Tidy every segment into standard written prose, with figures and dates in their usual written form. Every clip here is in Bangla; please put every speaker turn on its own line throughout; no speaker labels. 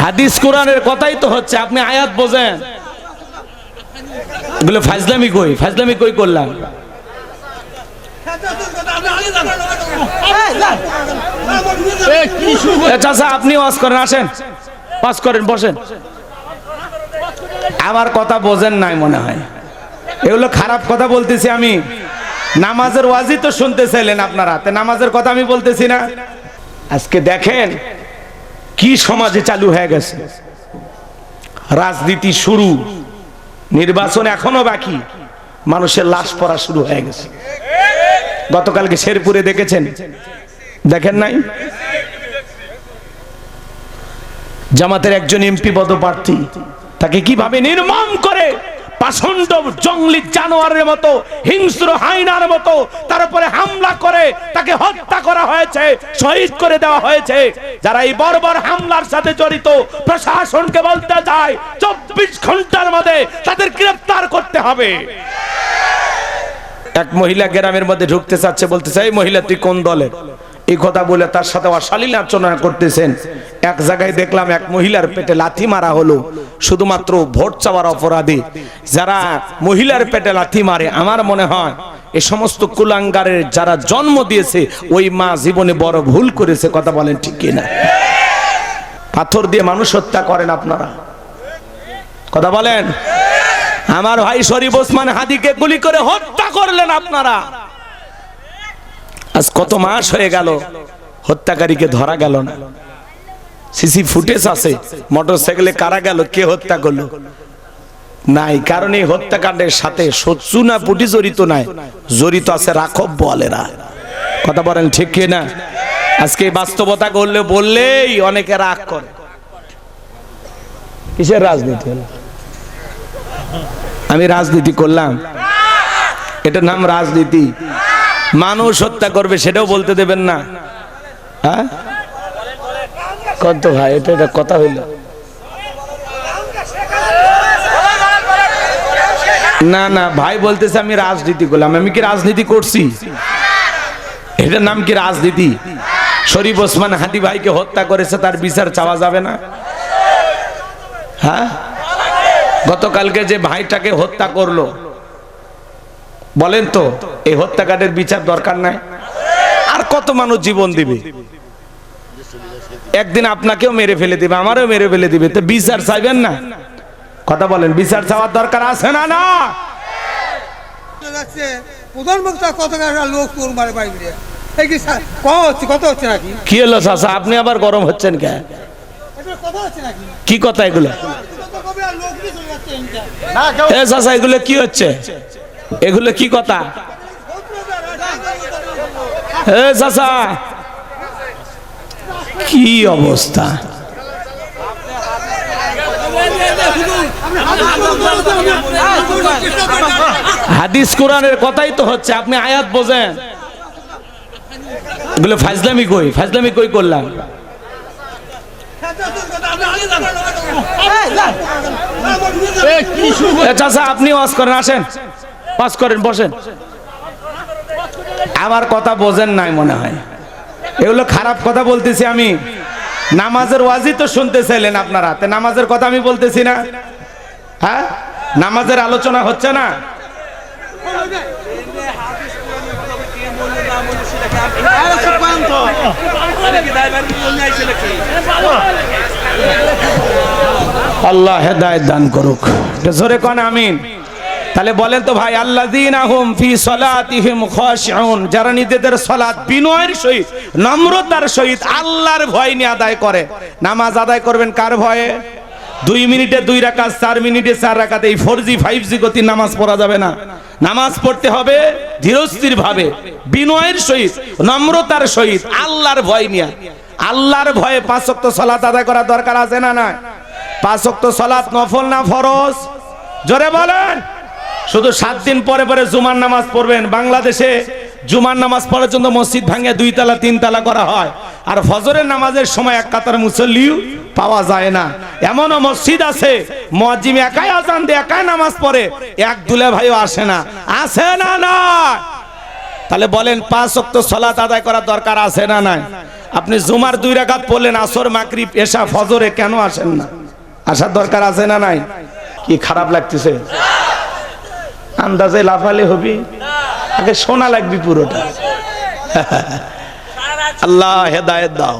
হাদিস কোরআনের কথাই তো হচ্ছে, আপনি আয়াত বোঝেন, এগুলো ফাজলামি কই, ফাজলামি কই করলাম। চাচা আপনি ওয়াজ করেন, আসেন ওয়াজ করেন, বসেন। আমার কথা বোঝেন নাই মনে হয়, এগুলো খারাপ কথা বলতেছি আমি। নামাজের ওয়াজই তো শুনতে চাইলেন আপনারা, তে নামাজের কথা আমি বলতেছি না। আজকে দেখেন কি সমাজে চালু হয়ে গেছে, রাজনীতি শুরু, নির্বাচন এখনো বাকি, মানুষের লাশ পড়া শুরু হয়ে গেছে। গতকালকে শেরপুরে দেখেছেন, দেখেন নাই? জামাতের একজন এমপি পদপ্রার্থী, তাকে কিভাবে নির্মম করে পাষণ্ড জঙ্গলি জানোয়ারের মতো, হিংস্র হায়নার মতো তার উপরে হামলা করে তাকে হত্যা করা হয়েছে, শহীদ করে দেওয়া হয়েছে। যারা এই বর্বর হামলার সাথে জড়িত, প্রশাসনকে বলতে যায় 24 ঘন্টার মধ্যে তাদের গ্রেফতার করতে হবে। এক মহিলা গ্রামের মধ্যে ঢুকতে চাচ্ছে, বলতে চাই মহিলা তুই কোন দলের, এই কথা বলে তার সাথে অশালীন আচরণ করতেছেন। এক জায়গায় দেখলাম এক মহিলার পেটে লাথি মারা হলো, শুধুমাত্র ভোট চাওয়ার অপরাধে। যারা মহিলার পেটে লাথি মারে, আমার মনে হয় এই সমস্ত কুলাঙ্গারের যারা জন্ম দিয়েছে ওই মা জীবনে বড় ভুল করেছে। কথা বলেন ঠিক কিনা? পাথর দিয়ে মানুষ হত্যা করেন আপনারা, কথা বলেন। আমার ভাই শরীফ ওসমান হাদিকে গুলি করে হত্যা করলেন আপনারা। আজ কত মাস হয়ে গেল হত্যাকারীকে ধরা গেল না। সিসি ফুটেজ আছে, মোটরসাইকেলে কারা গেল, কে হত্যা করলো নাই। কারণ এই হত্যাকাণ্ডের সাথে শত্রু না পুটি জড়িত নাই, জড়িত আছে রাখব বলেরা। কথা বলেন ঠিক কি না? আজকে বাস্তবতা করলে বললেই অনেকে রাগ করে। কিসের রাজনীতি হলো? আমি রাজনীতি করলাম, এটার নাম রাজনীতি। মানুষ হত্যা করবে সেটাও বলতে দেবেন না? হ্যাঁ কত ভাই, এটা কথা হইল না? না ভাই বলতেছে আমি রাজনীতি করলাম। আমি কি রাজনীতি করছি? এটার নাম কি রাজনীতি? শরীফ ওসমান হাদি ভাইকে হত্যা করেছে, তার বিচার চাওয়া যাবে না? হ্যাঁ, গতকালকে যে ভাইটাকে হত্যা করলো, বলেন তো এই হত্যাকাণ্ডের বিচার দরকার নাই? আর কত মানুষ জীবন দিবে, একদিন আপনাকেও মেরে ফেলে দিবে, আমারও মেরে ফেলে দিবে, তো বিচার চাইবেন না? কথা বলেন, বিচার চাওয়ার দরকার আছে না? না কি হলো চাচা, আপনি আবার গরম হচ্ছেন কেন? কি কথা এগুলো? চাচা এগুলো কি হচ্ছে? এগুলো কি কথা? চাচা কি অবস্থা? হাদিস কোরআনের কথাই তো হচ্ছে, আপনি আয়াত বোঝেন, এগুলো ফাজলামি কই, ফাজলামি কই করলাম। চাচা আপনি ওয়াজ করেন, আসেন ওয়াজ করেন, বসেন। আমার কথা বোঝেন নাই মনে হয়, এগুলো খারাপ কথা বলতেছি আমি। নামাজের ওয়াজই তো শুনতে চাইলেন আপনারা, তে নামাজের কথা আমি বলতেছি না? হ্যাঁ, নামাজের আলোচনা হচ্ছে না? আল্লাহ হেদায়েত দান করুক, জোরে কোন আমিন। তাহলে বলেন তো ভাই, আল্লাযীনা হুম ফি সালাতিহিম খাশিউন, যারা নিজেদের সালাত বিনয়ের সহিত, নম্রতার সহিত আল্লাহর ভয় নিয়ে আদায় করে। নামাজ আদায় করবেন কার ভয়ে? 2 মিনিটে 2 রাকাত, 4 মিনিটে 4 রাকাত। এই 4G 5G গতি নামাজ পড়া যাবে না। নামাজ পড়তে হবে ধীরস্থির ভাবে, বিনয়ের সহিত, নম্রতার সহিত, আল্লাহর ভয় নিয়ে। আল্লাহর ভয়ে 5 ওয়াক্ত সালাত আদায় করা দরকার আছে না? না। 5 ওয়াক্ত সালাত নফল না ফরজ? জোরে বলেন। শুধু 7 দিন পরে পরে জুমার নামাজ পড়বেন। বাংলাদেশে জুমার নামাজ পড়ার জন্য মসজিদ ভাঙে 2 তলা 3 তলা করা হয়, আর ফজরের নামাজের সময় এক কাতার মুসল্লিও পাওয়া যায় না। এমনও মসজিদ আছে মুয়াজ্জিন একাই আযান দিয়ে একাই নামাজ পড়ে, এক দুলে ভাইও আসে না। আছে না? না। তাহলে বলেন 5 ওয়াক্ত সালাত আদায় করার দরকার আছে না নাই? আপনি জুমার 2 রাকাত পড়লেন, আসর মাগরিব এশা ফজরে কেন আসেন না? আসার দরকার আছে না নাই? কি খারাপ লাগতেছে? আন্দাজে লাফালে হবি, আগে শোনা লাগবে পুরোটা। আল্লাহ হেদায়েত দাও।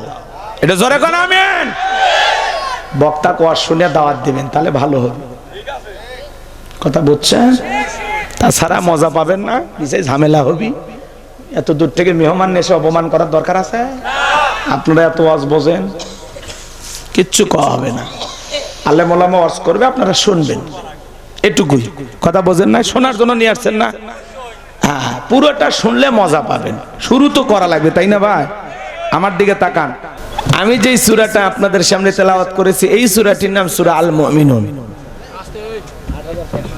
এটা জোরে কোন আমিন। বক্তা কোয়ার শুনে দাওয়াত দিবেন, তাহলে ভালো হবে। কথা বুঝছেন? তাছাড়া মজা পাবেন না, নিচে ঝামেলা হবি। এত দূর থেকে মেহমান এসে অপমান করার দরকার আছে? আপনারা এত ওয়াজ বোঝেন, কিচ্ছু কওয়া হবে না। আলেম ওলামা ওয়াজ করবে, আপনারা শুনবেন, এটুকুই। কথা বোঝেন না? শোনার জন্য নিয়ে আসছেন না? হ্যাঁ, পুরোটা শুনলে মজা পাবেন। শুরু তো করা লাগবে, তাই না ভাই? আমার দিকে তাকান। আমি যেই সূরাটা আপনাদের সামনে তেলাওয়াত করেছি, এই সূরাটির নাম সূরা আল মুমিনুন।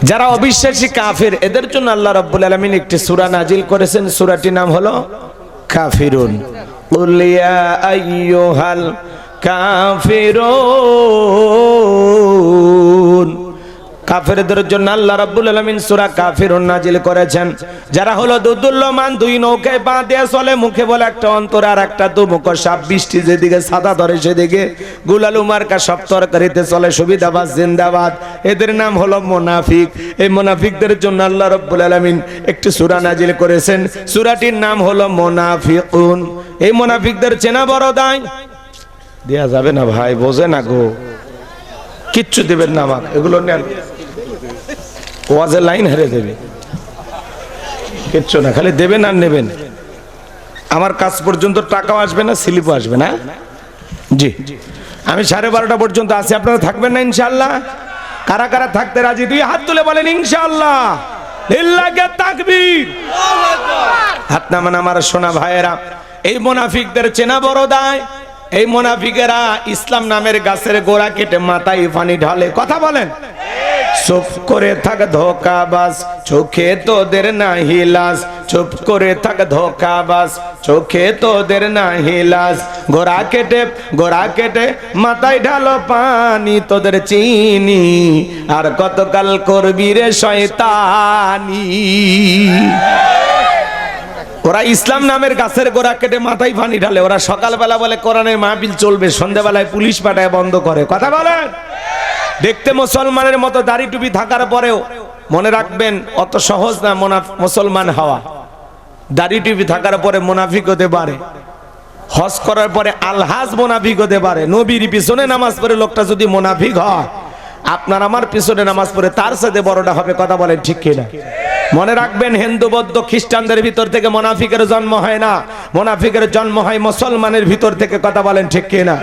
যারা অবিশ্বাসী কাফের, এদের জন্য আল্লাহ রাব্বুল আলামিন একটি সূরা নাজিল করেছেন। সূরাটির নাম হলো কাফিরুন। কুল ইয়া আইয়ুহাল কাফিরুন। কাফেরদের জন্য আল্লাহ রাব্বুল আলামিন সূরা কাফিরুন নাজিল করেছেন। যারা হলো দুদুল্যমান, 2 নৌকায় পা দিয়ে চলে, মুখে বলে একটা, অন্তরে আর একটা, দুমুখ সাপ, বৃষ্টি যেদিকে সাদা ধরে সেদিকে গুলালু মার্কা সব তরকারিতে চলে, সুবিধাবাদ জিন্দাবাদ। এদের নাম হলো মুনাফিক। এই মুনাফিকদের জন্য আল্লাহ রাব্বুল আলামিন একটি সূরা নাজিল করেছেন। সূরাটির নাম হলো মুনাফিকুন। এই মুনাফিকদের চেনা বড় দায়। দেয়া যাবে না ভাই, বোঝে না গো, কিচ্ছু দেবেন না আমাকে, এগুলো নেন, ওয়াজের লাইন হেরে দেবে, কিচ্ছু না, খালি দেবেন আর নেবেন। আমার কাজ পর্যন্ত টাকাও আসবে না, স্লিপও আসবে না। জি, আমি 12:30 পর্যন্ত আছি, আপনারা থাকবেন না ইনশাআল্লাহ? কারা কারা থাকতে রাজি 2 হাত তুলে বলেন ইনশাআল্লাহ। লিল্লাহি তাকবীর। হাত নামান আমার সোনা ভাইয়েরা। এই মুনাফিকদের চেনা বড় দায়। এই মুনাফিকেরা ইসলাম নামের গাছের গোড়া কেটে মাথায় পানি ঢালে। কথা বলেন। চুপ করে থাক ধোঁকাবাজ, চোখে তোদের নাহি লাজ। চুপ করে থাক ধোঁকাবাজ, চোখে তোদের নাহি লাজ। গোড়া কেটে মাথায় ঢালো পানি, তোদের চিনি আর কতকাল করবি রে শয়তানি। ওরা ইসলাম নামের গাছের গোড়া কেটে মাথায় পানি ঢালে। ওরা সকালবেলা বলে কোরআনের মাহফিল চলবে, সন্ধ্যাবেলায় পুলিশ পাঠায় বন্ধ করে। কথা বলেন। দেখতে মুসলমানের মতো দাড়ি টুপি থাকার পরেও মনে রাখবেন অত সহজ না মুসলমান হওয়া। দাড়ি টুপি থাকার পরে মুনাফিক হতে পারে, হজ করার পরে আলহাজ মুনাফিক হতে পারে। নবীর পিছনে নামাজ পড়ে লোকটা যদি মুনাফিক হয়, আপনার আমার পিছনে নামাজ পড়ে তার সাথে বড়টা হবে। কথা বলেন ঠিক কিনা? মনে রাখবেন, হিন্দু বৌদ্ধ খ্রিস্টানদের ভিতর থেকে মুনাফিকের জন্ম হয় না, মুনাফিকের জন্ম হয় মুসলমানের ভিতর থেকে। কথা বলেন ঠিক কিনা?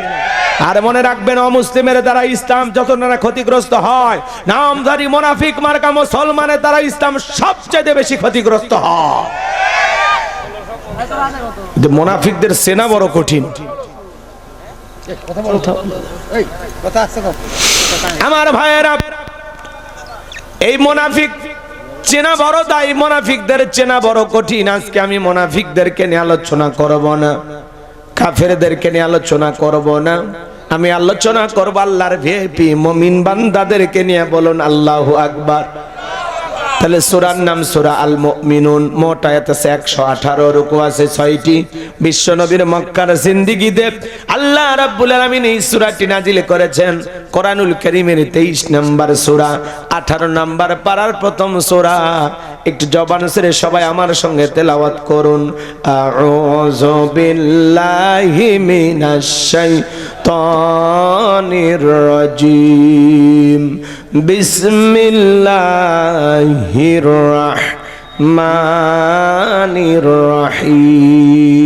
আর মনে রাখবেন, অমুসলিমের দ্বারা ইসলাম যত না ক্ষতিগ্রস্ত হয়, নামধারী মুনাফিক মার্কা মুসলমানের দ্বারা ইসলাম সবচেয়ে বেশি ক্ষতিগ্রস্ত হয়। মুনাফিকদের সেনা বড় কঠিন। আমার ভাইয়েরা, এই মুনাফিক চেনা বড় দায়, মুনাফিকদের চেনা বড় কঠিন। আজকে আমি মুনাফিকদেরকে নিয়ে আলোচনা করব না, কাফেরদেরকে নিয়ে আলোচনা করব না। আমি আলোচনা করব আল্লাহর ভিআইপি মুমিন বান্দাদেরকে নিয়ে। বলুন আল্লাহু আকবার। তাহলে সূরার নাম সূরা আল মুমিনুন। মোট আয়াত আছে 118, রুকু আছে 6টি। বিশ্ব নবীর মক্কার জিন্দেগিতে আল্লাহ রাব্বুল আলামিন এই সূরাটি নাজিল করেছেন। কোরআনুল কারীমের 23 নম্বর সূরা, 18 নম্বর পারার প্রথম সূরা। একটু জবান ছেড়ে সবাই আমার সঙ্গে তেলাওয়াত করুন। আউযু বিল্লাহি মিনাশ শাইতানির রাজিম। বিসমিল্লাহির রাহমানির রহিম।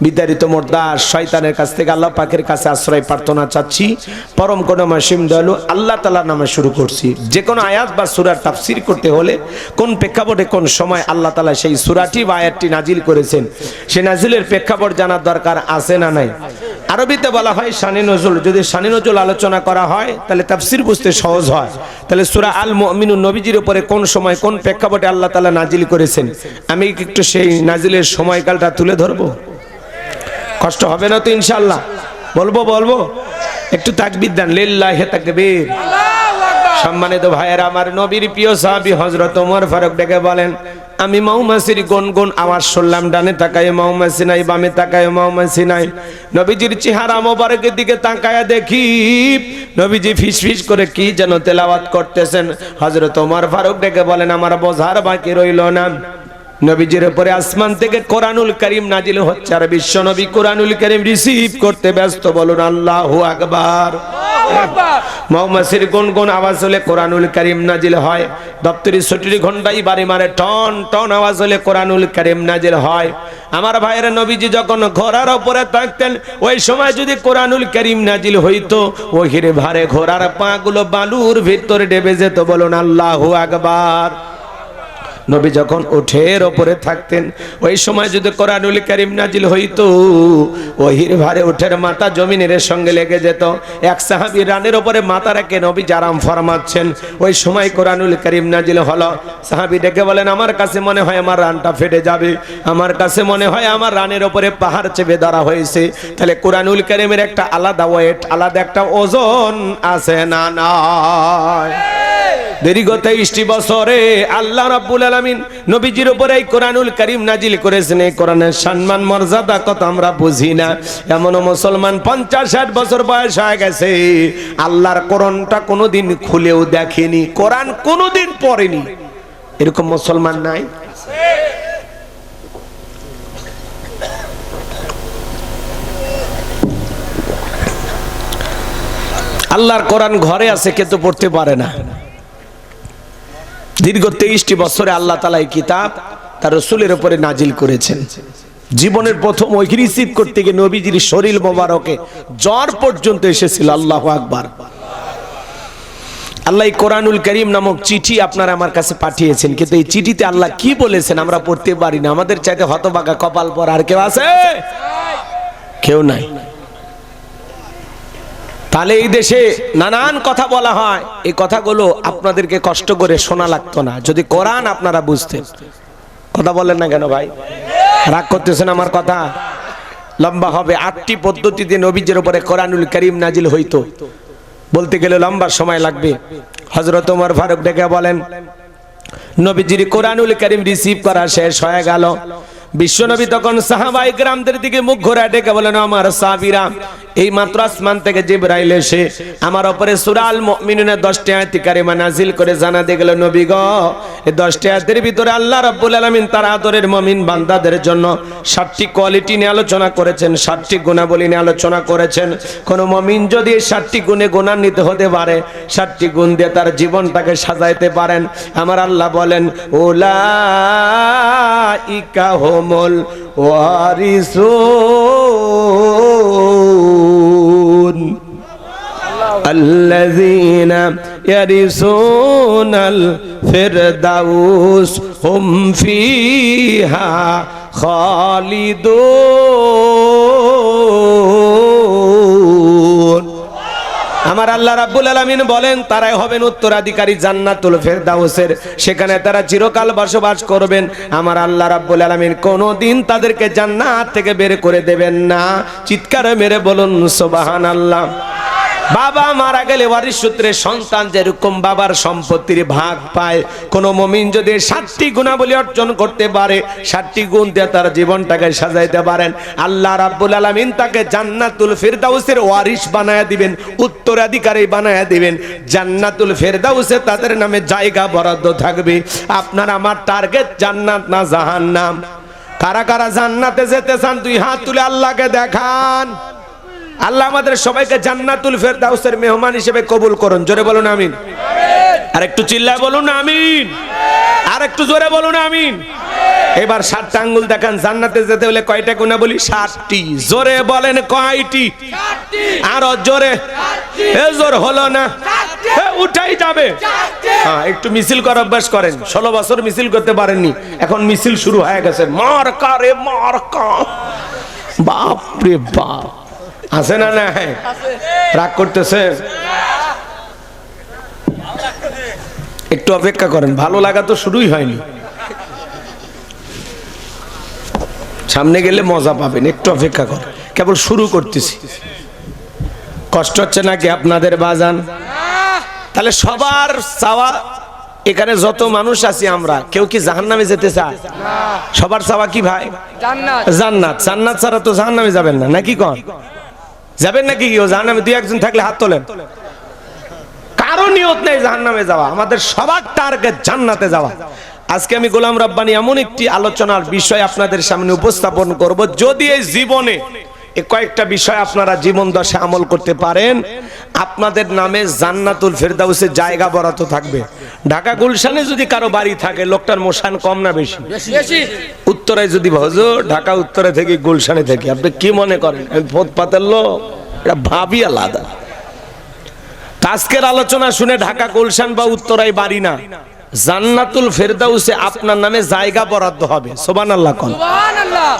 বিতাড়িত মুর্দার শয়তানের কাছ থেকে আল্লাহ পাকের কাছে আশ্রয় প্রার্থনা চাচ্ছি। পরম করুণাময় অসীম দয়ালু আল্লাহ তাআলার নামে শুরু করছি। যে কোনো আয়াত বা সূরার তাফসীর করতে হলে কোন প্রেক্ষাপটে কোন সময় আল্লাহ তাআলা সেই সূরাটি বা আয়াতটি নাজিল করেছেন, সেই নাজিলের প্রেক্ষাপট জানার দরকার আছে না নাই? আরবিতে বলা হয় শানে নজুল। যদি শানে নজুল আলোচনা করা হয় তাহলে তাফসীর বুঝতে সহজ হয়। তাহলে সূরা আল মুমিনুন নবীজির উপরে কোন সময় কোন প্রেক্ষাপটে আল্লাহ তাআলা নাজিল করেছেন, আমি একটু সেই নাজিলের সময়কালটা তুলে ধরবো। কষ্ট হবে না তো ইনশাআল্লাহ? বলবো একটু তাকবীর দেন। লিল্লাহি তাকবীর। সম্মানিত ভাইয়েরা, আমার নবীর প্রিয় সাহাবী হযরত ওমর ফারুক ডেকে বলেন, আমি মৌমাছির গুনগুন আওয়াজ শুনলাম, ডানে তাকায় মৌমাছি নাই, বামে তাকায় মৌমাছি নাই। নবীজির চেহারা মোবারকের দিকে তাকায় দেখি নবীজি ফিসফিস করে কি যেন তেলাওয়াত করতেছেন। হযরত ওমর ফারুক ডেকে বলেন, আমার বোঝার বাকি রইল না। নবীজির উপরে আসমান থেকে কোরআনুল কারীম নাজিল হচ্ছে, আর বিশ্ব নবী কোরআনুল কারীম রিসিভ করতে ব্যস্ত। বলুন আল্লাহু আকবার। মৌমাছির গুনগুন আওয়াজ হলে কোরআনুল কারীম নাজিল হয়। দপ্তরি ছুটির ঘন্টাই বাড়ি মারে, টন টন আওয়াজ হলে কোরআনুল কারীম নাজিল হয়। আমার ভাইয়েরা, নবীজি যখন ঘোড়ার উপরে থাকতেন, ওই সময় যদি কোরআনুল কারীম নাজিল হইতো, ওহির ভারে ঘোড়ার পা গুলো বালুর ভিতরে ডেবে যেত। বলুন আল্লাহু আকবার। নবী যখন উঠের উপরে থাকতেন, ওই সময় যদি কোরআনুল কারীম নাজিল হইতো, ওহির ভারে উঠের মাথা জমিনের সঙ্গে লেগে যেত। এক সাহাবী রানের উপরে মাথা রেখে নবী আরাম ফরমাচ্ছেন, ওই সময় কোরআনুল কারীম নাজিল হলো। সাহাবী ডেকে বলেন, আমার কাছে মনে হয় আমার রানটা ফেটে যাবে, আমার কাছে মনে হয় আমার রানের উপরে পাহাড় চেপে ধরা হয়েছে। তাহলে কোরআনুল কারীমের একটা আলাদা ওয়েট, আলাদা একটা ওজন আছে না নয়? দীর্ঘ 23 বছরে আল্লাহ রাব্বুল আলামিন নবীজির উপরে এই কোরআনুল কারীম নাজিল করেছেন। এই কোরআনের সম্মান মর্যাদা কত আমরা বুঝি না। এমন মুসলমান 50-60 বছর বয়স হয়ে গেছে, আল্লাহর কোরআনটা কোনোদিন খুলেও দেখেনি, কোরআন কোনোদিন পড়েনি। এরকম মুসলমান নাই? আল্লাহর কোরআন ঘরে আছে কিন্তু পড়তে পারে না। দীর্ঘ 23টি বছরে আল্লাহ তাআলা এই কিতাব তার রাসূলের উপরে নাজিল করেছেন। জীবনের প্রথম ওই রিসিভ করতে গিয়ে নবীজির শরীর মোবারকে জ্বর পর্যন্ত এসেছিল। আল্লাহু আকবার। আল্লাহ কোরআনুল কারীম নামক চিঠি আপনারা আমার কাছে পাঠিয়েছেন, কিন্তু এই চিঠিতে আল্লাহ কি বলেছেন আমরা পড়তে পারি না। আমাদের চাইতে হতভাগা কপাল পর আর কেউ আছে? কেউ নাই। তাহলে এই দেশে নানান কথা বলা হয়, এই কথাগুলো আপনাদেরকে কষ্ট করে শোনা লাগতো না যদি কোরআন আপনারা বুঝতেন। কথা বলেন না কেন ভাই? রাগ করতেছেন আমার কথা? লম্বা হবে। 8টি পদ্ধতিতে নবীজির উপরে কোরআনুল কারীম নাজিল হইতো, বলতে গেলে লম্বা সময় লাগবে। হযরত ওমর ফারুক ডেকে বলেন, নবীজির কোরআনুল কারীম রিসিভ করা শেষ হয়ে গেল। বিশ্বনবী তখন সাহাবায়ে কেরামদের দিকে মুখ ঘোরায় ডেকে বলেন, আমার সাহাবীরা, এই মাত্র আসমান থেকে জিবরাইল এসে আমার উপরে সূরা আল মুমিনুনের 10টি আয়াত কারিমা নাজিল করে জানাতে গেল, নবী গো, এই 10টি আয়াতের ভিতরে আল্লাহ রাব্বুল আলামিন তার আদরের মুমিন বান্দাদের জন্য 7টি কোয়ালিটি নিয়ে আলোচনা করেছেন, 7টি গুণাবলী নিয়ে আলোচনা করেছেন। কোন মুমিন যদি এই 7টি গুণে গুণান্বিত হতে পারে, 7টি গুণ দিয়ে তার জীবনটাকে সাজাইতে পারেন, আমার আল্লাহ বলেন, উলাইকা হুমুল ওয়ারিসুন আল্লাযীনা ইয়ারিসুনাল ফিরদাউস হুম ফিহা খালিদুন। আমার আল্লাহ রাব্বুল আলামিন বলেন, তারাই হবেন উত্তরাধিকারী জান্নাতুল ফেরদাউসের, সেখানে তারা চিরকাল বসবাস করবেন। আমার আল্লাহ রাব্বুল আলামিন কোনদিন তাদেরকে জান্নাত থেকে বের করে দেবেন না। চিৎকার মেরে বলুন সুবহানাল্লাহ। বাবা মারা গেলে ওয়ারিশ সূত্রে সন্তান যেরকম বাবার সম্পত্তির ভাগ পায়, কোন মুমিন যদি 7টি গুণাবলী অর্জন করতে পারে, 7টি গুণ দিয়ে তার জীবনটাকে সাজাইতে পারেন, আল্লাহ রাব্বুল আলামিন তাকে জান্নাতুল ফিরদাউসের ওয়ারিশ বানায়া দিবেন, উত্তরাধিকারী বানায়া দিবেন। জান্নাতুল ফিরদাউসে তাদের নামে জায়গা বরাদ্দ থাকবে। আপনার আমার টার্গেট জান্নাত না জাহান্নাম? কারা কারা জান্নাতে যেতে চান দুই হাত তুলে আল্লাহকে দেখান। আল্লাহ আমাদের সবাইকে জান্নাতুল ফেরদাউসের মেহমান হিসেবে কবুল করুন। জোরে বলুন আমিন। আর একটু চিল্লায় বলুন আমিন। আর একটু জোরে বলুন আমিন। এবার 7টা আঙ্গুল দেখান। জান্নাতে যেতে হলে কয়টা গুণা বলি? 7টি। জোরে বলেন কয়টি? 7টি। আরো জোরে। এ জোর হলো না, উঠাই যাবে। হ্যাঁ, একটু মিছিল করার অভ্যাস করেন। 16 বছর মিছিল করতে পারেননি, এখন মিছিল শুরু হয়ে গেছে। মার্কা রে মার্কা, বাপ রে বাপ। আছে না? না, রাগ করতেছে? একটু অপেক্ষা করেন, ভালো লাগা তো শুরুই হয়নি। সামনে গেলে মজা পাবেন, একটু অপেক্ষা করেন, কেবল শুরু করতেছি। কষ্ট হচ্ছে নাকি আপনাদের বাজান? তাহলে সবার চাওয়া এখানে যত মানুষ আছি আমরা কেউ কি জাহান্নামে যেতে চায়? সবার চাওয়া কি ভাই? জান্নাত। জান্নাত। জান্নাত ছাড়া তো জাহান্নামে যাবেন না, নাকি কোন? যাবেন নাকি? কেউ জাহান্নামে দুই একজন থাকলে হাত তোলেন। কারো নিয়ত নেই জাহান্নামে যাওয়া, আমাদের সবার টার্গেট জান্নাতে যাওয়া। আজকে আমি গোলাম রব্বানী এমন একটি আলোচনার বিষয় আপনাদের সামনে উপস্থাপন করব, যদি এই জীবনে কয়েকটা বিষয় আপনারা জীবন দশা আমল করতে পারেন, আপনাদের নামে জান্নাতুল ফেরদাউসের জায়গা বরাদ্দ থাকবে। ঢাকা গুলশানে যদি কারো বাড়ি থাকে, লোকটার মোশান কম না বেশি? উত্তরায় যদি হুজুর ঢাকা উত্তরে থেকে গুলশানে থেকে, আপনি কি মনে করেন ফুটপাতের লোক? এটা ভাবই আলাদা। আজকের আলোচনা শুনে ঢাকা গুলশান বা উত্তরায় বাড়ি না, জান্নাতুল ফেরদাউসে আপনার নামে জায়গা বরাদ্দ হবে। সুবহানাল্লাহ কোন? সুবহানাল্লাহ।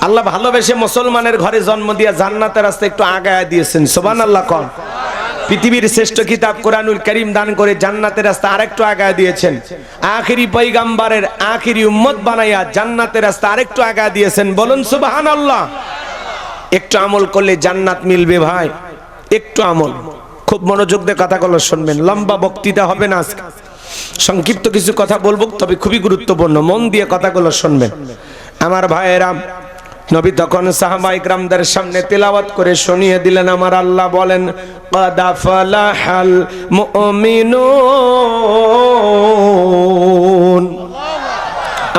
আল্লাহ ভালোবেসে মুসলমানের ঘরে জন্ম দিয়ে জান্নাতের রাস্তা একটু আগায় দিয়েছেন। সুবহানাল্লাহ কোন? পৃথিবীর শ্রেষ্ঠ কিতাব কোরআনুল কারীম দান করে জান্নাতের রাস্তা আরেকটু আগায় দিয়েছেন। আখিরি পয়গম্বরের আখিরি উম্মত বানাইয়া জান্নাতের রাস্তা আরেকটু আগায় দিয়েছেন। বলুন সুবহানাল্লাহ। একটু আমল করলে জান্নাত মিলবে ভাই, একটু আমল। খুব মনোযোগ দিয়ে কথাগুলো শুনবেন, লম্বা বক্তৃতা হবে না আজকে, সংক্ষিপ্ত কিছু কথা বলবো, তবে খুবই গুরুত্বপূর্ণ, মন দিয়ে কথাগুলো শুনবেন। আমার ভাইয়েরা, নবী তখন সাহাবা ইকরামদের সামনে তেলাওয়াত করে শুনিয়ে দিলেন, আমার আল্লাহ বলেন, ক্বাদ আফলাহাল মুমিনুন।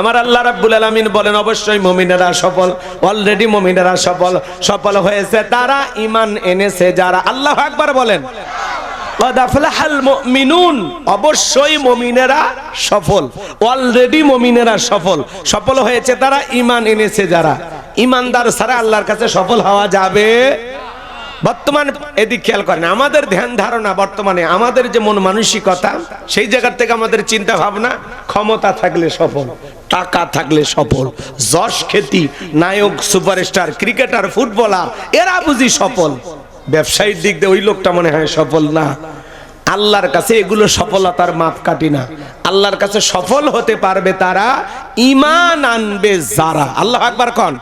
আমার আল্লাহ রাব্বুল আলামিন বলেন, অবশ্যই মুমিনেরা সফল, অলরেডি মুমিনেরা সফল। সফল হয়েছে তারা, ঈমান এনেছে যারা। আল্লাহু আকবার বলেন। ক্বাদ আফলাহাল মুমিনুন, অবশ্যই মুমিনেরা সফল, অলরেডি মুমিনেরা সফল। সফল হয়েছে তারা, ঈমান এনেছে যারা। ঈমানদার ছাড়া আল্লাহর কাছে সফল হওয়া যাবে? বর্তমান এদিক খেয়াল করেন, আমাদের ধ্যান ধারণা বর্তমানে, আমাদের যে মন মানসিকতা, সেই জায়গা থেকে আমাদের চিন্তা ভাবনা, ক্ষমতা থাকলে সফল, টাকা থাকলে সফল, যশ খ্যাতি, নায়ক, সুপারস্টার, ক্রিকেটার, ফুটবলার, এরা বুঝি সফল। ব্যবসায়িক দিক দিয়ে ওই লোকটা মনে হয় সফল না। আল্লাহর কাছে এগুলো সফলতার মাপকাঠি না। আল্লাহর কাছে সফল হতে পারবে তারা, ঈমান আনবে যারা। আল্লাহু আকবার কোন?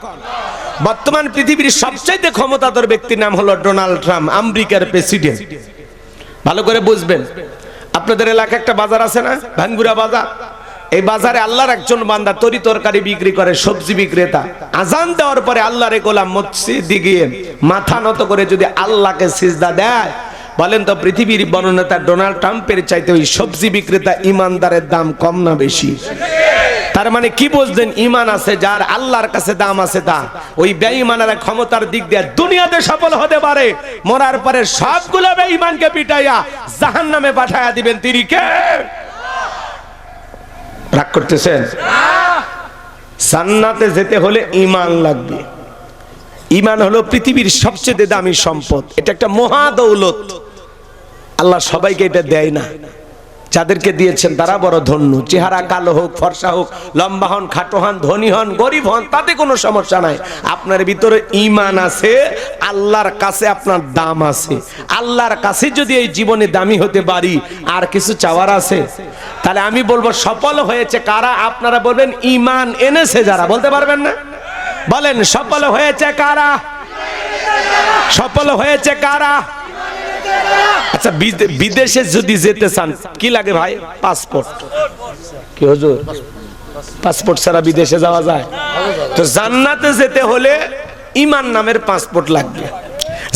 বর্তমান পৃথিবীর সবচেয়ে ক্ষমতাধর ব্যক্তির নাম হলো ডোনাল্ড ট্রাম্প, আমেরিকার প্রেসিডেন্ট। ভালো করে বুঝবেন। আপনাদের এলাকায় একটা বাজার আছে না, ভাঙ্গুরা বাজার? এই বাজারে আল্লাহর একজন বান্দা তরি তরকারি বিক্রি করে, সবজি বিক্রেতা। আজান দেওয়ার পরে আল্লাহর গোলাম মসজিদে গিয়ে মাথা নত করে যদি আল্লাহকে সিজদা দেয়, বলেন তো পৃথিবীর বর্ণনেতা ডোনাল্ড ট্রাম্পের চাইতে ওই সবজি বিক্রেতা ইমানদারের দাম কম না বেশি? তার মানে কি বুঝলেন? ঈমান আছে যার, আল্লাহর কাছে দাম আছে তা। ওই বেঈমানেরা ক্ষমতার দিক দিয়ে দুনিয়াতে সফল হতে পারে, মরার পরে সবগুলো বেঈমানকে পিটাইয়া জাহান্নামে পাঠায়া দিবেন। তিনি কে? রাগ করতেছেন? জান্নাতে যেতে হলে ঈমান লাগবে। ঈমান হলো পৃথিবীর সবচেয়ে দামি সম্পদ, এটা একটা মহা দৌলত। আল্লাহ সবাইকে এটা দেয় না, যাদেরকে দিয়েছেন তারা বড় ধন্য। চেহারা কালো হোক, ফর্সা হোক, লম্বা হন, খাটো হন, ধনী হন, গরিব হন, তাতে কোনো সমস্যা নাই। আপনার ভিতরে ঈমান আছে, আল্লাহর কাছে আপনার দাম আছে। আল্লাহর কাছে যদি এই জীবনে দামি হতে পারি, আর কিছু চাওয়ার আছে? তাহলে আমি বলবো সফল হয়েছে কারা? আপনারা বলবেন ঈমান এনেছে যারা। বলতে পারবেন না? বলেন সফল হয়েছে কারা? সফল হয়েছে কারা? আচ্ছা, বিদেশে যদি যেতে চান কি লাগে ভাই? পাসপোর্ট। কি হুজুর, পাসপোর্ট ছাড়া বিদেশে যাওয়া যায়? তো জান্নাতে যেতে হলে ঈমান নামের পাসপোর্ট লাগবে।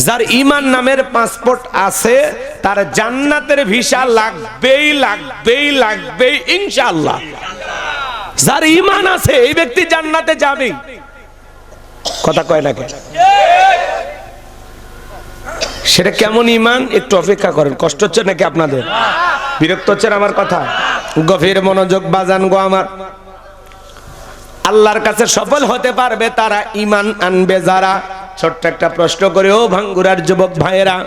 যার ঈমান নামের পাসপোর্ট আছে তার জান্নাতের ভিসা লাগবেই, লাগবেই, লাগবেই ইনশাআল্লাহ। যার ঈমান আছে এই ব্যক্তি জান্নাতে যাবেই। কথা কয় না কেন? সেটা কেমন ঈমান? একটু অপেক্ষা করেন। কষ্ট হচ্ছে নাকি আপনাদের? বিরক্ত হচ্ছেন আমার কথা? গভীর মনোযোগ বাজান গো আমার। আল্লাহর কাছে সফল হতে পারবে তারা, ঈমান আনবে যারা। ছোট্ট একটা প্রশ্ন করে, ও ভাঙ্গুরার যুবক ভাইয়েরা,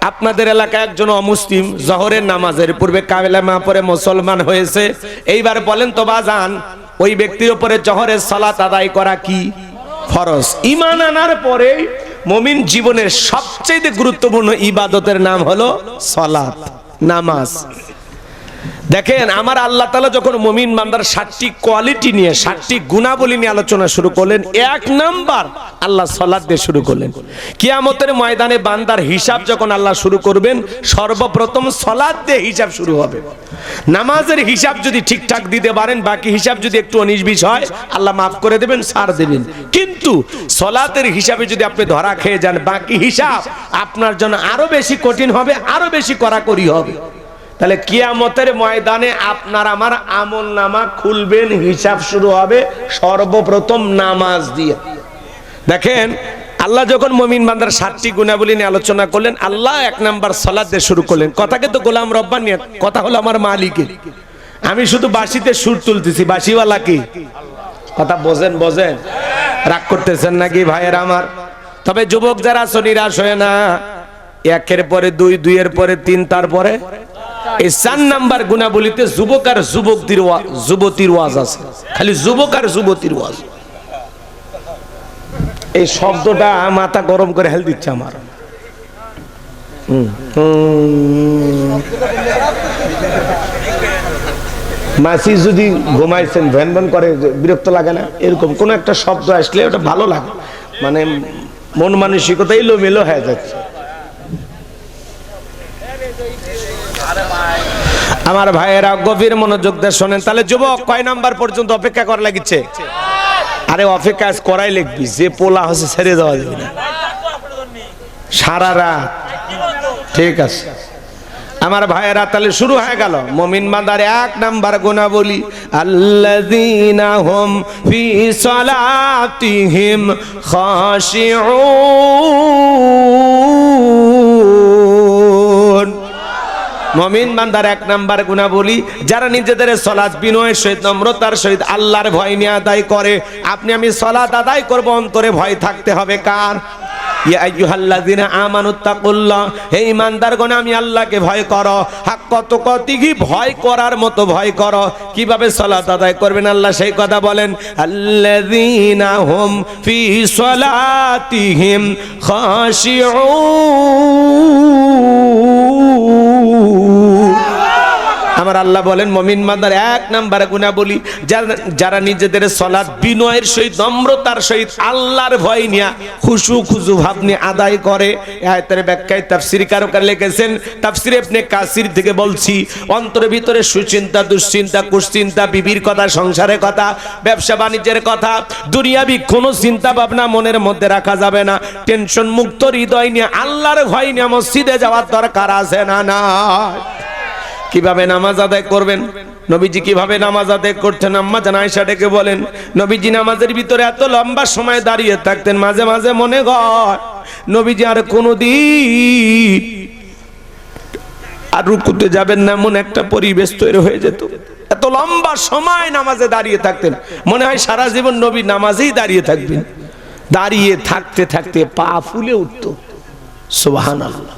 আপনাদের এলাকায় একজন অমুসলিম জোহরের নামাজের পূর্বে কালেমা পড়ে মুসলমান হয়েছে। এইবার বলেন তো বাজান, ওই ব্যক্তির উপরে জোহরের সালাত আদায় করা কি ফরজ? ঈমান আনার পরে মুমিন জীবনের সবচেয়ে গুরুত্বপূর্ণ ইবাদতের নাম হলো সালাত, নামাজ। দেখেন, আমার আল্লাহ তাআলা যখন মুমিন বান্দার 7টি কোয়ালিটি নিয়ে, 7টি গুণাবলী নিয়ে আলোচনা শুরু করলেন, 1 নাম্বার আল্লাহ সালাত দিয়ে শুরু করলেন। কিয়ামতের ময়দানে বান্দার হিসাব যখন আল্লাহ শুরু করবেন, সর্বপ্রথম সালাত দিয়ে হিসাব শুরু হবে। নামাজের হিসাব যদি ঠিকঠাক দিতে পারেন, বাকি হিসাব যদি একটু 19-20 হয়, আল্লাহ মাফ করে দেবেন, ছাড় দেবেন। কিন্তু সালাতের হিসাবে যদি আপনি ধরা খেয়ে যান, বাকি হিসাব আপনার জন্য আরো বেশি কঠিন হবে, আরো বেশি কড়াকড়ি হবে। তাহলে কিয়ামতের ময়দানে আপনার আমার আমলনামা খুলবেন, হিসাব শুরু হবে সর্বপ্রথম নামাজ দিয়ে। দেখেন, আল্লাহ যখন মুমিন বান্দার 7টি গুণাবলী নিয়ে আলোচনা করলেন, আল্লাহ 1 নাম্বার সালাত দিয়ে শুরু করলেন। কথাকে তো গোলাম রব্বানি, কথা হলো আমার মালিকের। আমি শুধু বাঁশিতে সুর তুলতেছি, বাঁশিওয়ালা কি? কথা বোঝেন? রাগ করতেছেন নাকি ভাইয়েরা আমার? তবে যুবক যারা আছো, নিরাশ হয় না। 1-এর পরে 2, 2-এর পরে 3, তারপরে এই 4 নাম্বার গুণাবলীতে যুবক আর যুবতীর ওয়াজ আছে। খালি যুবক আর যুবতীর ওয়াজ। এই শব্দটা মাথা গরম করে হেল দিচ্ছে আমার। মাসি যদি ঘুমাইছেন, ভ্যান ভ্যান করে, বিরক্ত লাগে না? এরকম কোন একটা শব্দ আসলে ওটা ভালো লাগে, মানে মন মানসিকতা এলোমেলো হয়ে যাচ্ছে। আমার ভাইয়েরা গভীর মনোযোগ দিয়ে শোনেন। তাহলে যুবক কয় নাম্বার পর্যন্ত অপেক্ষা করা লাগিচ্ছে? আরে অপেক্ষা করাই লিখবি, যে পোলা হচ্ছে ছেড়ে দেওয়া যাবে না সারা রাত। ঠিক আছে আমার ভাইয়েরা, তাহলে শুরু হয়ে গেল মুমিন বান্দার 1 নাম্বার গুণাবলী, আল্লাযীনা হুম ফি সালাতিহিম খাশিউন। মুমিন বান্দার 1 নাম্বার গুণাবলী, যারা নিজেদের সালাত বিনয়ের সহিত, নম্রতার সহিত আল্লাহর ভয় নিয়ে আদায় করে। আপনি আমি সালাত আদায় করব, অন্তরে ভয় থাকতে হবে কার? ইয়া আইয়ুহাল্লাযিনা আমানুত্তাকুল্লাহ, হে ঈমানদারগণ আমি আল্লাহকে ভয় করো। হাক্কা তুকাতিহি, ভয় করার মতো ভয় করো। কিভাবে সালাত আদায় করবেন আল্লাহ সেই কথা বলেন, আল্লাযিনা হুম ফি সালাতিহিম খাশিউন। আমার আল্লাহ বলেন মুমিন বান্দার 1 নাম্বার গুণাবলী, যারা নিজেদের সালাত বিনয়ের সহিত, নম্রতার সহিত আল্লাহর ভয় নিয়ে খুশু খুজু ভাব নিয়ে আদায় করে। আয়াতের ব্যাখ্যায় তাফসীরকাররা লিখেছেন, তাফসীর ইবনে কাসির থেকে বলছি, অন্তরের ভিতরে সুচিন্তা, দুশ্চিন্তা, কুশ্চিন্তা, বিবির কথা, সংসারের কথা, ব্যবসা বাণিজ্যের কথা, দুনিয়াবি কোনো চিন্তা ভাবনা মনের মধ্যে রাখা যাবে না। টেনশন মুক্ত হৃদয় নিয়ে আল্লাহর ভয় নিয়ে মসজিদে যাওয়ার দরকার আছে না? না। কিভাবে নামাজ আদায় করবেন? নবীজি কিভাবে নামাজ আদায় করতেন? আম্মা জান আয়েশা ডেকে বলেন, নবীজি নামাজের ভিতরে এত লম্বা সময় দাঁড়িয়ে থাকতেন, মাঝে মাঝে মনে হয় নবীজি আর কোনোদিন আর রুকুতে যাবেন না, এমন একটা পরিবেশ তৈরি হয়ে যেত। এত লম্বা সময় নামাজে দাঁড়িয়ে থাকতেন, মনে হয় সারা জীবন নবী নামাজেই দাঁড়িয়ে থাকবেন। দাঁড়িয়ে থাকতে থাকতে পা ফুলে উঠত। সুবহানাল্লাহ।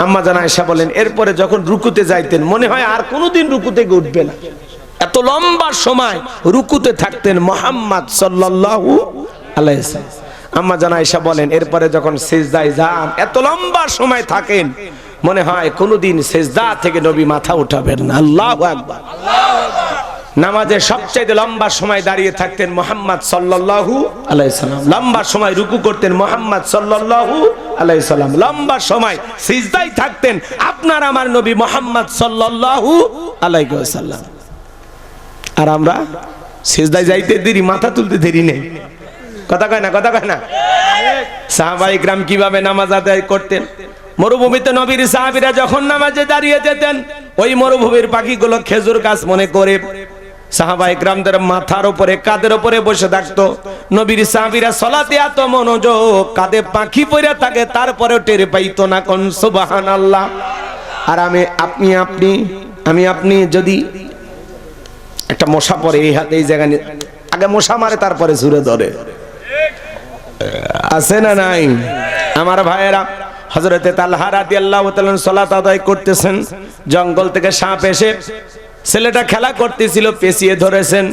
আম্মা জান আয়েশা বলেন, এরপরে যখন রুকুতে যাইতেন মনে হয় আর কোনোদিন রুকুতে উঠবে না, এত লম্বা সময় রুকুতে থাকতেন মুহাম্মদ সাল্লাল্লাহু আলাইহি ওয়াসাল্লাম। আম্মা জান আয়েশা বলেন, এরপরে যখন সিজদায় যান, এত লম্বা সময় থাকেন, মনে হয় কোনোদিন সিজদা থেকে নবী মাথা উঠাবেন না। আল্লাহু আকবার। নামাজে সবচেয়ে লম্বা সময় দাঁড়িয়ে থাকতেন মুহাম্মদ সাল্লাল্লাহু আলাইহি ওয়াসাল্লাম। লম্বা সময় রুকু করতেন মুহাম্মদ সাল্লাল্লাহু আলাইহি ওয়াসাল্লাম। লম্বা সময় সিজদায় থাকতেন আপনার আমার নবী মুহাম্মদ সাল্লাল্লাহু আলাইহি ওয়াসাল্লাম। আর আমরা সিজদায় যাইতে দেরি, মাথা তুলতে দেরি নেই। কথা কয় না? কথা কয় না? সাহাবায়ে কিরাম কিভাবে নামাজ আদায় করতেন? মরুভূমিতে নবীর সাহাবীরা যখন নামাজে দাঁড়িয়ে যেতেন, ওই মরুভূমির পাখিগুলো খেজুর গাছ মনে করে সাহাবায়ে কিরামদের মাথার উপরে, কাঁধের উপরে বসে থাকতো। নবীর সাহাবীরা সালাতে এত মনোযোগ, কাঁধে পাখি পড়ে থাকে, তারপরেও টের পাইতো না। কোন সুবহানাল্লাহ। আর আপনি যদি একটা মশা পড়ে এই হাতে, এই জায়গা আগে মশা মারে, তারপরে জুড়ে ধরে, আছে না নাই? আমার ভাইয়েরা, হযরতে তালহা রাদিয়াল্লাহু তাআলা সালাত আদায় করতেছেন, জঙ্গল থেকে সাপ এসে ছেলেটা খেলা করতেছিল, পেঁচিয়ে ধরেছেন।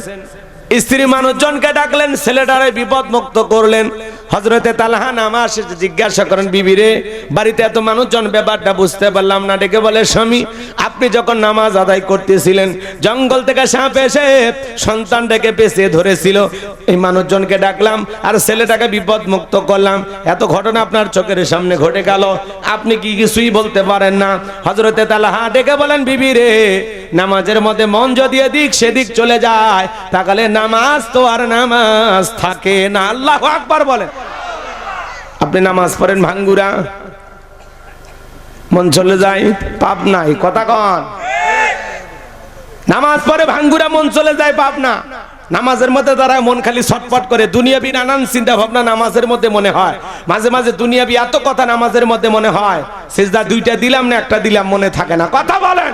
স্ত্রী মানুষজনকে ডাকলেন, ছেলেটারে বিপদ মুক্ত করলেন। হযরতে তালহা নামাজ শেষে জিজ্ঞাসা করেন, বিবি রে, বাড়িতে এত মানুষজন, ব্যাপারটা বুঝতে পারলাম না। ডেকে বলে, স্বামী, আপনি যখন নামাজ আদায় করতেছিলেন, জঙ্গল থেকে সাপ এসে সন্তানটাকে পেঁচিয়ে ধরেছিল, এই মানুষজনকে ডাকলাম আর ছেলেটাকে বিপদ মুক্ত করলাম। এত ঘটনা আপনার চোখের সামনে ঘটে গেল, আপনি কি কিছুই বলতে পারেন না? হযরতে তালহা ডেকে বলেন, বিবি রে, নামাজের মধ্যে মন যদি এদিক সেদিক চলে যায়, তাহলে নামাজ তো আর নামাজ থাকে না। আল্লাহু আকবার বলেন। আপনি নামাজ পড়েন ভাঙ্গুরা, মন চলে যায়, পাপ নাই, কথা কন। নামাজ পড়ে ভাঙ্গুরা, মন চলে যায়, পাপ না। নামাজের মধ্যে তারা মন খালি ছটফট করে, দুনিয়াবি নানান চিন্তা ভাবনা নামাজের মধ্যে মনে হয়। মাঝে মাঝে দুনিয়াবি এত কথা নামাজের মধ্যে মনে হয়, সিজদা দুইটা দিলাম না একটা দিলাম, মনে থাকে না, কথা বলেন।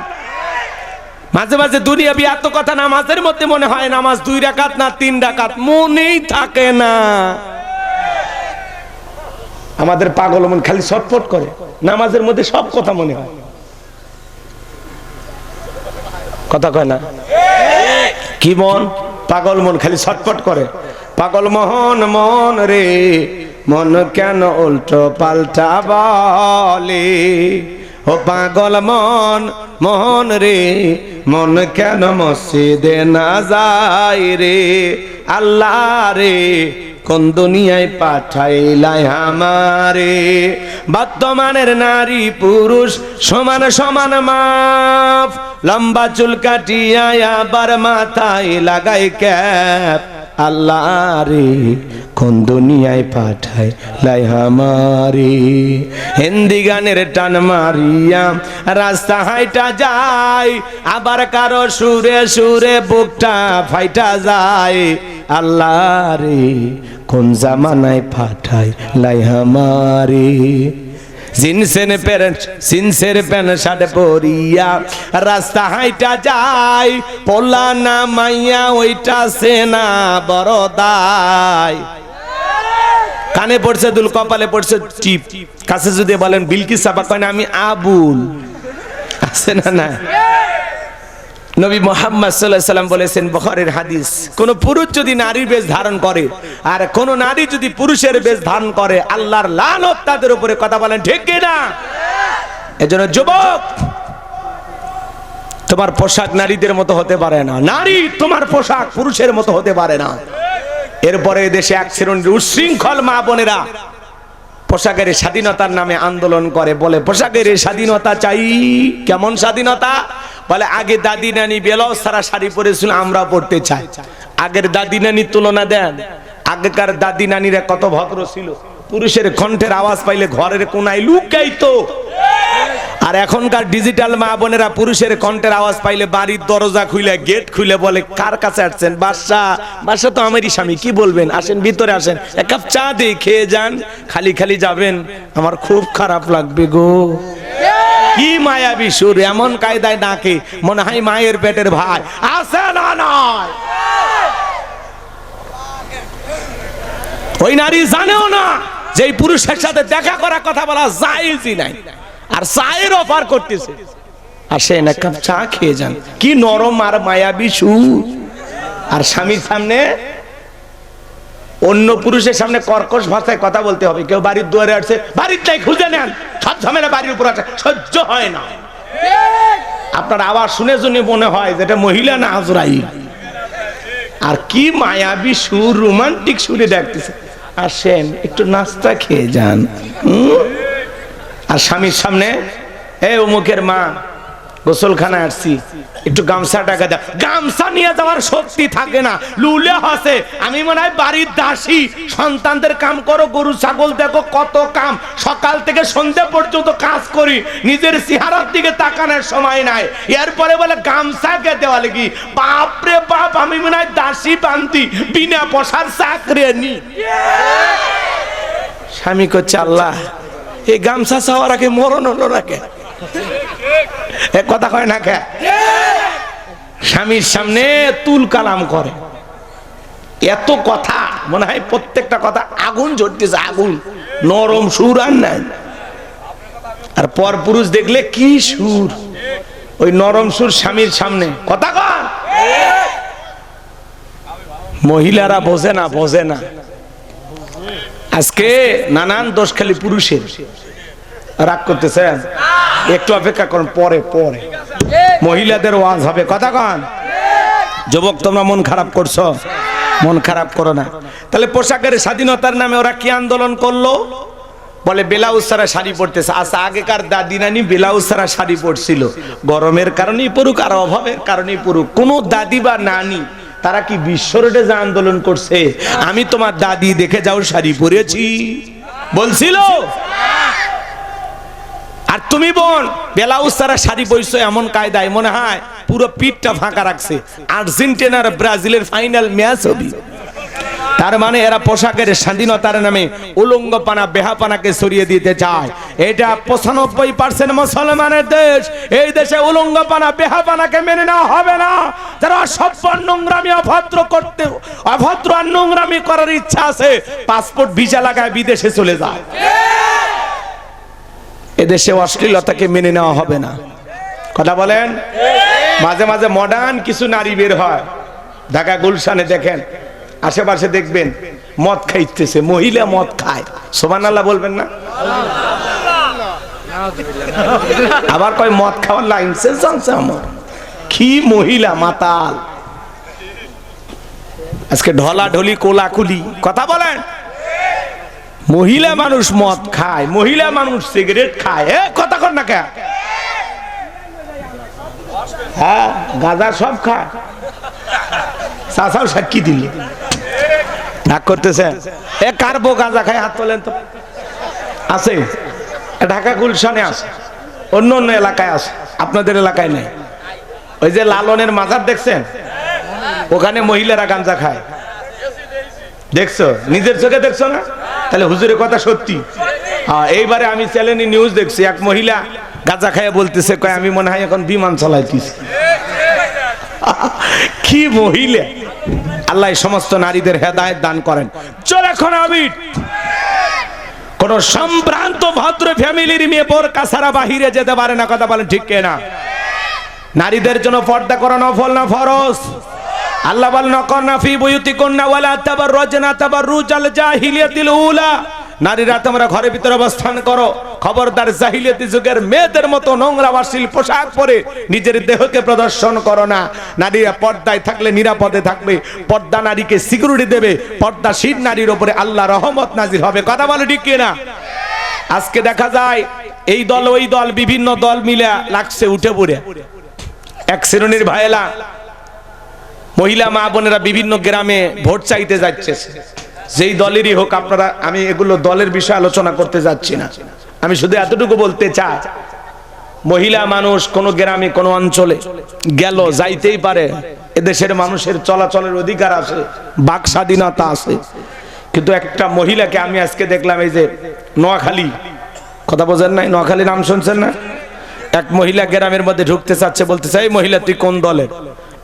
মাঝে মাঝে দুনিয়াবি এত কথা নামাজের মধ্যে মনে হয়, নামাজ 2 রাকাত না 3 রাকাত, মনেই থাকে না। আমাদের পাগল মন খালি ছটফট করে, নামাজের মধ্যে সব কথা মনে হয়, কথা কয় না। কি মন? পাগল মন খালি ছটফট করে। পাগল মোহন মন রে, মন কেন উল্টো পাল্টা বলে? ও পাগল মন মোহন রে, মন কেন মসজিদে না যায় রে? আল্লাহ রে, কোন দুনিয়ায় পাঠাইলাই আমারে? বর্তমানের নারী পুরুষ সমান সমান মাপ, লম্বা চুল কাটিয়া আবার মাথায় লাগাই ক্যাপ। আল্লাহ রে, কোন দুনিয়ায় পাঠাই লাই আমারে? হিন্দি গানের টান মারিয়া রাস্তা হাইটা যায়, আবার কারো সুরে সুরে বুকটা ফাইটা যায়। আল্লাহ রে, কোন জামানায় পাঠাই লাই আমারে? জিন্সের প্যান্ট শার্ট পরিয়া রাস্তা হাইটা যায়, পোলা না মাইয়া ওইটা সেনা বড় দায়। কানে পড়ছে দুল, কপালে পড়ছে টিপ, কাছে যদি বলেন বিলকিস সাবা, কয় না আমি আবুল, আছে না? না, নবী মুহাম্মদ সাল্লাল্লাহু আলাইহি সাল্লাম বলেছেন, বুখারীর হাদিস, কোন পুরুষ যদি নারীর বেশ ধারণ করে আর কোন নারী যদি পুরুষের বেশ ধারণ করে, আল্লাহর লানত তাদের উপরে, কথা বলেন ঠিক কি না? এজন্য যুবক, তোমার পোশাক নারীদের মতো হতে পারে না, নারী তোমার পোশাক পুরুষের মতো হতে পারে না। এরপরে দেশে এক শ্রেণীর উচ্ছৃঙ্খল মা বোনেরা পোশাকের স্বাধীনতার নামে আন্দোলন করে, বলে পোশাকের স্বাধীনতা চাই। কেমন স্বাধীনতা? বলে আগে দাদি নানি ব্লাউজ ছাড়া শাড়ি পরেছিল, আমরা পড়তে চাই। আগের দাদি নানির তুলনা দেন, আগেকার দাদি নানিরা কত ভদ্র ছিল, পুরুষের কণ্ঠের আওয়াজ পাইলে ঘরের কোনায় লুকাইতো। আর এখনকার ডিজিটাল মা বোনেরা পুরুষের কণ্ঠের আওয়াজ পাইলে বাড়ির দরজা খুলে গেট খুলে বলে, কার কাছে আসছেন? বাদশা তো আমারই স্বামী, কি বলবেন, আসেন ভিতরে আসেন, এক কাপ চা দিয়ে খেয়ে যান, খালি খালি যাবেন, আমার খুব খারাপ লাগবে গো। কি মায়াবী সুর, এমন কায়দায় ডাকে মনে হয় মায়ের পেটের ভাই। আছে না? নয়, ওই নারী জানেও না যে এই পুরুষের সাথে দেখা করা, কথা বলা জায়েজই নাই, আর চায়ের অফার করতেছে, আসেন এক কাপ চা খেয়ে যান। কি নরম আর মায়াবী সুর। আর স্বামীর সামনে, অন্য পুরুষের সামনে কর্কশ ভাষায় কথা বলতে হবে। কেউ বাড়ির দুয়ারে আসছে, বাড়ির তাই খুঁজে নেন, সব ঝামেলা বাড়ির উপর আছে, সহ্য হয় না। আপনার আওয়াজ শুনে শুনে মনে হয় যেটা মহিলা না আজরাইল। আর কি মায়াবী সুর, রোমান্টিক সুরে ডাকতেছে, আসেন একটু নাস্তা খেয়ে যান। আর স্বামীর সামনে, এ অমুকের মা, গোসলখানায় আসছি, একটু গামছা টাকা দাও। গামছা নিয়ে যাওয়ার শক্তি থাকে না, লুলে হাসে, আমি মনে হয় বাড়ির দাসী, সন্তানদের কাম করো, গরু ছাগল দেখো, কত কাম, সকাল থেকে সন্ধ্যা পর্যন্ত কাজ করি, নিজের চেহারার দিকে তাকানোর সময় নাই। এরপরে বলে গামছাকে দেওয়া লাগি, বাপরে বাপ, আমি মনে হয় দাসী বান্তি, বিনা পয়সার চাকরি নি। স্বামী করছে, আল্লাহ, এই গামছা চাওয়ার আগে মরণ হলো নাকি? কথা কয় না কে? স্বামীর সামনে তুল কালাম করে, এত কথা, মনে হয় প্রত্যেকটা কথা আগুন ঝরতেছে, আগুন, নরম সুর আর নাই। আর পর পুরুষ দেখলে কি সুর, ওই নরম সুর স্বামীর সামনে, কথা কন। মহিলারা বোঝে না, বোঝে না, আজকে নানান দোষ খালি পুরুষের। রাগ করতেছেন? একটু অপেক্ষা করুন, পরে পরে মহিলাদের ওয়াজ হবে। কথা কন যুবক, তোমরা মন খারাপ করছো, মন খারাপ করো না। তাহলে পোশাকের স্বাধীনতার নামে ওরা কি আন্দোলন করলো? বলে ব্লাউজ ছাড়া শাড়ি পরতেছে। আচ্ছা, আগেকার দাদি নানি ব্লাউজ ছাড়া শাড়ি পরছিল, গরমের কারণেই পড়ুক আর অভাবের কারণেই পড়ুক, কোন দাদি বা নানি তারা কি বিশ্ব রোডে যা আন্দোলন করছে আমি তোমার দাদি দেখে যাও শাড়ি পরেছি বলছিল? আর তুমি বোন ব্লাউজ ছাড়া শাড়ি পরছো এমন কায়দায় মনে হয় পুরো পিঠটা ফাঁকা রাখছে। আর্জেন্টিনার ব্রাজিলের ফাইনাল ম্যাচ হবে। তার মানে এরা পোশাকের স্বাধীনতার নামে উলঙ্গপানা বেহাপানাকে সরিয়ে দিতে চায়। এটা 95% মুসলমানের দেশ। এই দেশে উলঙ্গপানা বেহাপানাকে মেনে নেওয়া হবে না। যারা অসভ্য নোংরামি অভদ্র আর নোংরামি করার ইচ্ছা আছে, পাসপোর্ট ভিসা লাগায় বিদেশে চলে যায়। এদেশে অশ্লীলতাকে মেনে নেওয়া হবে না। কথা বলেন? মাঝে মাঝে মডার্ন কিছু নারী বের হয়, ঢাকা গুলশানে দেখেন, আশেপাশে দেখবেন মদ খাইতেছে, মহিলা মদ খায়। সুবহানাল্লাহ বলবেন না? আবার কয় মদ খাওয়ার লাইসেন্স জানছে আমার। কি মহিলা মাতাল! আজকে ঢলা ঢলি কোলাকুলি। কথা বলেন? মহিলা মানুষ মদ খায়, মহিলা মানুষ সিগারেট খায়। কথা কর না কে? হ্যাঁ, গাঁজা সব খায়। চাচাও সাক্ষী দিল। রাগ করতেছে? কারবো গাঁজা খায়? হাত তোলেন তো। আছে ঢাকা গুলশানে আছে, অন্য অন্য এলাকায় আছে, আপনাদের এলাকায় নেই। ওই যে লালনের মাজার দেখছেন, ওখানে মহিলারা গাঁজা খায়। দেখছো? নিজের চোখে দেখছো না? তাহলে হুজুরের কথা সত্যি। এইবারে আমি চ্যানেলে নিউজ দেখছি, এক মহিলা গাঁজা খায় বলতেছে, কয় আমি মনে হয় এখন বিমান চালাইতেছি। কি মহিলা! আল্লাহ সমস্ত নারীদের হেদায়েত দান করেন। চল এখন আমি কোন সম্ভ্রান্ত ভদ্র ফ্যামিলির মেয়ে বোরকা ছাড়া বাহিরে যেতে পারে না। কথা বলেন ঠিক কিনা? নারীদের জন্য পর্দা করা নফল না ফরজ? আল্লাহ বলেন নকরনা ফি বুয়ুতিকুন্না ওয়ালা তাবাররাজনা তাবাররুজাল জাহিলিয়াতিল উলা। নারীরা তোমরা ঘরের ভিতরে অবস্থান করো, খবরদার জাহিলিয়াতি যুগের মেয়েদের মতো নোংরা অশ্লীল পোশাক পরে নিজের দেহকে প্রদর্শন করো না। নারীরা পর্দায় থাকলে নিরাপদে থাকবে। পর্দা নারীকে সিকিউরিটি দেবে। পর্দাশীল নারীর উপরে আল্লাহ রহমত নাজির হবে। কথা বলে ঠিক কিনা? আজকে দেখা যায় এই দল ওই দল বিভিন্ন দল মিলে লাগছে উঠে পড়ে। এক শ্রেণীর ভাইয়েরা মহিলা মা বোনেরা বিভিন্ন গ্রামে ভোট চাইতে যাচ্ছে, যেই দলেরই হোক। আপনারা, আমি এগুলো দলের বিষয়ে আলোচনা করতে যাচ্ছি না, আমি শুধু এতটুকু বলতে চাই, মহিলা মানুষ কোন গ্রামে কোন অঞ্চলে গেল যাইতেই পারে। এদেশের মানুষের চলাচলের অধিকার আছে, বাক স্বাধীনতা আছে। কিন্তু একটা মহিলাকে আমি আজকে দেখলাম, এই যে নোয়াখালী, কথা বোঝেন নাই? নোয়াখালী নাম শুনছেন না? এক মহিলা গ্রামের মধ্যে ঢুকতে চাচ্ছে, বলতেছে এই মহিলা তুই কোন দলের?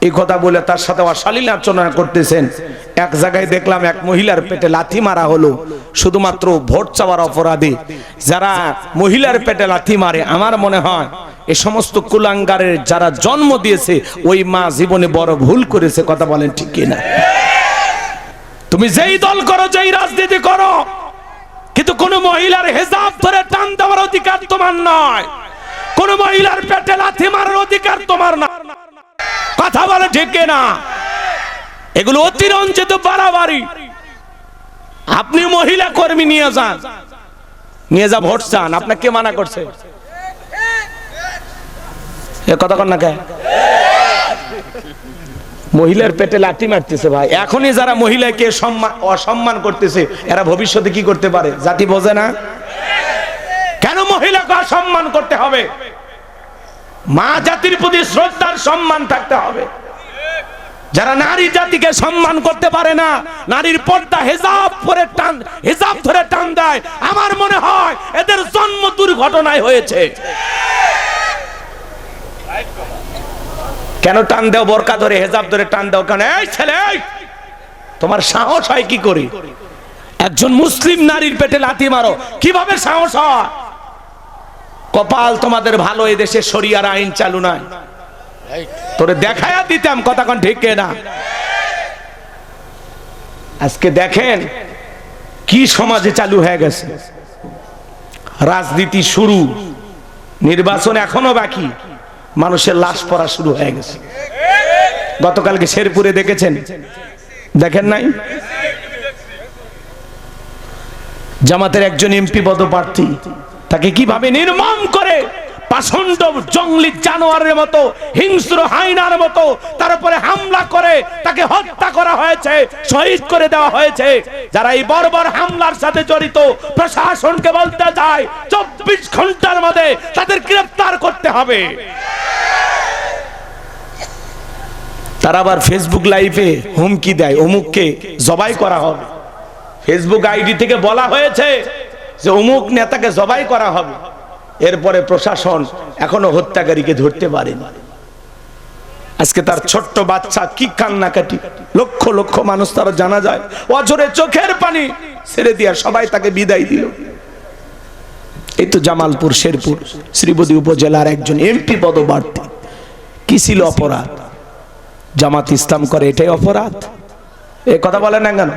এই কথা বলে তার সাথে অশালীন আচরণ করতেছেন। এক জায়গায় দেখলাম এক মহিলার পেটে লাথি মারা হলো শুধুমাত্র ভোট চাওয়ার অপরাধে। যারা মহিলার পেটে লাথি মারে, আমার মনে হয় এই সমস্ত কুলাঙ্গারের যারা জন্ম দিয়েছে ওই মা জীবনে বড় ভুল করেছে। কথা বলেন ঠিক কিনা? তুমি যেই দল করো, যেই রাজনীতি করো, কিন্তু কোন মহিলার হেজাব ধরে টান দেওয়ার অধিকার তোমার নয়। কোন মহিলার পেটে লাথি মারার অধিকার তোমার না। কথা বলে ঠিক কিনা? এগুলো অতিরঞ্জিত বাড়াবাড়ি। আপনি মহিলা কর্মী নিয়ে যান, নিয়ে যা ভোট চান, আপনাকে কে মানা করছে? এ কথা কন না কে? মহিলার পেটে লাথি মারতেছে ভাই। এখনই যারা মহিলাকে অসম্মান করতেছে, এরা ভবিষ্যতে কি করতে পারে জাতি বোঝে না? কেন মহিলাকে অসম্মান করতে হবে? মা জাতির প্রতি শ্রদ্ধার সম্মান থাকতে হবে। যারা নারী জাতিকে সম্মান করতে পারে না, নারীর পর্দা হেজাব ধরে টান দেয়, আমার মনে হয় এদের জন্ম দুর্ঘটনায় হয়েছে। কেন টান দাও? বোরকা ধরে হেজাব ধরে টান দাও কেন? এই ছেলে, তোমার সাহস হয় কি করে? একজন মুসলিম নারীর পেটে লাথি মারো, কিভাবে সাহস হয়? কপাল তোমাদের ভালো, এই দেশে শরিয়ার আইন চালু নাই। তোরে দেখায়া দিতাম। কথা কোন ঠিক না? আজকে দেখেন কি সমাজে চালু হয়ে গেছে। রাজনীতি শুরু, নির্বাচন এখনো বাকি, মানুষের লাশ পড়া শুরু হয়ে গেছে। গতকালকে শেরপুরে দেখেছেন, দেখেন নাই? জামাতের একজন এমপি পদপ্রার্থী, তাকে কিভাবে নির্মম করে পাষণ্ড জঙ্গলি জানোয়ারের মতো, হিংস্র হায়নার মতো তার উপরে হামলা করে তাকে হত্যা করা হয়েছে, শহীদ করে দেওয়া হয়েছে। যারা এই বর্বর হামলার সাথে জড়িত, প্রশাসনকে বলতে চায় 24 ঘন্টার মধ্যে তাদের গ্রেফতার করতে হবে। তারা আবার ফেসবুক লাইভে হুমকি দেয়, অমুককে জবাই করা হবে। ফেসবুক আইডি থেকে বলা হয়েছে যে অমুক নেতাকে জবাই করা হবে। এরপরে প্রশাসন এখনো হত্যাকারীকে ধরতে পারেনি। আজকে তার ছোট্ট বাচ্চা কি কান্নাকাটি, লক্ষ লক্ষ মানুষ তারা জানা যায় অঝরে চোখের পানি ছেড়ে দিয়া সবাই তাকে বিদায় দিল। এই তো জামালপুর শেরপুর শ্রীবতী উপজেলার একজন এমপি পদপ্রার্থী। কি ছিল অপরাধ? জামাত ইসলাম করে এটাই অপরাধ? এ কথা বলেন না কেন?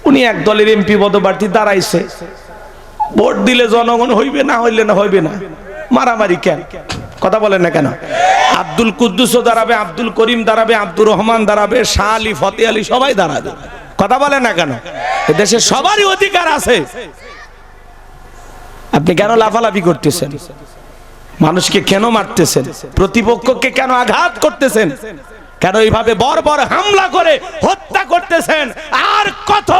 উনি এক দলের এমপি পদপ্রার্থী দাঁড়াইছে, ভোট দিলে জনগণ হইবে, না হইলে না হইবে না, মারামারি কেন? কথা বলেন না কেন? আব্দুল কুদ্দুসও দাঁড়াবে, আব্দুল করিম দাঁড়াবে, আব্দুর রহমান দাঁড়াবে, শাহ আলী, ফতে আলী, সবাই দাঁড়াবে। কথা বলেন না কেন? এদেশে সবারই অধিকার আছে। আপনি কেন লাফালাফি করতেছেন? মানুষকে কেন মারতেছেন? প্রতিপক্ষকে কেন আঘাত করতেছেন? কেন এইভাবে বর্বর হামলা করে হত্যা করতেছেন? আর কত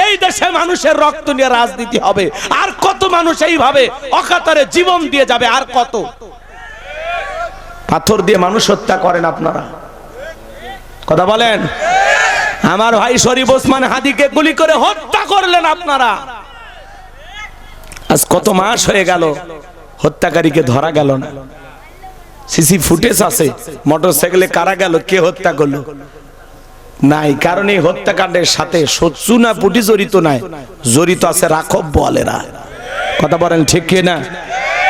এই দেশে মানুষের রক্ত নিয়ে রাজনীতি হবে? আর কত মানুষ এইভাবে অকাতরে জীবন দিয়ে যাবে? আর কত? পাথর দিয়ে মানুষ হত্যা করেন আপনারা। কথা বলেন। আমার ভাই শরীফ ওসমান হাদিকে গুলি করে হত্যা করলেন আপনারা। আজ কত মাস হয়ে গেল হত্যাকারীকে ধরা গেল না। সিসি ফুটেজ আছে, মোটরসাইকেলে কারা গেল, কে হত্যা করলো নাই। কারণ এই হত্যাকাণ্ডের সাথে শত্রু না পুটি জড়িত নাই, জড়িত আছে রাখব বলেরা। কথা বলেন ঠিক কি না?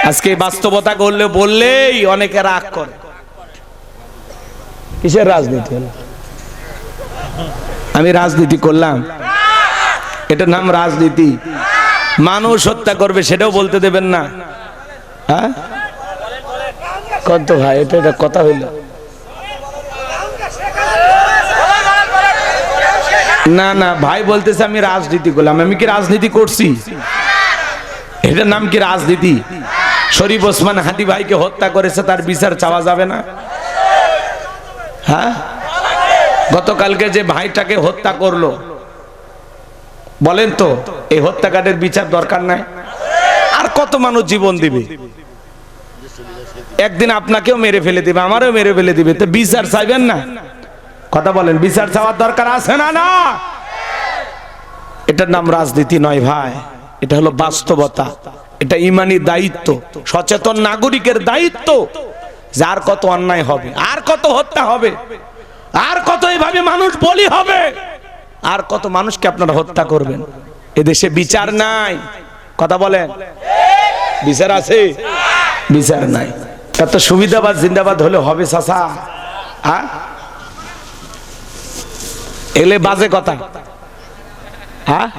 আজকে বাস্তবতা করলে বললেই অনেকে রাগ করে। কিসের রাজনীতি হলো? আমি রাজনীতি করলাম, এটার নাম রাজনীতি? মানুষ হত্যা করবে সেটাও বলতে দেবেন না? হ্যাঁ কত ভাই, এটা কথা হইল না? না ভাই বলতেছে আমি রাজনীতি করলাম। আমি কি রাজনীতি করছি? এটার নাম কি রাজনীতি? শরীফ ওসমান হাদি ভাইকে হত্যা করেছে, তার বিচার চাওয়া যাবে না? হ্যাঁ, গতকালকে যে ভাইটাকে হত্যা করলো, বলেন তো এই হত্যাকাণ্ডের বিচার দরকার নাই? আর কত মানুষ জীবন দিবে? একদিন আপনাকেও মেরে ফেলে দিবে, আমারও মেরে ফেলে দিবে, তো বিচার চাইবেন না? কথা বলেন, বিচার চাওয়ার দরকার আছে না? না, এটার নাম রাজনীতি নয় ভাই, এটা হলো বাস্তবতা। এটা ইমানি দায়িত্ব, সচেতন নাগরিকের দায়িত্ব। যার কত অন্যায় হবে, আর কত হত্যা হবে, আর কত এইভাবে মানুষ বলি হবে, আর কত মানুষকে আপনারা হত্যা করবেন? এদেশে বিচার নাই। কথা বলেন, বিচার আছে? বিচার নাই। এত সুবিধাবাদ জিন্দাবাদ হলে হবে চাচা? এলে বাজে কথা। হ্যাঁ,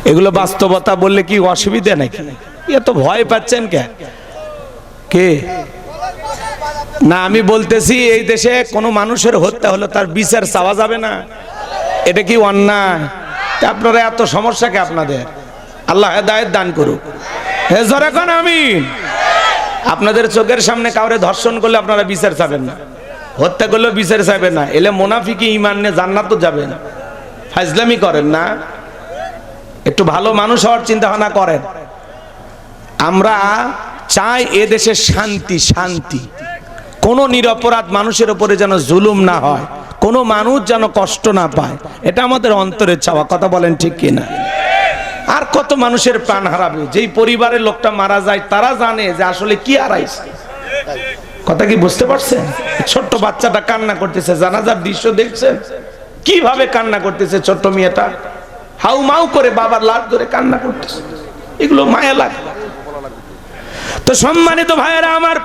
এগুলো বাস্তবতা বললে কি অসুবিধা নাকি? এত ভয় পাচ্ছেন কে? না, আমি বলতেছি এই দেশে কোনো মানুষের হত্যা হলো তার বিচার চাওয়া যাবে না? এটা কি অন্যায়? আপনারা এত সমস্যা কে আপনাদের? আল্লাহ হেদায়েত দান করুক। হে জোরে কোন আমিন। আপনাদের চোখের সামনে কাউরে ধর্ষণ করলে আপনারা বিচার চাবেন না, হত্যা করলেও বিচার চাইবেন না। এলে মুনাফিকি ঈমান নিয়ে জান্নাত তো যাবেন। ফাজলামি করেন না, একটু ভালো মানুষ হওয়ার চিন্তা ভাবনা করেন। আমরা চাই এ দেশে শান্তি, শান্তি। কোন নিরপরাধ মানুষের উপরে যেন জুলুম না হয়, কোন মানুষ যেন কষ্ট না পায়, এটা আমাদের অন্তরের চাওয়া। কথা বলেন ঠিক কিনা? আর কত মানুষের প্রাণ হারাবে? যেই পরিবারের লোকটা মারা যায় তারা জানে যে আসলে কি হারাইছে। কথা কি বুঝতে পারছেন? ছোট্ট বাচ্চাটা কান্না করতেছে, জানাজার দৃশ্য দেখছেন কিভাবে কান্না করতেছে? ছোট্ট মেয়েটা হাউ মাউ করে বাবার লাশ ধরে কান্না করতেছে। এগুলো মায়া লাগে। তো সম্মানিত ভাইয়েরা আমার,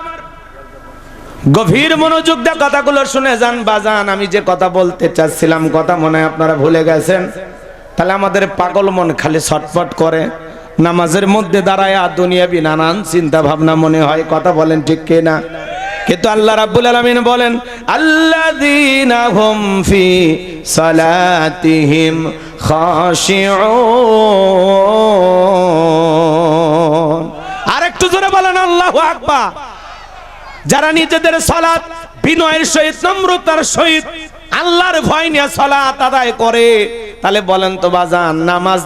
গভীর মনোযোগ দিয়ে কথাগুলো শুনে যান বাজান। আমি যে কথা বলতে চাচ্ছিলাম কথা মনে হয় আপনারা ভুলে গেছেন। তাহলে আমাদের পাগল মন খালি ছটফট করে, নামাজের মধ্যে দাঁড়ায় দুনিয়াবি নানান চিন্তা ভাবনা মনে হয়। কথা বলেন ঠিক কি না? কিন্তু আল্লাহ রাব্বুল আলামিন বলেন আল্লাযীনা হুম ফি সালাতিহিম খাশিউন। আরেকটু জোরে বলেন আল্লাহু আকবার। যারা নিজেদের সালাত বিনয়ের সহিত নম্রতার সহিত আল্লাহর ভয় নিয়ে সালাত আদায় করে, তাহলে বলেন তো বাজান,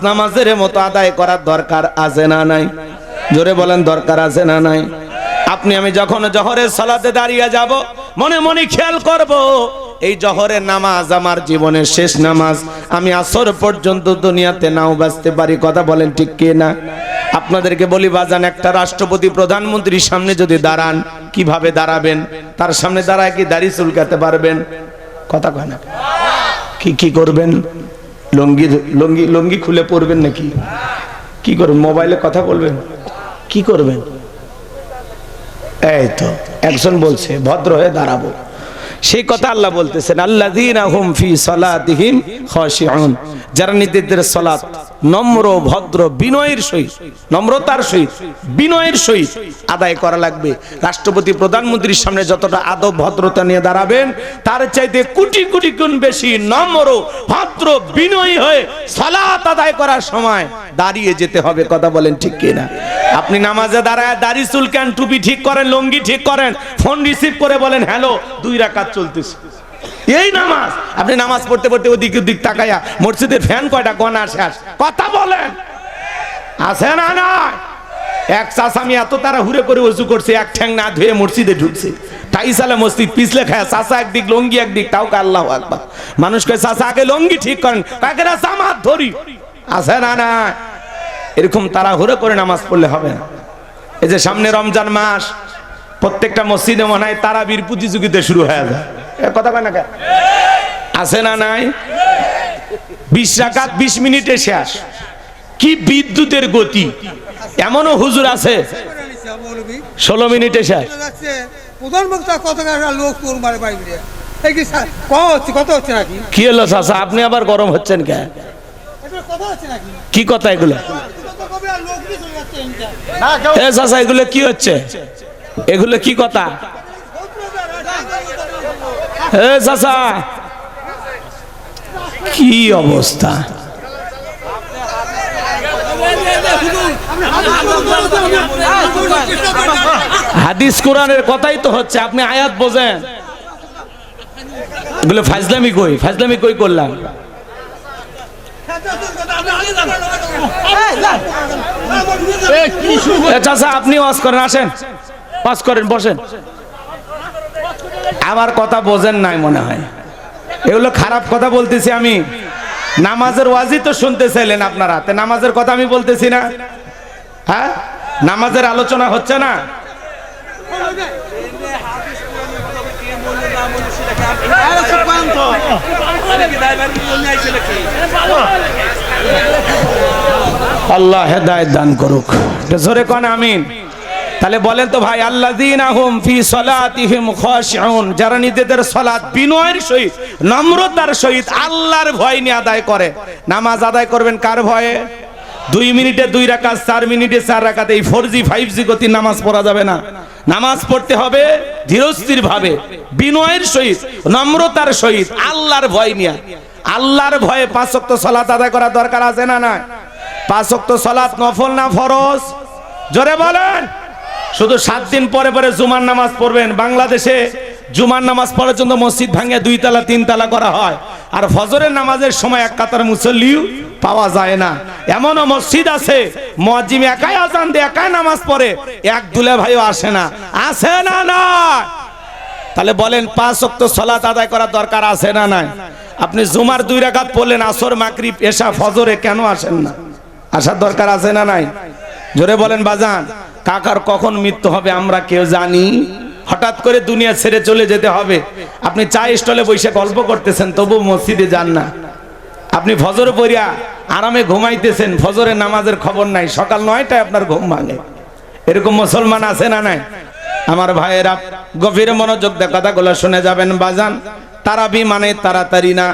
নামাজের মতো আদায় করার দরকার আছে না নাই? জোরে বলেন দরকার আছে না নাই? আপনি আমি যখন জোহরের সালাতে দাঁড়িয়ে যাব, মনে মনে খেয়াল করব এই জোহরের নামাজ আমার জীবনের শেষ নামাজ। আমি আসর পর্যন্ত দুনিয়াতে নাও বাঁচতে পারি। কথা বলেন ঠিক কি না? আপনাদেরকে বলি বাজান, একটা রাষ্ট্রপতি প্রধানমন্ত্রীর সামনে যদি দাঁড়ান, কিভাবে দাঁড়াবেন? তার সামনে দাঁড়ায় কি দাড়ি চুলকাতে পারবেন? কথা কয় না? কি করবেন? লুঙ্গি খুলে পড়বেন নাকি? কি করবেন? মোবাইলে কথা বলবেন? কি করবেন? এই তো একজন বলছে ভদ্র হয়ে দাঁড়াবো। সেই কথা আল্লাহ বলতেছেন আল্লাযীনা হুম ফি সালাতিহিম খাশিউন। যারা নিজেদের সালাত নম্র ভদ্র বিনয়ের সহিত, নম্রতার সহিত বিনয়ের সহিত আদায় করা লাগবে। রাষ্ট্রপতি প্রধানমন্ত্রীর সামনে যতটা আদব ভদ্রতা নিয়ে দাঁড়াবেন, তার চাইতে কোটি কোটি গুণ বেশি নম্র ভদ্র বিনয়ী হয়ে সালাত আদায় করার সময় দাঁড়িয়ে যেতে হবে। কথা বলেন ঠিক কি না? আপনি নামাজে দাঁড়ায় দাড়ি চুলকান, টুপি ঠিক করেন, লুঙ্গি ঠিক করেন, ফোন রিসিভ করে বলেন হ্যালো, 2 রাকাত চলতেছে, এই নামাজ। আপনি নামাজ পড়তে পড়তে ওদিক ওদিক তাকায়া মসজিদের ফ্যান কয়টা গনা শেষ। কথা বলেন আছে না না? এক চাষা আমি এত তারা হুড়ে করে ওযু করছে, এক ঠ্যাং না ধুয়ে মসজিদে ঢুকছে, তাই সালে মসজিদ পিছলে খায়, চাষা একদিক লুঙ্গি একদিক, তাও আল্লাহু আকবার। মানুষ কয় চাষা আগে লুঙ্গি ঠিক করেন, কাকে না জামাত ধরি। আছে না না? এরকম তারা হুড়ে করে নামাজ পড়লে হবে না। এই যে সামনে রমজান মাস, প্রত্যেকটা মসজিদে মনে হয় তারাবির প্রতিযোগিতা শুরু হয়ে যায়। কথা কয় না? আছে না নাই? 20 রাকাত 20 মিনিটে শেষ। কি বিদ্যুতের গতি! এমনও হুজুর আছে 16 মিনিটে শেষ। কি হলো চাচা, আপনি আবার গরম হচ্ছেন কে? কি কথা এগুলো? চাচা এগুলো কি হচ্ছে? এগুলো কি কথা? চাচা কি অবস্থা! হাদিস কোরআনের কথাই তো হচ্ছে, আপনি আয়াত বোঝেন। এগুলো ফাজলামি কই, ফাজলামি কই করলাম? চাচা আপনি ওয়াজ করেন, আসেন ওয়াজ করেন, বসেন। আমার কথা বোঝেন নাই মনে হয়। এগুলো খারাপ কথা বলতেছি আমি। নামাজের ওয়াজই তো শুনতে চাইলেন আপনারা, তো নামাজের কথা আমি বলতেছি না? হ্যাঁ, নামাজের আলোচনা হচ্ছে না? আল্লাহ হেদায়েত দান করুক। জোরে কোন আমিন। তাহলে বলেন তো ভাই, আল্লাযীনা হুম ফি সালাতিহিম খাশিউন। যারা নিজেদের সালাত বিনয়ের সহিত নম্রতার সহিত আল্লাহর ভয় নিয়ে আদায় করে। নামাজ আদায় করবেন কার ভয়ে? 2 মিনিটে 2 রাকাত, 4 মিনিটে 4 রাকাত। এই 4G 5G গতি নামাজ পড়া যাবে না। নামাজ পড়তে হবে ধীরস্থির ভাবে, বিনয়ের সহিত নম্রতার সহিত আল্লাহর ভয় নিয়ে। আল্লাহর ভয়ে 5 ওয়াক্ত সালাত আদায় করা দরকার আছে না না? 5 ওয়াক্ত সালাত নফল না ফরজ? জোরে বলেন। শুধু 7 দিন পরে পরে জুমার নামাজ পড়বেন। বাংলাদেশে জুমার নামাজ পড়ার জন্য মসজিদ ভাঙে 2 তলা 3 তলা করা হয়, আর ফজরের নামাজের সময় এক কাতার মুসল্লিও পাওয়া যায় না। এমনও মসজিদ আছে মুয়াজ্জিন একাই আযান দিয়ে একাই নামাজ পড়ে, এক দুলে ভাইও আসে না। আছে না না? তাহলে বলেন 5 ওয়াক্ত সালাত আদায় করা দরকার আছে না নাই? আপনি জুমার 2 রাকাত পড়লেন, আসর মাগরিব এশা ফজরে কেন আসেন না? আসার দরকার আছে না নাই? জোরে বলেন বাজান। কাকার কখন মৃত্যু হবে আমরা কেউ জানি? হঠাৎ করে দুনিয়া ছেড়ে চলে যেতে হবে। আপনি চা স্টলে বসে গল্প করতেছেন, তবু মসজিদে যান না। আপনি ফজর পড়িয়া আরামে ঘুমাইতেছেন, ফজরের নামাজের খবর নাই, সকাল 9টায় আপনার ঘুম ভাঙে। এরকম মুসলমান আছে না নাই? আমার ভাইয়েরা, গভীর মনোযোগ দিয়ে কথাগুলো শুনে যাবেন বাজান। তারাবি মানে তাড়াতাড়ি না,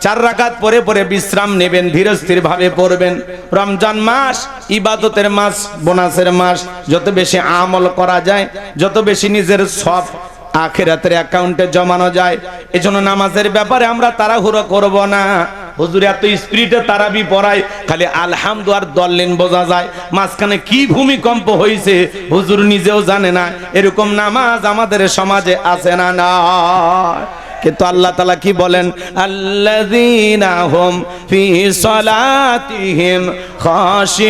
4 রাকাত পরে পরে বিশ্রাম নেবেন, ধীরস্থির ভাবে পড়বেন। রমজান মাস ইবাদতের মাস, বোনাসের মাস। যত বেশি আমল করা যায়, যত বেশি নিজের সব আখিরাতের অ্যাকাউন্টে জমানো যায়। এজন্য নামাজের ব্যাপারে আমরা তাড়াহুড়ো করব না। হুজুর এত স্পিরিটে তারাবি পড়ায়, খালি আলহামদু আর দল্লিন বোঝা যায়, মাঝখানে কি ভূমিকম্প হয়েছে হুজুর নিজেও জানে না। এরকম নামাজ আমাদের সমাজে আছে না? না। কিন্তু আল্লাহ তাআলা কি বলেন? আল্লাযীনা হুম ফি সলাতিহিম খাশিউন,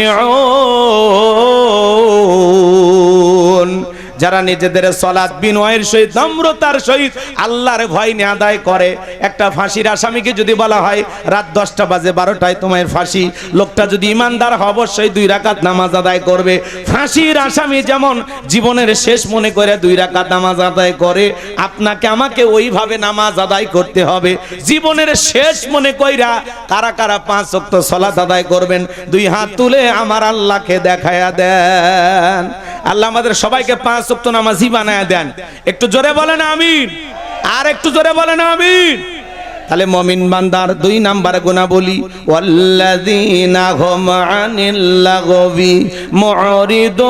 যারা নিজেদের সালাত বিনয়ের সহিত, নম্রতার সহিত আল্লাহর ভয় নিয়ে আদায় করে। একটা ফাঁসির আসামিকে যদি বলা হয় রাত 10টা বাজে 12টায় তোমার ফাঁসি, লোকটা যদি ইমানদার হয় অবশ্যই 2 রাকাত নামাজ আদায় করবে। ফাঁসির আসামি যেমন জীবনের শেষ মনে করে 2 রাকাত নামাজ আদায় করে, আপনাকে আমাকে ওইভাবে নামাজ আদায় করতে হবে জীবনের শেষ মনে কইরা। কারা কারা 5 ওয়াক্ত সালাত আদায় করবেন? 2 হাত তুলে আমার আল্লাহকে দেখায়া দেন। আল্লাহ আমাদের সবাইকে 5 ওয়াক্ত নামাজি বানায়া দেন। একটু জোরে বলেন আমিন, আর একটু জোরে বলেন আমিন। তাহলে মুমিন বান্দার 2 নাম্বার গুণাবলী, ওয়াল্লাযীনা হুম আনিল লাগবি মুরিদুন।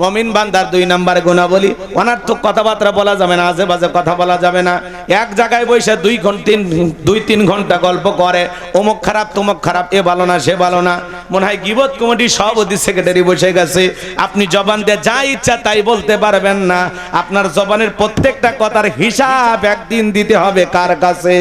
মুমিন বান্দার 2 নাম্বার গুণাবলী, অনার্থক কথাবার্তা বলা যাবে না, আজে বাজে কথা বলা যাবে না। এক জায়গায় বসে 2-3 ঘন্টা গল্প করে, অমুক খারাপ তমুক খারাপ, এ ভালো না সে ভালো না। মনে হয় গীবত কমিটির সভাপতি সেক্রেটারি বসে গেছে। আপনি জবান দিয়ে যা ইচ্ছা তাই বলতে পারবেন না। আপনার জবানের প্রত্যেকটা কথার হিসাব একদিন দিতে হবে কার কাছে?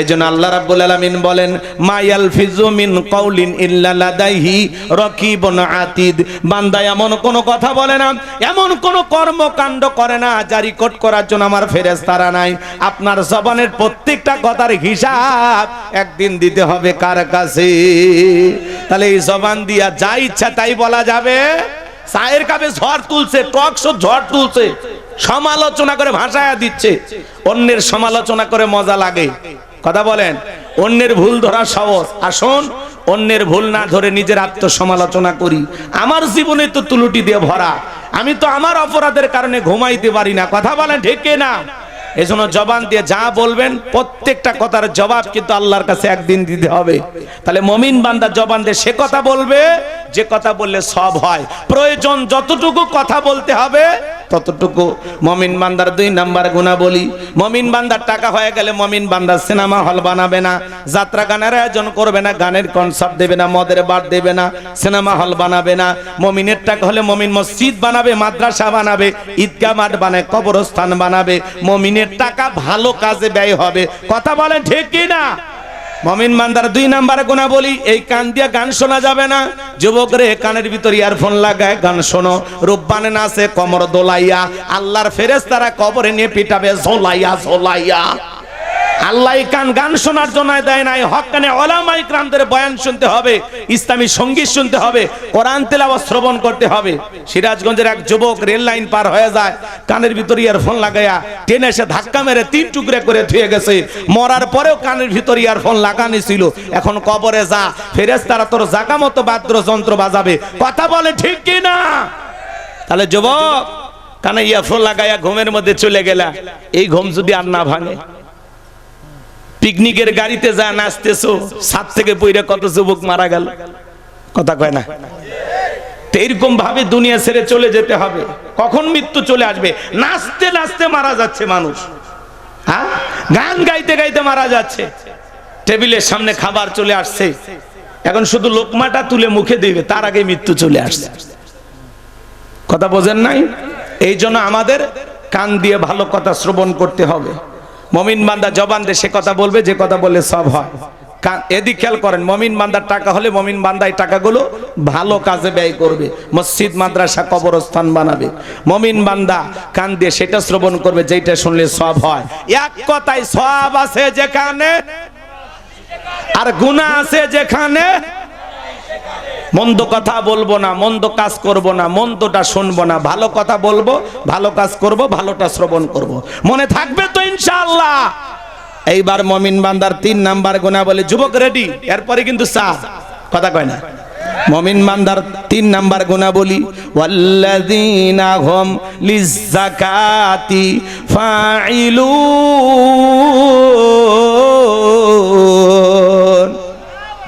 এজন্য আল্লাহ রাব্বুল আলামিন বলেন, মা ইয়ালফিজু মিন কাউলিন ইল্লা লাদাইহি রাকিবুন আতিদ। বান্দা এমন কোন কথা বলে না, এমন কোন কর্মকাণ্ড করে না যা রেকর্ড করার জন্য আমার ফেরেশতারা নাই। আপনার জবানের প্রত্যেকটা কথার হিসাব একদিন দিতে হবে কার কাছে? তাহলে এই জবান দিয়া যা ইচ্ছা তাই বলা যাবে? চায়ের কাপে ঝড় তুলছে, টক শো ঝড় তুলছে, সমালোচনা করে ভাষায় দিচ্ছে। অন্যের সমালোচনা করে মজা লাগে, কথা বলেন। অন্যের ভুল ধরা সহজ, আসুন অন্যের ভুল না ধরে নিজের আত্মসমালোচনা করি। আমার জীবনে তো তুলুটি দিয়ে ভরা, আমি তো আমার অপরাধের কারণে ঘুমাইতে পারি না, কথা বলেন ঠিক না? এজন্য জবান দিয়ে যা বলবেন প্রত্যেকটা কথার জবাব কিন্তু আল্লাহর কাছে একদিন দিতে হবে। তাহলে মুমিন বান্দা জবান দিয়ে সে কথা বলবে যে কথা বললে সব হয়। প্রয়োজন যতটুকু কথা বলতে হবে ততটুকু। মুমিন বান্দার 2 নাম্বার গুণাবলী, মুমিন বান্দার টাকা হয়ে গেলে মুমিন বান্দা সিনেমা হল বানাবে না, যাত্রা গানের আয়োজন করবে না, গানের কনসার্ট দেবে না, মদের বার দেবে না, সিনেমা হল বানাবে না। মুমিনের টাকা হলে মুমিন মসজিদ বানাবে, মাদ্রাসা বানাবে, ঈদগাহ মাঠ বানাবে, কবরস্থান বানাবে। মুমিনের টাকা ভালো কাজে ব্যয় হবে, কথা বলেন ঠিক কি না? মুমিন বান্দার 2 নাম্বার গুণাবলী, এই কান দিয়ে গান শোনা যাবে না। যুবকরে কানের ভিতর ইয়ারফোন লাগায় গান শোনো, রূপবানে নাচে কমর দোলাইয়া, আল্লাহর ফেরেশতারা কবরে নিয়ে পিটাবে ঝোলাইয়া ঝোলাইয়া। আল্লাহ গান শোনার জন্য দেয় নাই। হক্কানে উলামায়ে কিরামদের বয়ান শুনতে হবে, ইসলামী সঙ্গীত শুনতে হবে, কোরআন তেলাওয়াত শ্রবণ করতে হবে। সিরাজগঞ্জের এক যুবক রেল লাইন পার হয়ে যায়, কানের ভিতর ইয়ারফোন লাগায়া ট্রেনে এসে ধাক্কা মেরে 3 টুকরে করে ধুয়ে গেছে। মরার পরেও কানের ভিতর ইয়ারফোন লাগানো ছিল। এখন কবরে যা, ফেরেশতারা তোর জাগা মতো বাদ্যযন্ত্র বাজাবে, কথা বলে ঠিক কি না? তাহলে যুবক কানে ইয়ারফোন লাগায়া ঘুমের মধ্যে চলে গেলা, এই ঘুম যদি আর না ভাঙে, পিকনিকের গাড়িতে যা নাচতেছো, ছাদ থেকে পইরা কত যুবক মারা গেল, কথা কয় না? এরকম ভাবে দুনিয়া ছেড়ে চলে যেতে হবে। কখন মৃত্যু চলে আসবে? নাচতে নাচতে মারা যাচ্ছে মানুষ, হ্যাঁ, গান গাইতে গাইতে মারা যাচ্ছে। টেবিলের সামনে খাবার চলে আসছে, এখন শুধু লোকমাটা তুলে মুখে দিবে, তার আগে মৃত্যু চলে আসছে, কথা বোঝেন নাই? এই জন্য আমাদের কান দিয়ে ভালো কথা শ্রবণ করতে হবে। মুমিন বান্দা জবান দিয়ে সে কথা বলবে যে কথা বললে সব হয়। এদিক খেয়াল করেন, মুমিন বান্দার টাকা হলে মুমিন বান্দা এই টাকাগুলো ভালো কাজে ব্যয় করবে, মসজিদ মাদ্রাসা কবরস্থান বানাবে। মুমিন বান্দা কান দিয়ে সেটা শ্রবণ করবে যেটা শুনলে সব হয়। এক কথায় সব আছে যেখানে আর গুনাহ আছে যেখানে। মন্দ কথা বলবো না, মন্দ কাজ করব না, মন্দটা শুনবো না, ভালো কথা বলবো, ভালো কাজ করব, ভালোটা শ্রবণ করব, মনে থাকবে তো ইনশাআল্লাহ। এইবার মুমিন বান্দার 3 নাম্বার গুনাহ বলে, যুবক রেডি, এরপরে কিন্তু চা, কথা কয় না? মুমিন বান্দার 3 নাম্বার গুণাবলী, ওয়াল্লাযীনা হুম লিয-যাকাতি ফাঈলুন।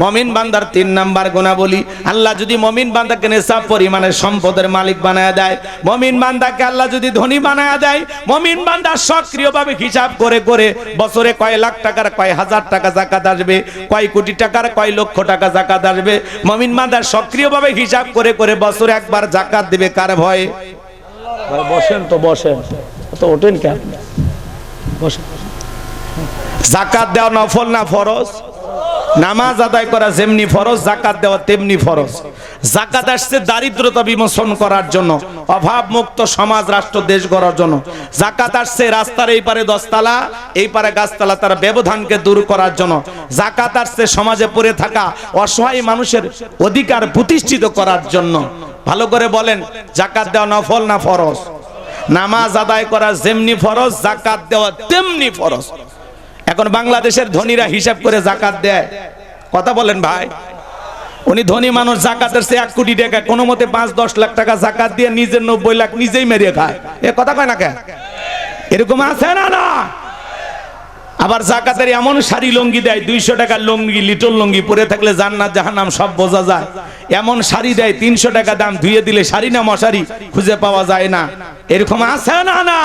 মুমিন বান্দার 3 নাম্বার গুণাবলী, আল্লাহ যদি মুমিন বান্দাকে নেশাব পরিমাণের সম্পদের মালিক বানায়া দেয়, মুমিন বান্দাকে আল্লাহ যদি ধনী বানায়া দেয়, মুমিন বান্দা সক্রিয়ভাবে হিসাব করে করে বছরে কয় লাখ টাকার কয় হাজার টাকা যাকাত আসবে, কয় কোটি টাকার কয় লক্ষ টাকা যাকাত আসবে, মুমিন বান্দা সক্রিয়ভাবে হিসাব করে করে বছরে একবার যাকাত দিবে কার ভয়ে? বসেন তো, বসেন তো, ওঠেন কেন? বসেন। যাকাত দেওয়া নফল না ফরজ? নামাজ আদায় করা যেমনি ফরজ, যাকাত দেওয়া তেমনি ফরজ। যাকাত আসছে দারিদ্রতা বিমোচন করার জন্য, অভাব মুক্ত সমাজ রাষ্ট্র দেশ গড়ার জন্য। যাকাত আসছে রাস্তার এই পারে 10 তালা এই পারে গাছতলা তার ব্যবধানকে দূর করার জন্য। যাকাত আসছে সমাজে পড়ে থাকা অসহায় মানুষের অধিকার প্রতিষ্ঠিত করার জন্য। ভালো করে বলেন, যাকাত দেওয়া নফল না ফরজ? নামাজ আদায় করা যেমনি ফরজ, যাকাত দেওয়া তেমনি ফরজ। এখন বাংলাদেশের ধনীরা হিসাব করে যাকাত দেয়, কথা বলেন ভাই। উনি ধনী মানুষ, যাকাতের চেয়ে 1 কোটি টাকা কোনো মতে 5-10 লাখ টাকা যাকাত দিয়ে নিজের 90 লাখ নিজেই মেরে খায়। এ কথা কয় না কেন? এরকম আছে না? না। আবার যাকাতের এমন শাড়ি লুঙ্গি দেয়, 200 টাকার লুঙ্গি, লিটল লুঙ্গি পরে থাকলে জান্নাত জাহান্নাম সব বোঝা যায়। এমন শাড়ি দেয় 300 টাকা দাম, ধুয়ে দিলে শাড়ি না মশারি খুঁজে পাওয়া যায় না। এরকম আছে না? না।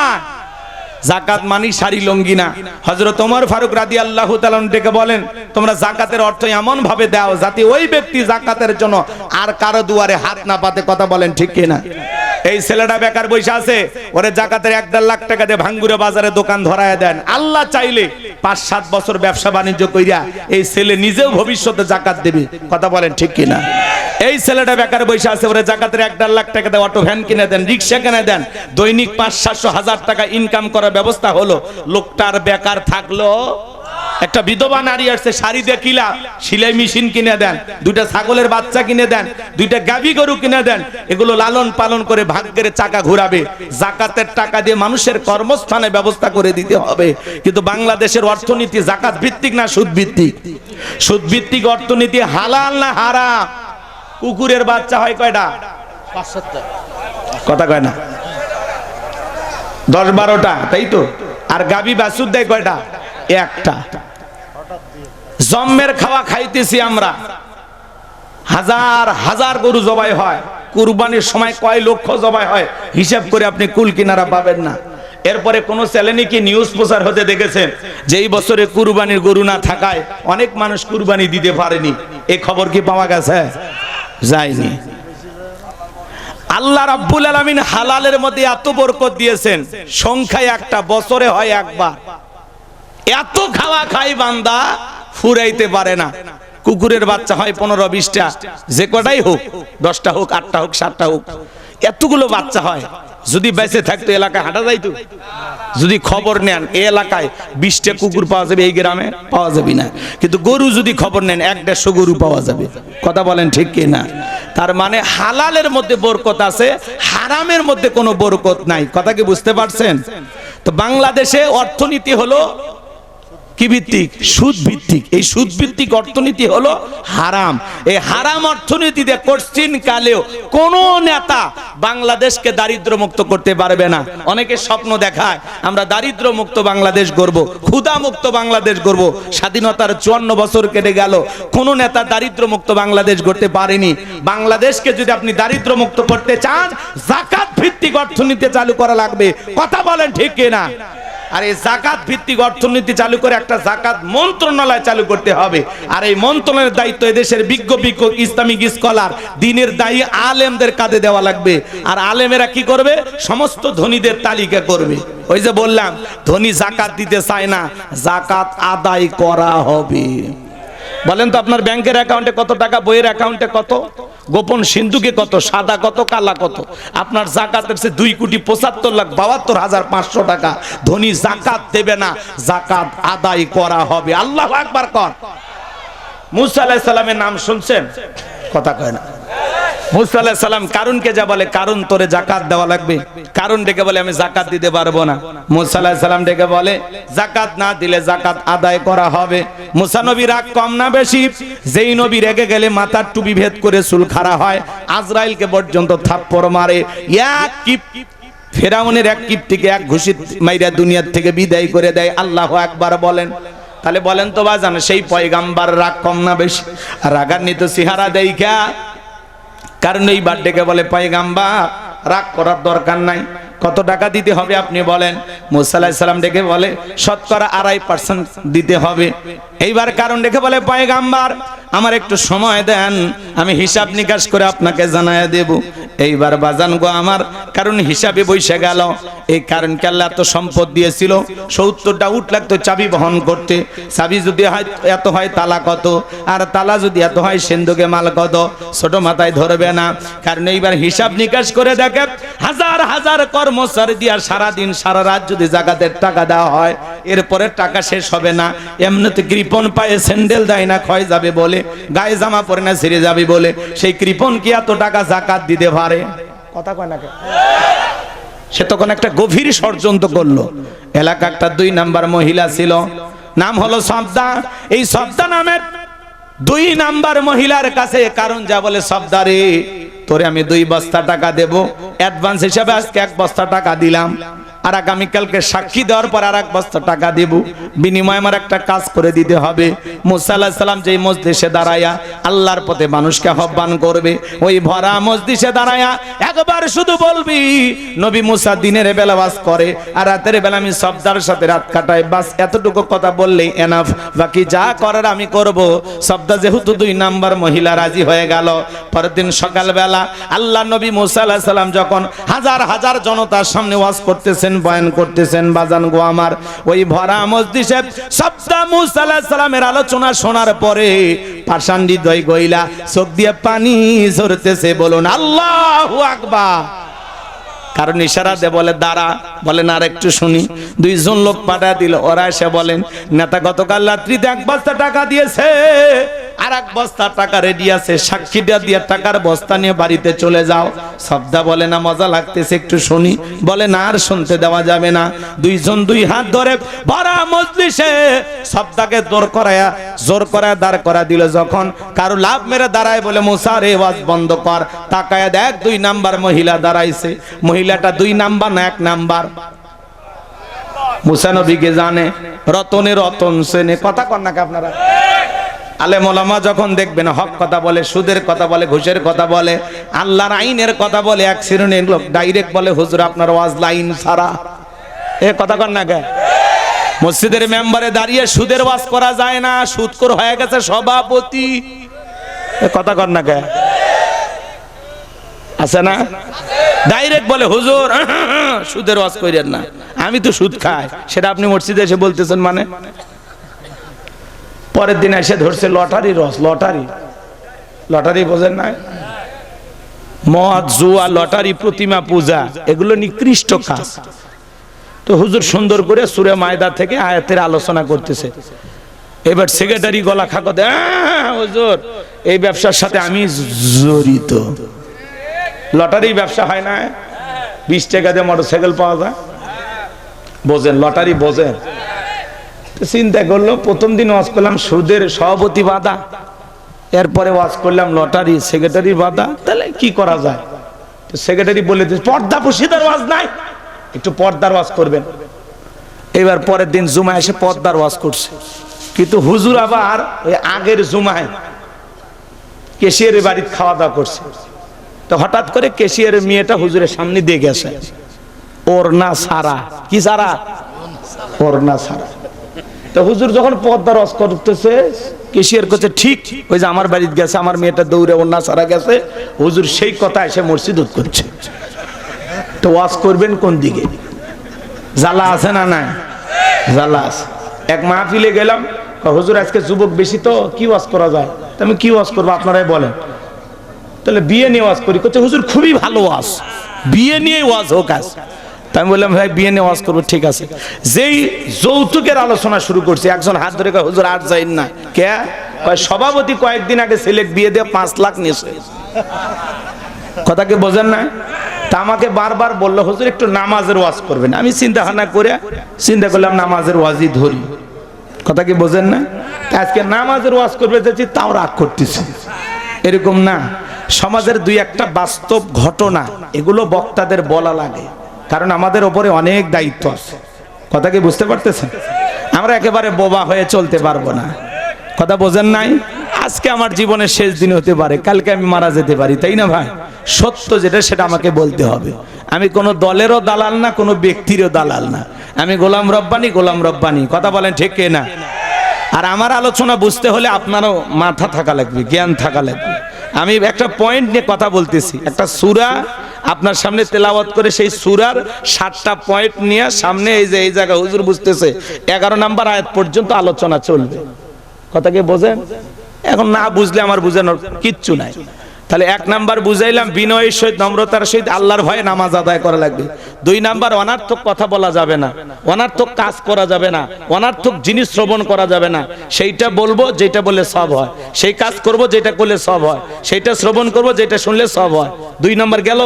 যাকাত মানি শাড়ি লুঙ্গি না। হযরত ওমর ফারুক রাদিয়াল্লাহু তাআলা ডেকে বলেন, তোমরা যাকাতের অর্থ এমন ভাবে দাও যাতে ওই ব্যক্তি যাকাতের জন্য আর কারো দুয়ারে হাত না পাতে। কথা বলেন ঠিক কিনা? এই ছেলেটা বেকার বসে আছে, ওরে যাকাতের 1.5 লাখ টাকা দিয়ে ভাঙ্গুরে বাজারে দোকান ধরায় দেন। আল্লাহ চাইলে 5-7 বছর ব্যবসা বাণিজ্য কইরা এই ছেলে নিজেও ভবিষ্যতে যাকাত দেবে। কথা বলেন ঠিক কিনা? এই ছেলেটা বেকার বসে আছে, ওরে যাকাতের 1.5 লাখ টাকা দিয়ে অটো ভ্যান কিনে দেন, রিক্সা কিনে দেন, দৈনিক 500-700 হাজার টাকা ইনকাম করার ব্যবস্থা হলো। লোকটার বেকার থাকলো। একটা বিধবা নারী আসছে, শাড়ি দিয়ে কিলা, সেলাই মেশিন কিনে দেন, 2টা ছাগলের বাচ্চা কিনে দেন, 2টা গাভী গরু কিনে দেন, এগুলো লালন পালন করে ভাগ্যের চাকা ঘোরাবে। যাকাতের টাকা দিয়ে মানুষের কর্মস্থানে ব্যবস্থা করে দিতে হবে। কিন্তু বাংলাদেশের অর্থনীতি যাকাত ভিত্তিক না সুদ ভিত্তিক? সুদ ভিত্তিক অর্থনীতি। হালাল না হারাম? কুকুরের বাচ্চা হয় কয়টা? 5-7টা। কথা কয় না? 10-12টা, তাই তো? আর গাভী বাছুর দেয় কয়টা? 1টা। জম্মের খাওয়া খাইতেছি আমরা, হাজার হাজার গরু জবাই হয়। কুরবানির সময় কয় লক্ষ জবাই হয়, হিসাব করে আপনি কুল কিনারা পাবেন না। এরপরে কোন চ্যানেলে কি নিউজ প্রচার হতে দেখেছেন যে এই বছরে কুরবানির গরু না থাকায় অনেক মানুষ কুরবানি দিতে পারেনি? এই খবর কি পাওয়া গেছে? যায়নি। আল্লাহ রাব্বুল আলামিন হালালের মধ্যে এত বরকত দিয়েছেন, সংখ্যায় একটা, বছরে হয় একবার। এত খাওয়া খাই বান্দা ফুরাইতে পারে না। কুকুরের বাচ্চা হয় 15-20টা, যে কটাই হোক, 10টা হোক, 8টা হোক, 7টা হোক, এতগুলো বাচ্চা হয়। যদি বেঁচে থাকতো এলাকায় হাঁটা যাইতো। যদি খবর নেন এই এলাকায় 20টা কুকুর পাওয়া যাবে, এই গ্রামে পাওয়া যাবে না। কিন্তু গরু যদি খবর নেন 100-150 গরু পাওয়া যাবে। কথা বলেন ঠিক কি না? তার মানে হালালের মধ্যে বরকত আছে, হারামের মধ্যে কোনো বরকত নাই। কথা কি বুঝতে পারছেন? তো বাংলাদেশে অর্থনীতি হলো কি ভিত্তিক? সুদ ভিত্তিক। এই সুদ ভিত্তিক অর্থনীতি হলো হারাম। এই হারাম অর্থনীতিতে কোশ্চিন কালেও কোন নেতা বাংলাদেশকে দারিদ্র মুক্ত করতে পারবে না। অনেকে স্বপ্ন দেখায় আমরা দারিদ্র মুক্ত বাংলাদেশ গড়ব, ক্ষুধা মুক্ত বাংলাদেশ গড়ব। স্বাধীনতার 54 বছর কেটে গেল, কোন নেতা দারিদ্র মুক্ত বাংলাদেশ গড়তে পারেনি। বাংলাদেশকে যদি আপনি দারিদ্র মুক্ত করতে চান, যাকাত ভিত্তিক অর্থনীতি চালু করা লাগবে। কথা বলেন ঠিক কিনা? আর এই যাকাত ভিত্তিক অর্থনীতি চালু করে একটা যাকাত মন্ত্রণালয় চালু করতে হবে। আর এই মন্ত্রণালয়ের দায়িত্ব এদেশের বিজ্ঞ ইসলামিক স্কলার, দ্বীনের দায়ী আলেমদের কাঁধে দেওয়া লাগবে। আর আলেমেরা কি করবে? সমস্ত ধনীদের তালিকা করবে। ওই যে বললাম, ধনী যাকাত দিতে চায় না, যাকাত আদায় করা হবে। বলেন তো আপনার ব্যাংকের অ্যাকাউন্টে কত টাকা, বইয়ের অ্যাকাউন্টে কত, গোপন সিন্ধুকে কত, সাদা কত, কালা কত? আপনার যাকাতের চেয়ে 2,75,72,500 টাকা। ধনী যাকাত দেবে না, যাকাত আদায় করা হবে। আল্লাহু আকবার কর। মুসা আলাইহিস সালামের নাম শুনছেন? কথা কয় না। মুসা আলাইহিস সালাম কারুনকে যা বলে, কারুন তোরে যাকাত দেওয়া লাগবে। কারুন ডেকে বলে আমি যাকাত দিতে পারবো না। মুসা আলাইহিস সালাম ডেকে বলে যাকাত না দিলে যাকাত আদায় করা হবে। মুসা নবী রাগ কম না বেশি? যেই নবী রেগে গেলে মাথার টুপি ভেদ করে চুল খাড়া হয়, আজরাইলকে পর্যন্ত থাপ্পড় মারে। এক কিপ ফেরাউনের এক কিপ্তিকে এক ঘুষি মাইরা দুনিয়ার থেকে বিদায় করে দেয়। আল্লাহু আকবার বলেন। তাহলে বলেন তো বাজান, সেই পয়গাম্বার রাগ কম না বেশি? রাগান্বিত চেহারা দেইখা কারণ এই বার্থডেকে বলে পয়গাম্বার রাগ করার দরকার নাই, কত টাকা দিতে হবে আপনি বলেন। মুসা আলাইহিস সালাম ডেকে বলে শতকরা 2.5% দিতে হবে। এইবার কারণ ডেকে বলে পয়গাম্বার আমার একটু সময় দেন, আমি হিসাব নিকাশ করে আপনাকে জানায়া দেব। এইবার বাজান গো আমার, কারণ হিসাবে বসে গেল। এই কারণকে আল্লাহ এত সম্পদ দিয়েছিল, 70টা উট লাগতো চাবি বহন করতে। চাবি যদি হয় এত হয় তালা কত, আর তালা যদি এত হয় সিন্ধুকে মাল কত, ছোট মাথায় ধরবে না। কারণ এইবার হিসাব নিকাশ করে দেখে হাজার হাজার কর্মচারী দিয়া সারাদিন সারা রাত যদি জাকাতের টাকা দেওয়া হয়, এরপরে টাকা শেষ হবে না। এমনিতে কৃপণ পায়ে স্যান্ডেল দেয় না ক্ষয় যাবে বলে, গায়ে জামা পরে না ছিঁড়ে যাবে বলে, সেই কৃপণ কি এত টাকা জাকাত দিতে পারে? কথা কয় না। সে তখন একটা গভীর ষড়যন্ত্র করলো। এলাকা একটা 2 নাম্বার মহিলা ছিল, নাম হলো সবদা। এই সবদা নামের 2 নাম্বার মহিলার কাছে কারণ যা বলে সবদারে তোরে আমি 2 বস্তা টাকা দেব, অ্যাডভান্স হিসাবে আজকে 1 বস্তা টাকা দিলাম, আর আগামীকালকে সাক্ষী দেওয়ার পর আর 1 বস্তা টাকা দেব, বিনিময়ে আমার একটা কাজ করে দিতে হবে। মুসা আলাইহিস সালাম যেই মজলিসে দাঁড়ায়া আল্লাহর পথে মানুষকে আহ্বান করবে, ওই ভরা মজলিসে দাঁড়ায়া একবার শুধু বলবি নবী মুসা দিনের বেলা ওয়াজ করে আর রাতের বেলা আমি সবদার সাথে রাত কাটাই, বাস এতটুকু কথা বললেই এনাফ, বাকি যা করার আমি করব। সবদা যেহেতু 2 নাম্বার মহিলা রাজি হয়ে গেল। পরের দিন সকালবেলা আল্লাহ নবী মুসা আলাইহিস সালাম যখন হাজার হাজার জনতার সামনে ওয়াজ করতেছেন, বয়ান করতেছেন, বাজান গো আমার, ওই ভরা মজলিসে সবদা মুসা আলাইহিস সালামের আলোচনা শোনার পরে পাষাণ হৃদয় গইলা চোখ দিয়ে পানি ঝরতেছে। বলুন আল্লাহু আকবার। কারণ ইশারা দে বলে দাঁড়া, বলেন আর একটু শুনি। 2 জন লোক পাঠা দিল, ওরা এসে বলেন নেতা গতকাল রাত্রিতে 1 বস্তা টাকা দিয়েছে, আর 1 বস্তা টাকা রেডি আছে, সাক্ষীটা দিয়ে টাকার বস্তা নিয়ে বাড়িতে চলে যাও। সবদা বলে না মজা লাগতেছে, একটু শুনি। বলে না আর শুনতে দেওয়া যাবে না। 2 জন 2 হাত ধরে ভরা মজলিসে সবদাকে জোর করায়া দাঁড় করা দিল। যখন কারো লাভ মেরে দাঁড়ায় বলে মুসা রে ওয়াজ বন্ধ কর, তাকায়া দেখ 2 নাম্বার মহিলা দাঁড়াইছে। মহিলাটা 2 নাম্বার না 1 নাম্বার? মুসা নবীকে জানে, রতনে রতন সেনে। কথা কন নাকি আপনারা? আলেম ওলামা যখন দেখবেন হক কথা বলে, সুদের কথা বলে, ঘুষের কথা বলে, আল্লাহর আইনের কথা বলে, এক শ্রেণীর লোক ডাইরেক্ট বলে হুজুর আপনার ওয়াজ লাইন ছাড়া। এ কথা কন না কে? মসজিদের মেম্বারে দাঁড়িয়ে সুদের ওয়াজ করা যায় না, সুদখোর হয়ে গেছে সভাপতি। এ কথা কন না কে? আছে না? ডাইরেক্ট বলে হুজুর সুদের ওয়াজ কইরেন না, আমি তো সুদ খাই। সেটা আপনি মসজিদে এসে বলতেছেন মানে? পরের দিন এসে ধরছে লটারি রস। লটারি বোঝেন না? মদ, জুয়া, লটারি, প্রতিমা পূজা, এগুলো নিকৃষ্ট কাজ। তো হুজুর সুন্দর করে সূরা মায়দা থেকে আয়াতের আলোচনা করতেছে। এবার সেক্রেটারি গলা খাকো দেয়, হুজুর এই ব্যবসার সাথে আমি জড়িত। লটারি ব্যবসা হয় না? 20 টাকা দিয়ে মোটরসাইকেল পাওয়া যায়। বোঝেন লটারি? বোঝেন? চিন্তা করলো, প্রথম দিন ওয়াজ করলাম সুদের সভাপতি বাধা, এরপরে ওয়াজ করলাম লটারি, সেক্রেটারি বাধা, তাহলে কি করা যায়? তো সেক্রেটারি বলে পর্দা পুশিদার ওয়াজ নাই, একটু পর্দার ওয়াজ করবেন। এবার পরের দিন জুমায় এসে পর্দার ওয়াজ করছে, কিন্তু হুজুর আবার ওই আগের জুমায় কেশিয়ারের বাড়িতে খাওয়া দাওয়া করছে। তো হঠাৎ করে কেশিয়ারের মেয়েটা হুজুরের সামনে দিয়ে গেছে, ওড়না সারা। কি সারা? ওড়না সারা। তো হুজুর যখন পর্দার ওয়াজ করতেছে, কেশিয়ার কাছে ঠিক ওই যে আমার বাড়িতে গেছে, আমার মেয়েটা দৌড়ে ওড়না সারা গেছে, হুজুর সেই কথা এসে মসজিদ করছে। তো ওয়াজ করবেন কোন দিকে? জ্বালা আছে না নাই? জ্বালা আছে। এক মাহফিলে গেলাম, হুজুর আজকে যুবক বেশি, তো কি ওয়াজ করা যায়? আমি কি ওয়াজ করবো আপনারাই বলেন। তাহলে বিয়ে নিয়ে ওয়াজ করি। করছে হুজুর খুবই ভালো ওয়াজ, বিয়ে নিয়ে ওয়াজ হোক। আজ আমি বললাম ভাই বিয়ে নিয়ে ওয়াজ করবো, ঠিক আছে। যেই যৌতুকের আলোচনা শুরু করছে, একজন হাত ধরে হুজুর আর যাইন না। কে? সভাপতি কয়েকদিন আগে ছেলে বিয়ে দিয়ে 5 লাখ নিয়েছে। কথা কি বোঝেন না? তা আমাকে বারবার বললো হুজুর একটু নামাজের ওয়াজ করবেন। আমি চিন্তা করলাম নামাজের ওয়াজই ধরি। কথা কি বোঝেন না? আজকে নামাজের ওয়াজ করবে যাচ্ছি, তাও রাগ করতেছি। এরকম না, সমাজের দুই একটা বাস্তব ঘটনা এগুলো বক্তাদের বলা লাগে, কারণ আমাদের ওপরে অনেক দায়িত্ব আছে। কথা কি বুঝতে পারতেছেন? আমরা একেবারে বোবা হয়ে চলতে পারবো না। কথা বোঝেন নাই? আজকে আমার জীবনের শেষ দিন হতে পারে, কালকে আমি মারা যেতে পারি, তাই না ভাই? সত্য যেটা সেটা আমাকে বলতে হবে। আমি কোনো দলেরও দালাল না, কোনো ব্যক্তিরও দালাল না। আমি গোলাম রব্বানি। কথা বলেন ঠিক না? আর আমার আলোচনা বুঝতে হলে আপনারও মাথা থাকা লাগবে, জ্ঞান থাকা লাগবে। আমি একটা পয়েন্ট নিয়ে কথা বলতেছি, একটা সূরা আপনার সামনে তেলাওয়াত করে সেই সূরার 7টা পয়েন্ট নিয়ে সামনে এই জায়গা হুজুর বুঝতেছে 11 নম্বর আয়াত পর্যন্ত আলোচনা চলবে। কথা কি বোঝেন? এখন না বুঝলে আমার বুঝানোর কিচ্ছু নাই। তাহলে 1 নাম্বার বুঝাইলাম বিনয়ের সহিত নম্রতার সহিত আল্লাহর ভয়ে নামাজ আদায় করা লাগবে। 2 নাম্বার অনার্থক কথা বলা যাবে না, অনার্থক কাজ করা যাবে না, অনার্থক জিনিস শ্রবণ করা যাবে না। সেইটা বলবো যেটা বলে সব হয়, সেই কাজ করব যেটা করলে সব হয়, সেইটা শ্রবণ করব যেটা শুনলে সব হয়। 2 নাম্বার গেল।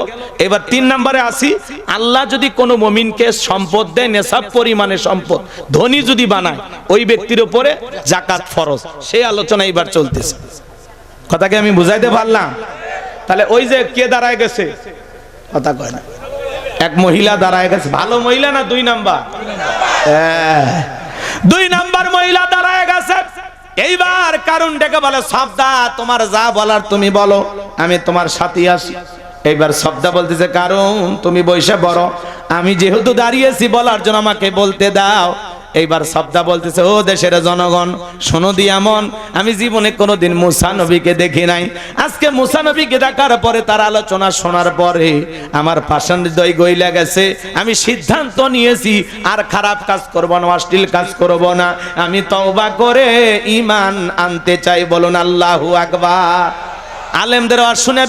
এবার 3 নাম্বারে আসি। আল্লাহ যদি কোনো মুমিনকে সম্পদ দেয়, নেশাব পরিমাণে সম্পদ, ধনী যদি বানায়, ওই ব্যক্তির উপরে যাকাত ফরজ। সেই আলোচনা এবার চলতেছে। কথাকে আমি বুঝাইতে পারলাম? তাহলে ওই যে কে দাঁড়ায় গেছে, কথা কয় না, এক মহিলা দাঁড়ায় গেছে। ভালো মহিলা না 2 নাম্বার? 2 নাম্বার মহিলা দাঁড়ায় গেছে। এইবার কারণ ডেকে বলে, সবদা তোমার যা বলার তুমি বলো, আমি তোমার সাথে আসি। এইবার সবদা বলতেছে, কারণ তুমি বৈশা বড়, আমি যেহেতু দাঁড়িয়েছি বলার জন্য আমাকে বলতে দাও। এইবার সবদা বলতেছে, ও দেশের জনগণ শোনো দিয়ামন, আমি জীবনে কোনোদিন মুসা নবীকে দেখি নাই। আজকে মুসা নবীকে দেখার পরে, তার আলোচনা শোনার পরে আমার পাষাণ হৃদয় গইলা গেছে। আমি সিদ্ধান্ত নিয়েছি আর খারাপ কাজ করব না, অশ্লীল কাজ করব না। আমি তওবা করে ঈমান আনতে চাই। বলুন আল্লাহু আকবার। আলেমদের আর শুনে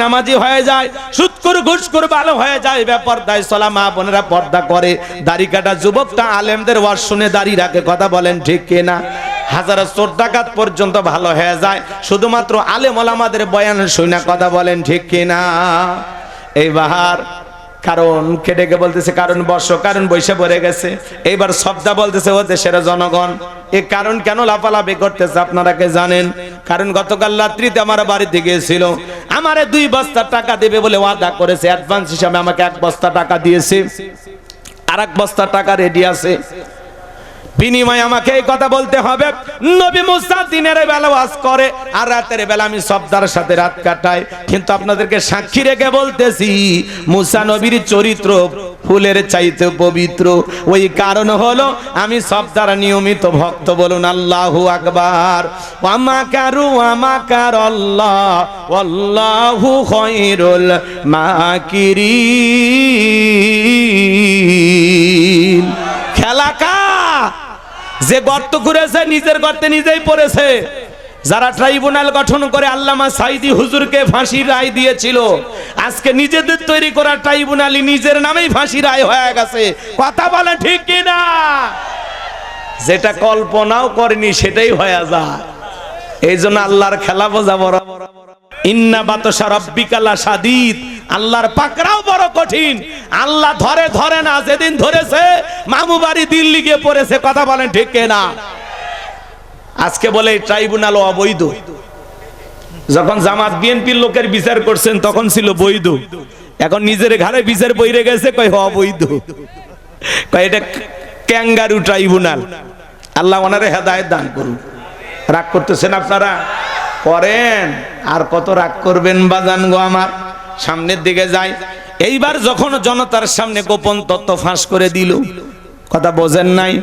নামাজি হয়ে যায়, সুদখোর ঘুষখোর ভালো হয়ে যায়, বেপরদায় চলা মা বোনেরা পর্দা করে, দাড়ি কাটা যুবকটা আলেমদের ওয়াজ শুনে দাড়ি রাখে। কথা বলেন ঠিক কিনা? হাজার চোর ডাকাত পর্যন্ত ভালো হয়ে যায় শুধুমাত্র আলেম ওলামাদের বয়ান শুনে। কথা বলেন ঠিক কিনা? এইবার কারণ কেটে বলতেছে, কারণ বর্ষ, কারণ বৈশা পড়ে গেছে। এইবার সবদা বলতেছে, ও দেশের জনগণ, এ কারণ কেন লাফালাফি করতেছে আপনারা কে জানেন? কারণ গতকাল রাত্রিতে আমার বাড়িতে গিয়েছিল, আমারে 2 বস্তা টাকা দেবে বলে ওয়াদা করেছে। অ্যাডভান্স হিসাবে আমাকে 1 বস্তা টাকা দিয়েছে, আর 1 বস্তা টাকা রেডি আছে। বিনিময়ে আমাকে এই কথা বলতে হবে, নবী মুসা দিনের বেলা ওয়াজ করে আর রাতের বেলা আমি সবদার সাথে রাত কাটাই। কিন্তু আপনাদেরকে সাক্ষী রেখে বলতেছি, মুসা নবীর চরিত্র ফুলের চাইতে পবিত্র। ওই কারণ হলো আমি সবদার নিয়মিত ভক্ত। বলুন আল্লাহু আকবার। ওয়ামাকারু ওয়ামাকারাল্লাহ ওয়াল্লাহু খায়রুল মাকিরিন। খেলাকা যে গর্ত করেছে, নিজের গর্তে নিজেই পড়েছে। যারা ট্রাইব্যুনাল গঠন করে আল্লামা সাঈদী হুজুরকে ফাঁসির রায় দিয়েছিল, আজকে নিজেদের তৈরি করা ট্রাইব্যুনালই নিজের নামেই ফাঁসির রায় হয়ে গেছে। কথা বলে ঠিক কিনা? যেটা কল্পনাও করেনি সেটাই হয়ে যায়। এই জন্য আল্লাহর খেলা বোঝা বড়। ইন্না বাতশা রাব্বিকা লাশাদীদ, আল্লাহর পাকড়াও বড় কঠিন। আল্লাহ ধরে না, যেদিন ধরেছে মামু বাড়ি দিল্লি গিয়ে পড়েছে। কথা বলেন ঠিক কিনা? আজকে বলে এই ট্রাইব্যুনাল অবৈধ। যখন জামাত বিএনপির লোকের বিচার করছেন তখন ছিল বৈধ, এখন নিজের ঘরে বিচার বইরে গেছে, কয় অবৈধ, কয় এটা ক্যাঙ্গারু ট্রাইব্যুনাল। আল্লাহ ওনারে হেদায়েত দান করুন। রাগ করতেছেন আপনারা? করেন, আর কত রাগ করবেন বাজান গো আমার। সামনের দিকে যাই। এইবার যখন জনতার সামনে গোপন তত্ত্ব ফাঁস করে দিল, কথা বোঝেন নাই?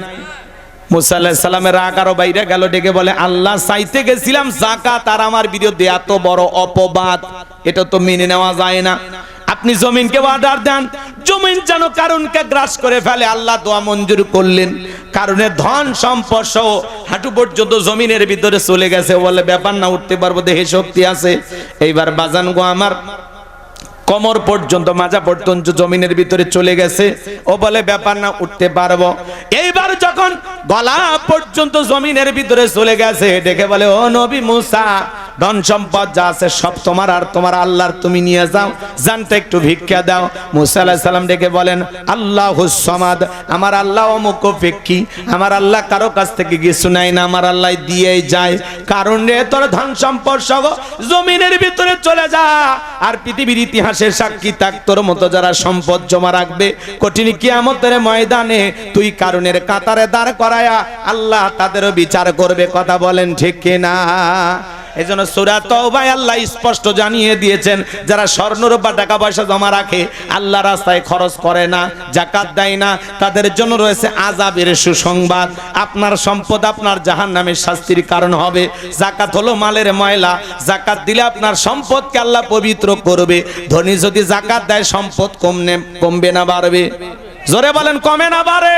মুসা আলাইহিস সালামের রাগ আরো বাইরে গেল। ডেকে বলে, আল্লাহ চাইতে গেছিলাম যাকাত, আর আমার বিরুদ্ধে এত বড় অপবাদ, এটা তো মেনে নেওয়া যায় না। আপনি জমিনকে অর্ডার দেন, জমিন যেন কারণকে গ্রাস করে ফেলে। আল্লাহ দোয়া মঞ্জুর করলেন, কারণে ধন সম্পদ সহ হাঁটু পর্যন্ত জমিনের ভিতরে চলে গেছে। বলে ব্যাপার না, উঠতে পারবো, দেহে শক্তি আছে। এইবার বাজান গো আমার, কোমর পর্যন্ত, মাজা পর্যন্ত জমিনের ভিতরে চলে গেছে। ও বলে ব্যাপার না, উঠতে পারবো। এইবার যখন গলা পর্যন্ত জমিনের ভিতরে চলে গেছে, ডেকে বলে, ও নবী মুসা, ধন সম্পদ যা আছে সব তোমার আর তোমার আল্লাহর, তুমি নিয়ে যাও, জানতে একটু ভিক্ষা দাও। মুসা আলাইহিস সালাম ডেকে বলেন আল্লাহুস সামাদ, আমার আল্লাহ অমুকফেক্কি, আমার আল্লাহ কারো কাছ থেকে কিছু নাই না, আমার আল্লাহ দিয়েই যায়। কারণ রে তোর ধন সম্পদ সহ জমিনের ভিতরে চলে যা, আর পৃথিবীর ইতিহাসের সাক্ষী থাক, তোর মতো যারা সম্পদ জমা রাখবে কঠিন কিয়ামতের ময়দানে তুই কারণের কাতারে দাঁড় করায়া আল্লাহ তাদেরও বিচার করবে। কথা বলেন ঠিক কিনা? এজন্য সূরা তাওবায় আল্লাহ স্পষ্ট জানিয়ে দিয়েছেন, যারা স্বর্ণরূপা টাকা পয়সা জমা রাখে, আল্লাহ রাস্তায় খরচ করে না, যাকাত দেয় না, তাদের জন্য রয়েছে আযাবের সুসংবাদ। আপনার সম্পদ আপনার জাহান্নামের শাস্তির কারণ হবে। যাকাত হলো মালের ময়লা, যাকাত দিলে আপনার সম্পদকে আল্লাহ পবিত্র করবে। ধনী যদি যাকাত দেয় সম্পদ কমবে না বাড়বে? জোরে বলেন, কমে না বাড়ে?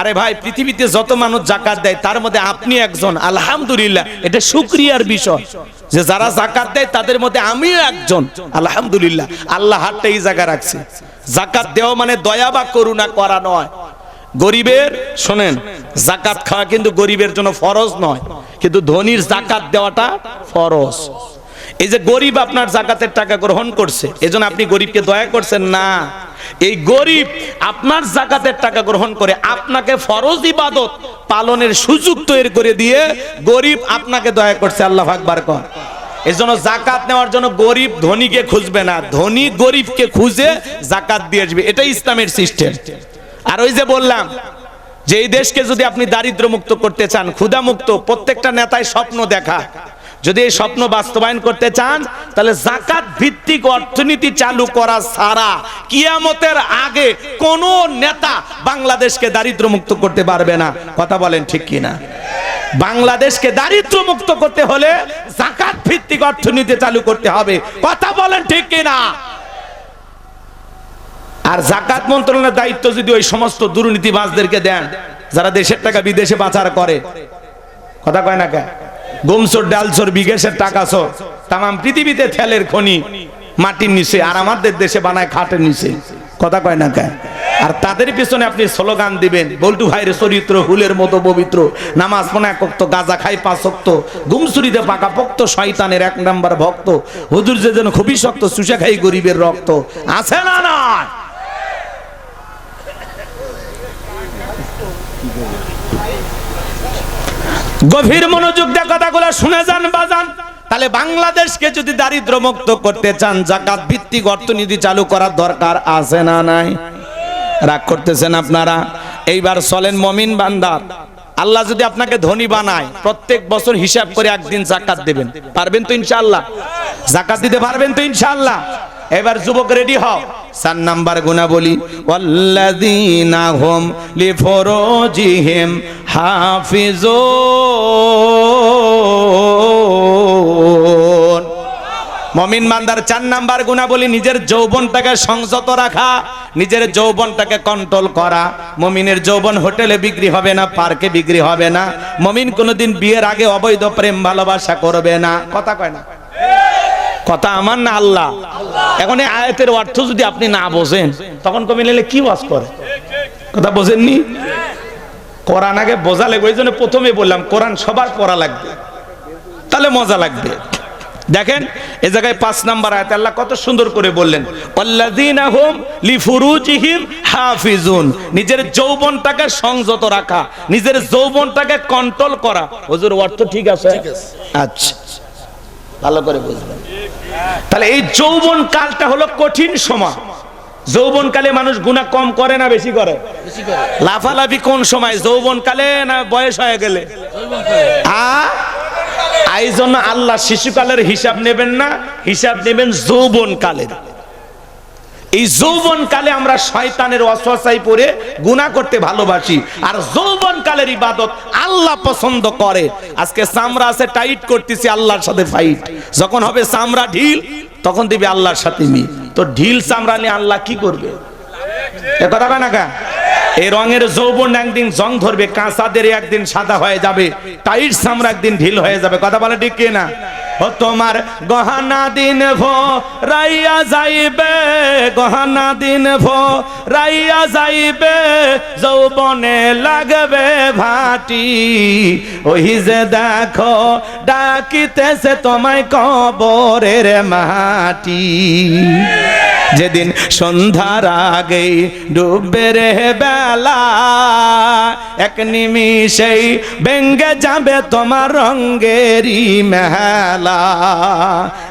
আরে ভাই, পৃথিবীতে যত মানুষ যাকাত দেয় তার মধ্যে আপনি একজন, আলহামদুলিল্লাহ, এটা শুকরিয়ার বিষয় যে যারা যাকাত দেয় তাদের মধ্যে আমিও একজন, আলহামদুলিল্লাহ। আল্লাহ হাতটা এই জায়গা রাখছে। যাকাত দেওয়া মানে দয়া বা করুণা করা নয়। গরিবের, শোনেন, যাকাত খাওয়া কিন্তু গরিবের জন্য ফরজ নয়, কিন্তু ধনীর যাকাত দেওয়াটা ফরজ। এই যে গরিব আপনার যাকাতের টাকা গ্রহণ করছে, এজন্য আপনি গরিবকে দয়া করছেন না। এই গরিব আপনার যাকাতের টাকা গ্রহণ করে আপনাকে ফরজ ইবাদত পালনের সুযোগ তৈরি করে দিয়ে গরিব আপনাকে দয়া করছে। আল্লাহু আকবার কর। এজন্য যাকাত নেওয়ার জন্য গরিব ধনীকে খুঁজবে না, ধনী গরিবকে খুঁজে যাকাত দিয়ে আসবে। এটাই ইসলামের সিস্টেম। আর ওই যে বললাম যে এই দেশকে যদি আপনি দারিদ্র মুক্ত করতে চান, ক্ষুধা মুক্ত, প্রত্যেকটা নেতায় স্বপ্ন দেখা, যদি এই স্বপ্ন বাস্তবায়ন করতে চান তাহলে যাকাত ভিত্তিক অর্থনীতি চালু করা ছাড়া কিয়ামতের আগে কোন নেতা বাংলাদেশকে দারিদ্র মুক্ত করতে পারবে না। কথা বলেন ঠিক কিনা? বাংলাদেশকে দারিদ্র মুক্ত করতে হলে যাকাত ভিত্তিক অর্থনীতি চালু করতে হবে। কথা বলেন ঠিক কিনা? আর যাকাত মন্ত্রণালয়ের দায়িত্ব যদি ওই সমস্ত দুর্নীতিবাজদেরকে দেন যারা দেশের টাকা বিদেশে পাচার করে, কথা কয় না কেন? গমচোর, ডালচোর, বিদেশের টাকা চোর, তামাম পৃথিবীতে তেলের খনি মাটির নিচে, আর আমাদের দেশে বানায় খাটের নিচে। কথা কয় না কেন? আর তাদের পিছনে আপনি স্লোগান দিবেন, বল্টু ভাইয়ের চরিত্র হুলের মতো পবিত্র, নামাজ পড়ে 1 ওয়াক্ত, গাঁজা খাই 5 ওয়াক্ত, গুমসুরিতে পাকা পোক্ত, শয়তানের 1 নাম্বার ভক্ত, হুজুর যে যেন খুবই শক্ত, চুষে খাই গরিবের রক্ত। আছে না নয়? গভীর মনোযোগ দিয়ে কথাগুলো শুনে যান বাজান। তাহলে বাংলাদেশকে যদি দারিদ্র মুক্ত করতে চান, যাকাত ভিত্তিক অর্থনীতি চালু করার দরকার আছে না নাই? রাগ করতেছেন আপনারা? এইবার চলেন মুমিন বান্দার, আল্লাহ যদি আপনাকে ধনী বানায়, প্রত্যেক বছর হিসাব করে একদিন যাকাত দেবেন, পারবেন তো ইনশাআল্লাহ? যাকাত দিতে পারবেন তো ইনশাআল্লাহ? এবার যুবক রেডি হও। 4 নাম্বার গুণাবলী, ওয়াল্লাযীনা হুম লিফুরুজিহিম হাফিজুন। মুমিন বান্দার 4 নাম্বার গুণাবলী, নিজের যৌবনটাকে সংযত রাখা, নিজের যৌবনটাকে কন্ট্রোল করা। মুমিনের যৌবন হোটেলে বিক্রি হবে না, পার্কে বিক্রি হবে না। মুমিন কোনোদিন বিয়ের আগে অবৈধ প্রেম ভালোবাসা করবে না। কথা কয় না? কথা আমার না আল্লাহ। এখন এই আয়াতের অর্থ যদি আপনি না বোঝেন তখন কমে নিলে কি ওয়াজ করে? কথা বোঝেননি? কোরআন আগে বোঝা লাগবে। ওই জন্য প্রথমে বললাম কোরআন সবার পড়া লাগবে, তাহলে মজা লাগবে। দেখেন এই জায়গায় 5 নাম্বার আয়াতে আল্লাহ কত সুন্দর করে বললেন, ওয়াল্লাযীনা হুম লিফুরুজিহিম হাফিজুন। নিজের যৌবনটাকে সংযত রাখা, নিজের যৌবনটাকে কন্ট্রোল করা। হুজুর অর্থ ঠিক আছে? আচ্ছা, ভালো করে বুঝবেন। তাহলে এই যৌবন কালটা হলো কঠিন সময়। যৌবন কালে মানুষ গুনাহ কম করে না বেশি করে? লাফালাফি কোন সময়, যৌবন কালে না বয়স হয়ে গেলে? এই জন্য আল্লাহ শিশুকালের হিসাব নেবেন না, হিসাব নেবেন যৌবন কালের। এই যৌবন কালে আমরা শয়তানের ওয়াসওয়াসায় পড়ে গুনাহ করতে ভালোবাসি, আর যৌবন কালের ইবাদত আল্লাহ পছন্দ করে। আজকে চামড়া আছে টাইট করতেছি, আল্লাহর সাথে ফাইট। যখন হবে চামড়া ঢিল তখন দিবে আল্লাহর সাথে মিল। তো ঢিল চামড়া নিয়ে আল্লাহ কি করবে? এ কথা কয় না কা? এই রঙের যৌবন একদিন জং ধরবে, কাঁচাদের একদিন সাদা হয়ে যাবে, টাইট চামড়া একদিন ঢিল হয়ে যাবে। কথা বলে ঠিক কি না? ও তোমার গহনা দিন ভরাইয়া যাইবে, গহনা দিন ভরাইয়া যাইবে, যৌবনে লাগবে ভাটি। ওই যে দেখো ডাকিতেছে তোমায় কবরের মাটি। যেদিন সন্ধ্যার আগেই ডুববে রে বেলা, এক নিমিষেই ভেঙ্গে যাবে তোমার রঙ্গেরি মেলা।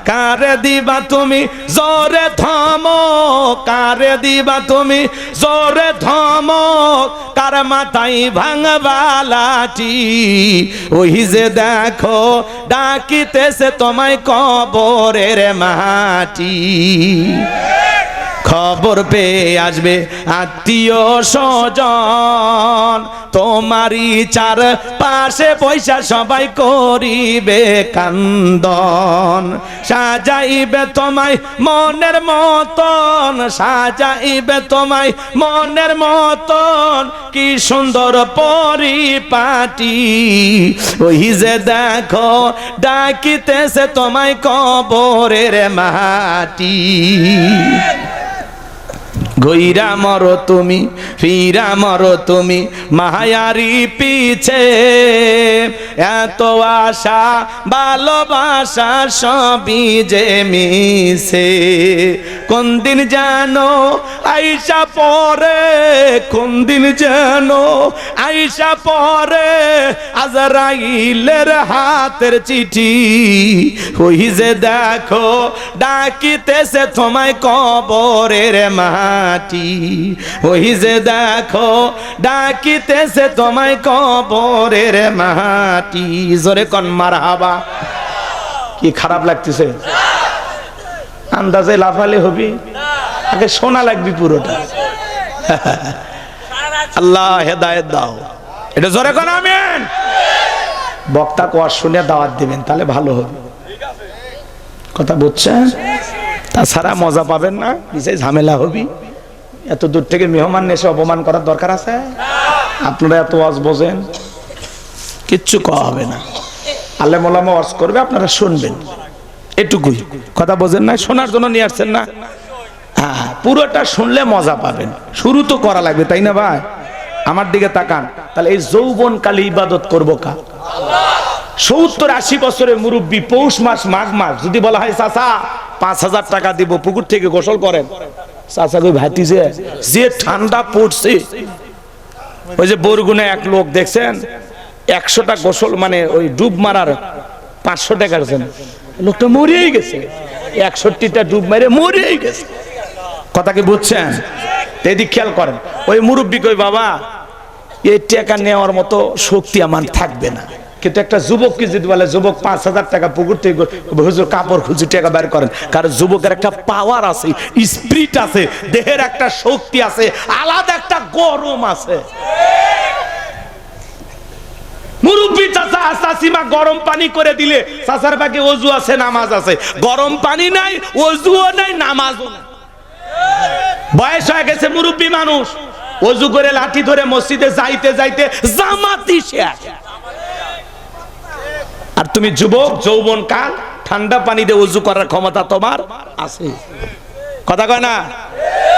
কারে দিবা তুমি জোরে ধমক, কারে দিবা তুমি জোরে ধমক, কার মাথায় ভাঙবা লাঠি। ওই যে দেখো ডাকিতেছে তোমায় কবরের মাটি। খবর পেয়ে আসবে আত্মীয় স্বজন, তোমারই চার পাশে পয়সা সবাই করিবে কান্দন। সাজাইবে তোমায় মনের মতন, সাজাইবে তোমায় মনের মতন, কি সুন্দর পরিপাটি। ওই যে দেখো ডাকিতেছে তোমায় কবরের মাটি। গইরা মরো তুমি ফিরা মরো তুমি মায়ারি পিছে, এত আশা ভালোবাসা সবই যে মিছে। কোন দিন জানো আইসা পরে, কোন দিন জানো আইসা পরে আজরাইলের হাতের চিঠি। ওই যে দেখো ডাকিতেছে তোমায় কবরের মাটি। ওই যে দেখো ডাকিতেছে তোমায় কবরের মাটি। জোরে কোন মারহাবা। কি খারাপ লাগতেছে? আন্দাজে লাফালে হবি, আগে শোনা লাগবি পুরোটা। আল্লাহ হেদায়েত দাও। এটা জোরে কোন আমিন। বক্তা কোয়া শুনে দাওয়াত দিবেন, তাহলে ভালো হবে। কথা বুঝছেন? তাছাড়া মজা পাবেন না, নিশ্চয়ই ঝামেলা হবি। এত দূর থেকে মেহমান এসে অপমান করার দরকার আছে? আপনারা এত ওয়াজ বোঝেন, কিচ্ছু কওয়া হবে না। আলেম ওলামা ওয়াজ করবে, আপনারা শুনবেন, এটুকুই। কথা বোঝেন না? শোনার জন্য নিয়ে আসছেন না? হ্যাঁ, পুরোটা শুনলে মজা পাবেন। শুরু তো করা লাগবে, তাই না ভাই? আমার দিকে তাকান। তাহলে এই যৌবনকালে ইবাদত করবো কা? 70-80 বছরের মুরব্বী পৌষ মাস মাঘ মাস যদি বলা হয় চাচা 5000 টাকা দিব পুকুর থেকে গোসল করেন, চাচা কই ভাতিছে যে ঠান্ডা পড়ছে। ওই যে বরগুনে এক লোক দেখছেন 100টা গোসল মানে ওই ডুব মারার 500 টাকা দিয়েছেন, লোকটা মরেই গেছে। 61টা ডুব মেরে মরেই গেছে। কথা কি বুঝছেন? এদিক খেয়াল করেন। ওই মুরব্বী কই বাবা এই টাকা নেওয়ার মতো শক্তি আমার থাকবে না। কিন্তু একটা যুবককে যদি বলে যুবক 5000 টাকা পুকুর থেকে হুজুর কাপড় খুঁজে টাকা বের করেন, কারণ যুবকের একটা পাওয়ার আছে, স্পিরিট আছে, দেহের একটা শক্তি আছে, আলাদা একটা গরম আছে। মুরব্বী চাচা চাচিমা গরম পানি করে দিলে চাচার বাকি ওযু আছে, নামাজ আছে। গরম পানি নাই, ওযুও নাই, নামাজও নাই। বয়স হয়ে গেছে, মুরব্বী মানুষ, ওযু করে লাঠি ধরে মসজিদে যাইতে যাইতে জামাতি শেষ। আর তুমি যুবক, যৌবন কাল, ঠান্ডা পানি দিয়ে ওযু করার ক্ষমতা তোমার আছে। কথা কয় না?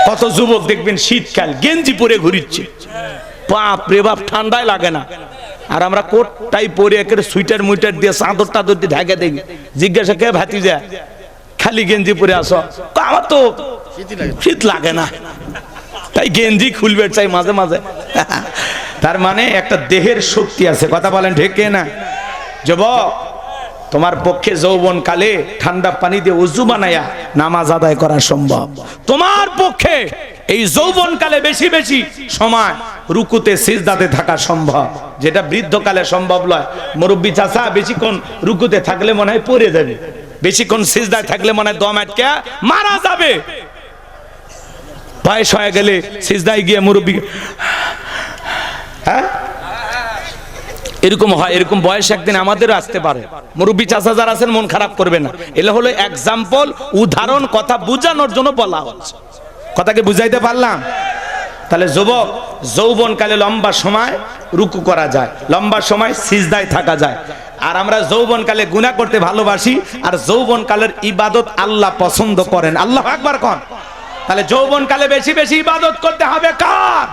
কত যুবক দেখবেন শীতকাল গেঞ্জি পরে ঘুরিচ্ছে, বাপ রে বাপ, ঠান্ডায় লাগে না। আর আমরা কোটটাই পরে একের সুইটার মুইটার দিয়ে চাদর টাদর দিয়ে ঢাকা দেখি। জিজ্ঞাসা কে ভাতিজা খালি গেঞ্জি পরে আসো? আমার তো শীত লাগে না, তাই গেঞ্জি খুলবে চাই মাঝে মাঝে। তার মানে একটা দেহের শক্তি আছে। কথা বলেন ঠিক না? যুবক, তোমার পক্ষে যৌবন কালে ঠান্ডা পানি দিয়ে ওযু বানায়া নামাজ আদায় করা সম্ভব। তোমার পক্ষে এই যৌবন কালে বেশি বেশি সময় রুকুতে সিজদাতে থাকা সম্ভব, যেটা বৃদ্ধকালে সম্ভব নয়। মুরব্বী চাচা বেশিক্ষণ রুকুতে থাকলে মনে হয় পড়ে যাবে, বেশিক্ষণ সিজদায় থাকলে মনে হয় দম আটকে মারা যাবে। বয়স হয়ে গেলে সিজদায় গিয়ে মুরব্বী, হ্যাঁ এরকম হয়। এরকম বয়স একদিন আমাদেরও আসতে পারে। মুরব্বী চাচা যারা আছেন মন খারাপ করবে না, এগুলো হলো এক্সাম্পল, উদাহরণ, কথা বোঝানোর জন্য বলা হচ্ছে। কথাকে বুঝাইতে পারলাম? তাহলে যুবক, যৌবন কালে লম্বা সময় রুকু করা যায়, লম্বা সময় সিজদায় থাকা যায়। আর আমরা যৌবনকালে গুনাহ করতে ভালোবাসি, আর যৌবনকালের ইবাদত আল্লাহ পছন্দ করেন। আল্লাহু আকবার কোন। তাহলে যৌবনকালে বেশি বেশি ইবাদত করতে হবে কার?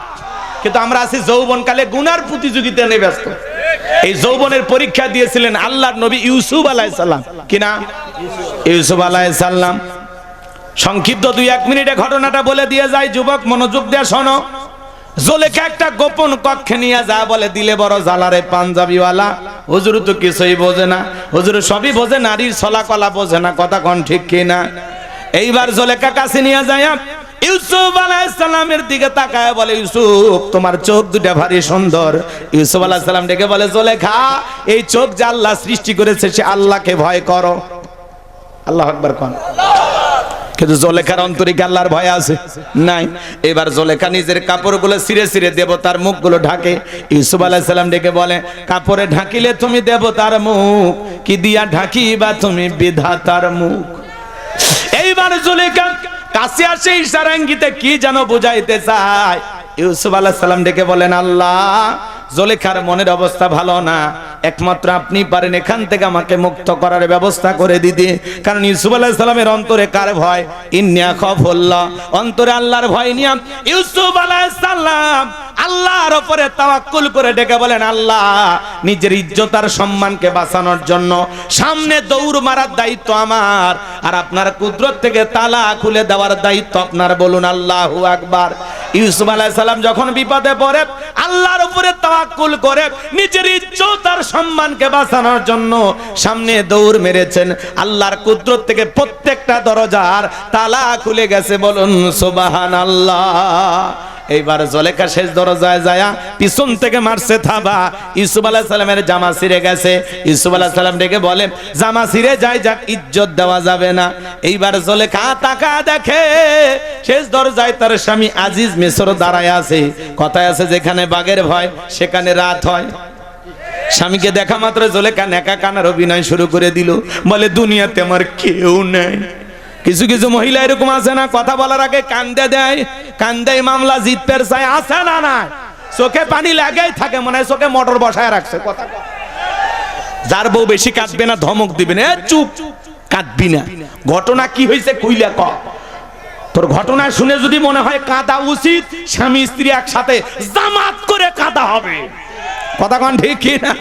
কিন্তু আমরা আছি যৌবনকালে গুনার প্রতিযোগিতা নিয়ে ব্যস্ত। এই যৌবনের পরীক্ষা দিয়েছিলেন আল্লাহর নবী ইউসুফ আলাইহিস সালাম। কি নাম? ইউসুফ আলাইহিস সালাম। সংক্ষিপ্ত 2-1 মিনিটে ঘটনাটা বলে দিয়ে যায়, যুবক মনোযোগ দিয়ে শোনো। জুলেখা একটা গোপন কক্ষে নিয়ে যা বলে দিলে বড় জালারে পাঞ্জাবিওয়ালা। হুজুর তো কিছুই বোঝে না, হুজুর সবই বোঝে, নারীর ছলাকলা বোঝে না। কথা কোন ঠিক কিনা? এইবার জুলেখা কাছে নিয়ে যায়, ইউসুফ আলাইহিস সালামের দিকে তাকায় বলে, ইউসুফ তোমার চোখ দুটো ভারী সুন্দর। ইউসুফ আলাইহিস সালাম ডেকে বলে, জুলেখা এই চোখ যে আল্লাহ সৃষ্টি করেছে সে আল্লাহকে ভয় করো। আল্লাহু আকবার কোন। কিন্তু জুলেখার অন্তরে কি আল্লাহর ভয় আছে? নাই। এবার জুলেখা নিজের কাপড়গুলো ছিঁড়ে ছিঁড়ে দেবতার মুখগুলো ঢাকে। ইউসুফ আলাইহিস সালাম ডেকে বলে, কাপড়ে ঢাকিলে তুমি দেবতার মুখ, কি দিয়া ঢাকিবা তুমি বিধাতার মুখ। এইবার জুলেখা কাছে আসে ইশারা ইঙ্গিতে কি যেন বুঝাইতে চায়। ইউসুফ আলাইহিস সালাম ডেকে বলেন, আল্লাহ জুলেখার মনের অবস্থা ভালো না, একমাত্র আপনি পারেন এখান থেকে আমাকে মুক্ত করার ব্যবস্থা করে দিতে। কারণ ইউসুফ আলাইহিস সালামের অন্তরে কার ভয়? ইন্না খাফুল্লাহ, অন্তরে আল্লাহর ভয় নিয়ে ইউসুফ আলাইহিস সালাম আল্লাহর উপরে তাওয়াক্কুল করে ডেকে বলেন, আল্লাহ নিজের ইজ্জত আর সম্মানকে বাঁচানোর জন্য সামনে দৌড় মারার দায়িত্ব আমার, আর আপনার কুদরত থেকে তালা খুলে দেওয়ার দায়িত্ব আপনার। বলুন আল্লাহু আকবার। ইউসুফ আলাইহিস সালাম যখন বিপদে পড়ে আল্লাহর উপরে তাওয়াক্কুল করে নিজের ইজ্জত আর সম্মানকে বাঁচানোর জন্য সামনে দৌড় মেরেছেন। আল্লাহর কুদরত থেকে প্রত্যেকটা দরজার তালা খুলে গেছে। বলুন সুবহানাল্লাহ। এইবার জুলেখা শেষ দরজায় যায় পিছন থেকে মারছে থাবা। ইউসুফ আলাইহিস সালামের জামা ছিঁড়ে গেছে। ইউসুফ আলাইহিস সালাম ডেকে বলেন, জামা ছিঁড়ে যায় যাক, ইজ্জত দেওয়া যাবে না। এইবার জুলেখা তাকা দেখে শেষ দরজায় তার স্বামী আজিজ মিসর দাঁড়ায় আছে। কথায় আছে, যেখানে বাঘের ভয় সেখানে রাত হয়। স্বামীকে দেখা মাত্র জুলেখা নেকা কানার অভিনয় শুরু করে দিল। বলে, দুনিয়াতে আমার কেউ নেই। কিছু কিছু মহিলা এরকম আছে না, কথা বলার আগে কান্দে দেয়, কান্দে মামলা জিততে চায়। আছে না? না, চোখে পানি লাগেই থাকে, মনে হয় চোখে মোটর বসায় রাখছে। কথা যার বউ বেশি কাঁদবে না ধমক দিবেন, চুপ, কাঁদবি না। ঘটনা কি হয়েছে কইলা ক। তোর ঘটনা শুনে যদি মনে হয় কাঁদা উচিত, স্বামী স্ত্রী একসাথে জামাত করে কাঁদা হবে। কথা কোন ঠিক কি না?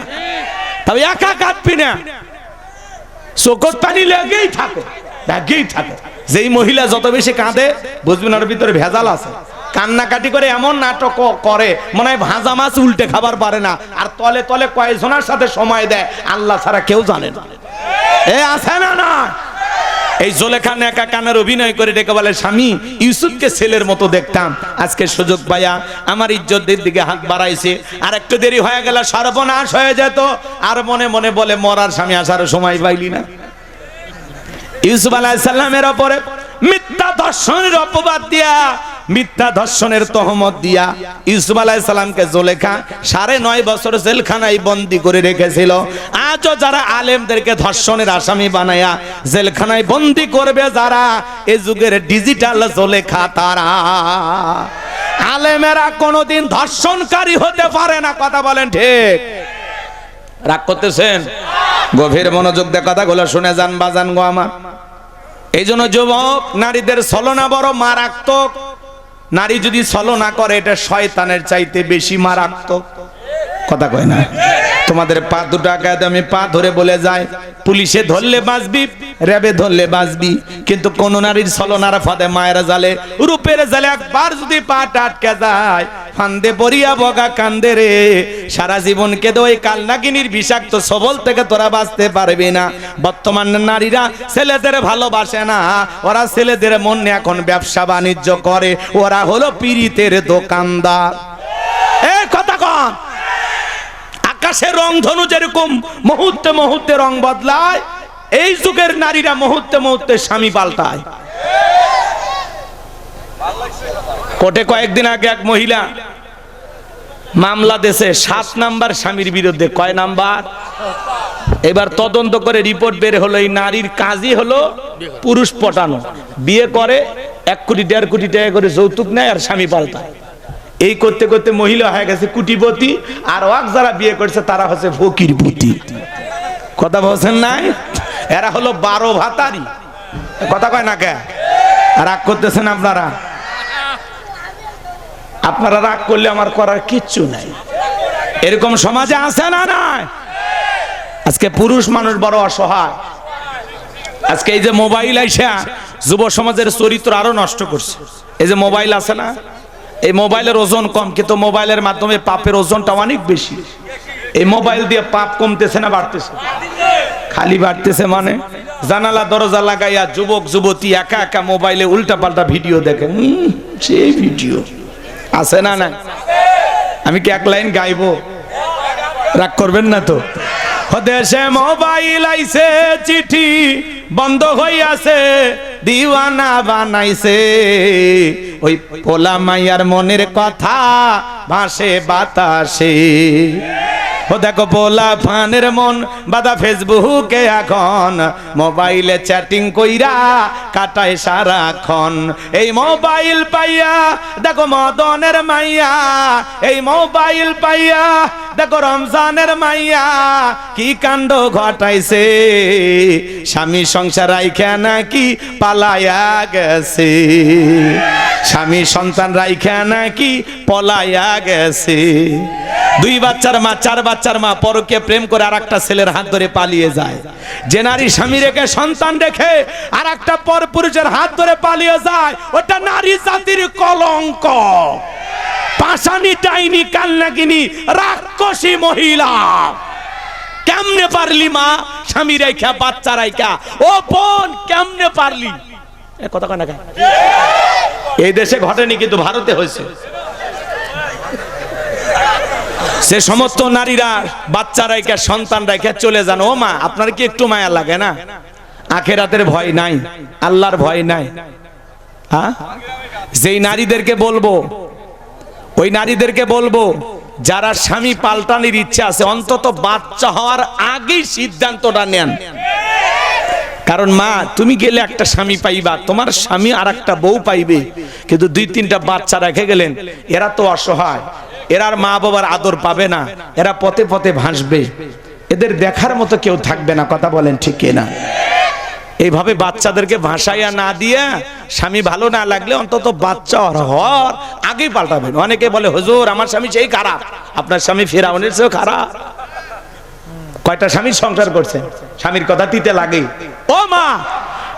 তবে একা কাঁদবি না, চোখে পানি লেগেই থাকে, লাগেই থাকে। যেই মহিলা যত বেশি কাঁদে বুঝবেন ওর ভিতরে ভেজাল আছে। কান্নাকাটি করে এমন নাটক করে মনে হয় ভাজা মাছ উল্টে খাবার পারে না, আর তলে তলে কয়েকজনের সাথে সময় দেয় আল্লাহ ছাড়া কেউ জানে না। এ আছে না? না। এই জুলেখা নেকা কানার অভিনয় করে ডেকে বলে, স্বামী ইউসুফকে ছেলের মতো দেখতাম, আজকে সুযোগ পাইয়া আমার ইজ্জতের দিকে হাত বাড়াইছে, আর একটু দেরি হয়ে গেলে সর্বনাশ হয়ে যেত। আর মনে মনে বলে, মরার স্বামী আসার সময় পাইলি না। ইউসুফ আলাইহিস সালামের উপরে মিথ্যা ধর্ষণের অপবাদ দিয়া, মিথ্যা ধর্ষণের তহমত দিয়া ইউসুফ আলাইহিস সালামকে জুলেখা 9.5 বছর জেলখানায় বন্দী করে রেখেছিল। আজও যারা আলেমদেরকে ধর্ষণের আসামি বানায়া জেলখানায় বন্দী করবে যারা, এই যুগের ডিজিটাল জুলেখা তারা। আলেমেরা কোনোদিন ধর্ষণকারী হতে পারে না। কথা বলেন ঠিক? রাগ করতেছেন? গভীর মনোযোগ দিয়ে কথাগুলো শুনে যান বাজান গো আমার। এই জন্য যুবক, নারীদের ছলনা বড় মারাত্মক। নারী যদি ছলনা করে এটা শয়তানের চাইতে বেশি মারাত্মক। কথা কয় না? তোমাদের পা দুটো আগায় আমি পা ধরে বলে যায়, পুলিশে ধরলে বাঁচবি, র্যাবে ধরলে বাঁচবি, কিন্তু কোন নারীর ছলনার ফাঁদে মায়ের জালে, রূপের জালে একবার যদি পাটা আটকে যায়, ফান্দে পড়িয়া বগা কান্দে রে। সারা জীবন কেঁদে ওই কালনাগিনীর বিষাক্ত সবল থেকে তোরা বাঁচতে পারবি না। বর্তমান নারীরা ছেলেদের ভালোবাসে না, ওরা ছেলেদের মনে এখন ব্যবসা বাণিজ্য করে, ওরা হলো পীড়িতের দোকানদার। এই কথা কন। আকাশের রং ধনু যেরকম মুহূর্তে মুহূর্তে রং বদলায়, এই যুগের নারীরা মুহূর্তে মুহূর্তে স্বামী পাল্টায়। কোর্টে কয়েকদিন আগে এক মহিলা মামলা দিয়েছে 7 নাম্বার স্বামীর বিরুদ্ধে। কয় নাম্বার? এবার তদন্ত করে রিপোর্ট বের হলো, এই নারীর কাজই হলো পুরুষ পটানো। বিয়ে করে 1 কোটি 1.5 কোটি টাকা করে যৌতুক নেয় আর স্বামী পাল্টায়। এই করতে করতে মহিলা হয়ে গেছে কুটিপতি, আর ওয়াক যারা বিয়ে করছে তারা হচ্ছে ফকিরপতি। কথা বলছেন নাই? এরা হলো 12 ভাতারি। কথা কয় না কে? রাগ করতেছেন আপনারা? আপনারা রাগ করলে আমার করার কিচ্ছু নাই। এরকম সমাজে আছে না নাই? আজকে পুরুষ মানুষ বড় অসহায়। আজকে এই যে মোবাইল আইসা যুব সমাজের চরিত্র আরো নষ্ট করছে। এই যে মোবাইল আছে না, এই মোবাইলের ওজন কম, কিন্তু মোবাইলের মাধ্যমে পাপের ওজনটা অনেক বেশি। এই মোবাইল দিয়ে পাপ কমতেছে না বাড়তেছে? খালি বাড়তেছে। মানে জানালা দরজা লাগাইয়া যুবক যুবতী একা একা মোবাইলে উল্টা পাল্টা ভিডিও দেখে। সেই ভিডিও আছে না না? আমি কি এক লাইন গাইবো? রাগ করবেন না তো? দেশে মোবাইল আইছে, চিঠি বন্ধ হইয়াছে, দিওয়ানা বানাইছে। ওই পোলা মাইয়ার মনের কথা ভাসে বাতাসে। ও দেখো পোলা ফানের মন বাদা ফেসবুকে এখন, মোবাইলে চ্যাটিং কইরা কাটায় সারাক্ষণ। এই মোবাইল পাইয়া দেখো মদনের মাইয়া, এই মোবাইল পাইয়া দেখো রমজানের মাইয়া কি কাণ্ড ঘটাইছে। স্বামী সংসার রাইখা নাকি পালায়া গেছে, স্বামী সন্তান রাইখা নাকি পলায়া গেছে। 2 বাচ্চার মা, 4 বাচ্চার মা পরকে প্রেম করে আর একটা ছেলের হাত ধরে পালিয়ে যায়। যে নারী স্বামী রেখে সন্তান রেখে আর একটা পর পুরুষের হাত ধরে পালিয়ে যায়, ওটা নারী জাতির কলঙ্ক। পাশানি, ডাইনি, কালনাগিনী, রাক্ষসী মহিলা। কেমনে পারলি মা স্বামী রেখা বাচ্চা রাইখা? ও বোন কেমনে পারলি? কথা কয় না কেন? এই দেশে ঘটেনি, কিন্তু ভারতে হয়েছে। সে সমস্ত নারীরা বাচ্চা রাইখা সন্তান রাইখা চলে যান। ও মা, আপনার কি একটু মায়া লাগে না? আখিরাতের ভয় নাই, আল্লাহর ভয় নাই। হ্যাঁ, যেই নারীদেরকে বলবো, ওই নারীদেরকে বলবো যারা স্বামী পাল্টানোর ইচ্ছা আছে, অন্তত বাচ্চা হওয়ার আগেই সিদ্ধান্তটা নেন। কারণ মা, তুমি গেলে একটা স্বামী পাইবা, তোমার স্বামী আর একটা বউ পাইবে, কিন্তু 2-3টা বাচ্চা রেখে গেলেন। এরা তো অসহায়, এরা আর মা বাবার আদর পাবে না, এরা পথে পথে ভাসবে, এদের দেখার মতো কেউ থাকবে না। কথা বলেন ঠিক কিনা? এইভাবে বাচ্চাদেরকে ভাসাইয়া না দিয়ে, স্বামী ভালো না লাগলে অন্তত বাচ্চা হওয়ার আগেই পাল্টাবেন। অনেকে বলে হুজুর আমার স্বামী সেই খারাপ। আপনার স্বামী ফিরাউনের চেয়েও খারাপ। কয়টা স্বামীর সংসার করছেন? স্বামীর কথা তিতে লাগে। ও মা,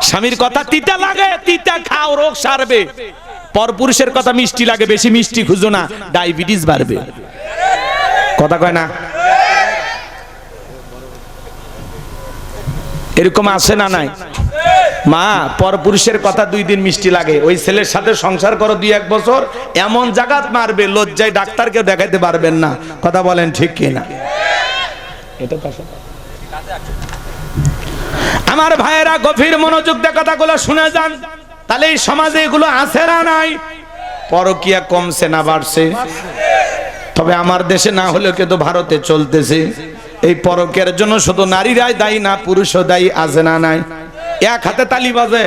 স্বামীর কথা তিতে লাগে, তিতা খাও, রোগ সারবে। পরপুরুষের কথা মিষ্টি লাগে, বেশি মিষ্টি খুঁজো না, ডায়াবেটিস বাড়বে। কথা কয় না? এরকম আছে না নাই? মা, পরপুরুষের কথা 2 দিন মিষ্টি লাগে, ওই ছেলের সাথে সংসার করো 2-1 বছর, এমন জায়গাত মারবে লজ্জায় ডাক্তারকে দেখাইতে পারবেন না। কথা বলেন ঠিক কিনা? এটা তো আমার ভাইয়েরা গভীর মনোযোগ দিয়ে কথাগুলো শুনে যান। তাহলে এই সমাজে এগুলো আছে না নাই? পরকিয়া কমছে না বাড়ছে? তবে আমার দেশে না হলেও কিন্তু ভারতে চলতেছে। এই পরকিয়ার জন্য শুধু নারীরাই দায়ী না, পুরুষও দায়ী। আছে না নাই? এক হাতে তালি বাজে,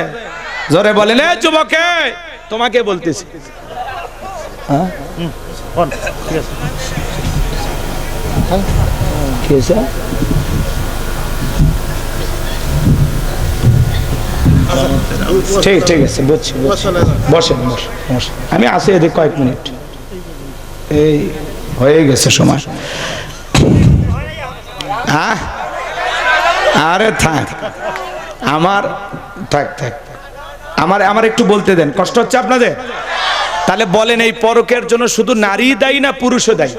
জোরে বলেন এ যুবকে, তোমাকে বলতেছি। ঠিক ঠিক আছে, বুঝছি। বসেন, আমি আসি এদিকে কয়েক মিনিট। এই হয়ে গেছে সময়। আরে থাক, আমার আমার একটু বলতে দেন। কষ্ট হচ্ছে আপনাদের? তাহলে বলেন, এই পরকের জন্য শুধু নারী দায়ী না পুরুষও দায়ী?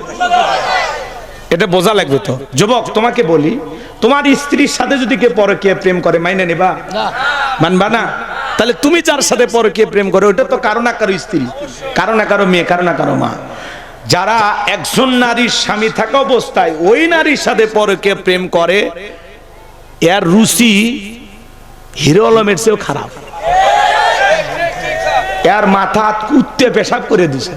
এটা বোঝা লাগবে তো। যুবক, তোমাকে বলি, তোমার স্ত্রীর সাথে যদি কেউ পরকীয়া প্রেম করে, মাইনে নেবা? মানবা না? তাহলে তুমি যার সাথে পরকীয়া প্রেম করে, ওটা তো কারো না কারো স্ত্রী, কারো না কারো মেয়ে, কারো না কারো মা। যারা একজন নারীর স্বামী থাকা অবস্থায় ওই নারীর সাথে পরকীয়া প্রেম করে, এর রুচি হিরো আলমের চেয়েও খারাপ। এর মাথা কুত্তে পেশাব করে দিছে।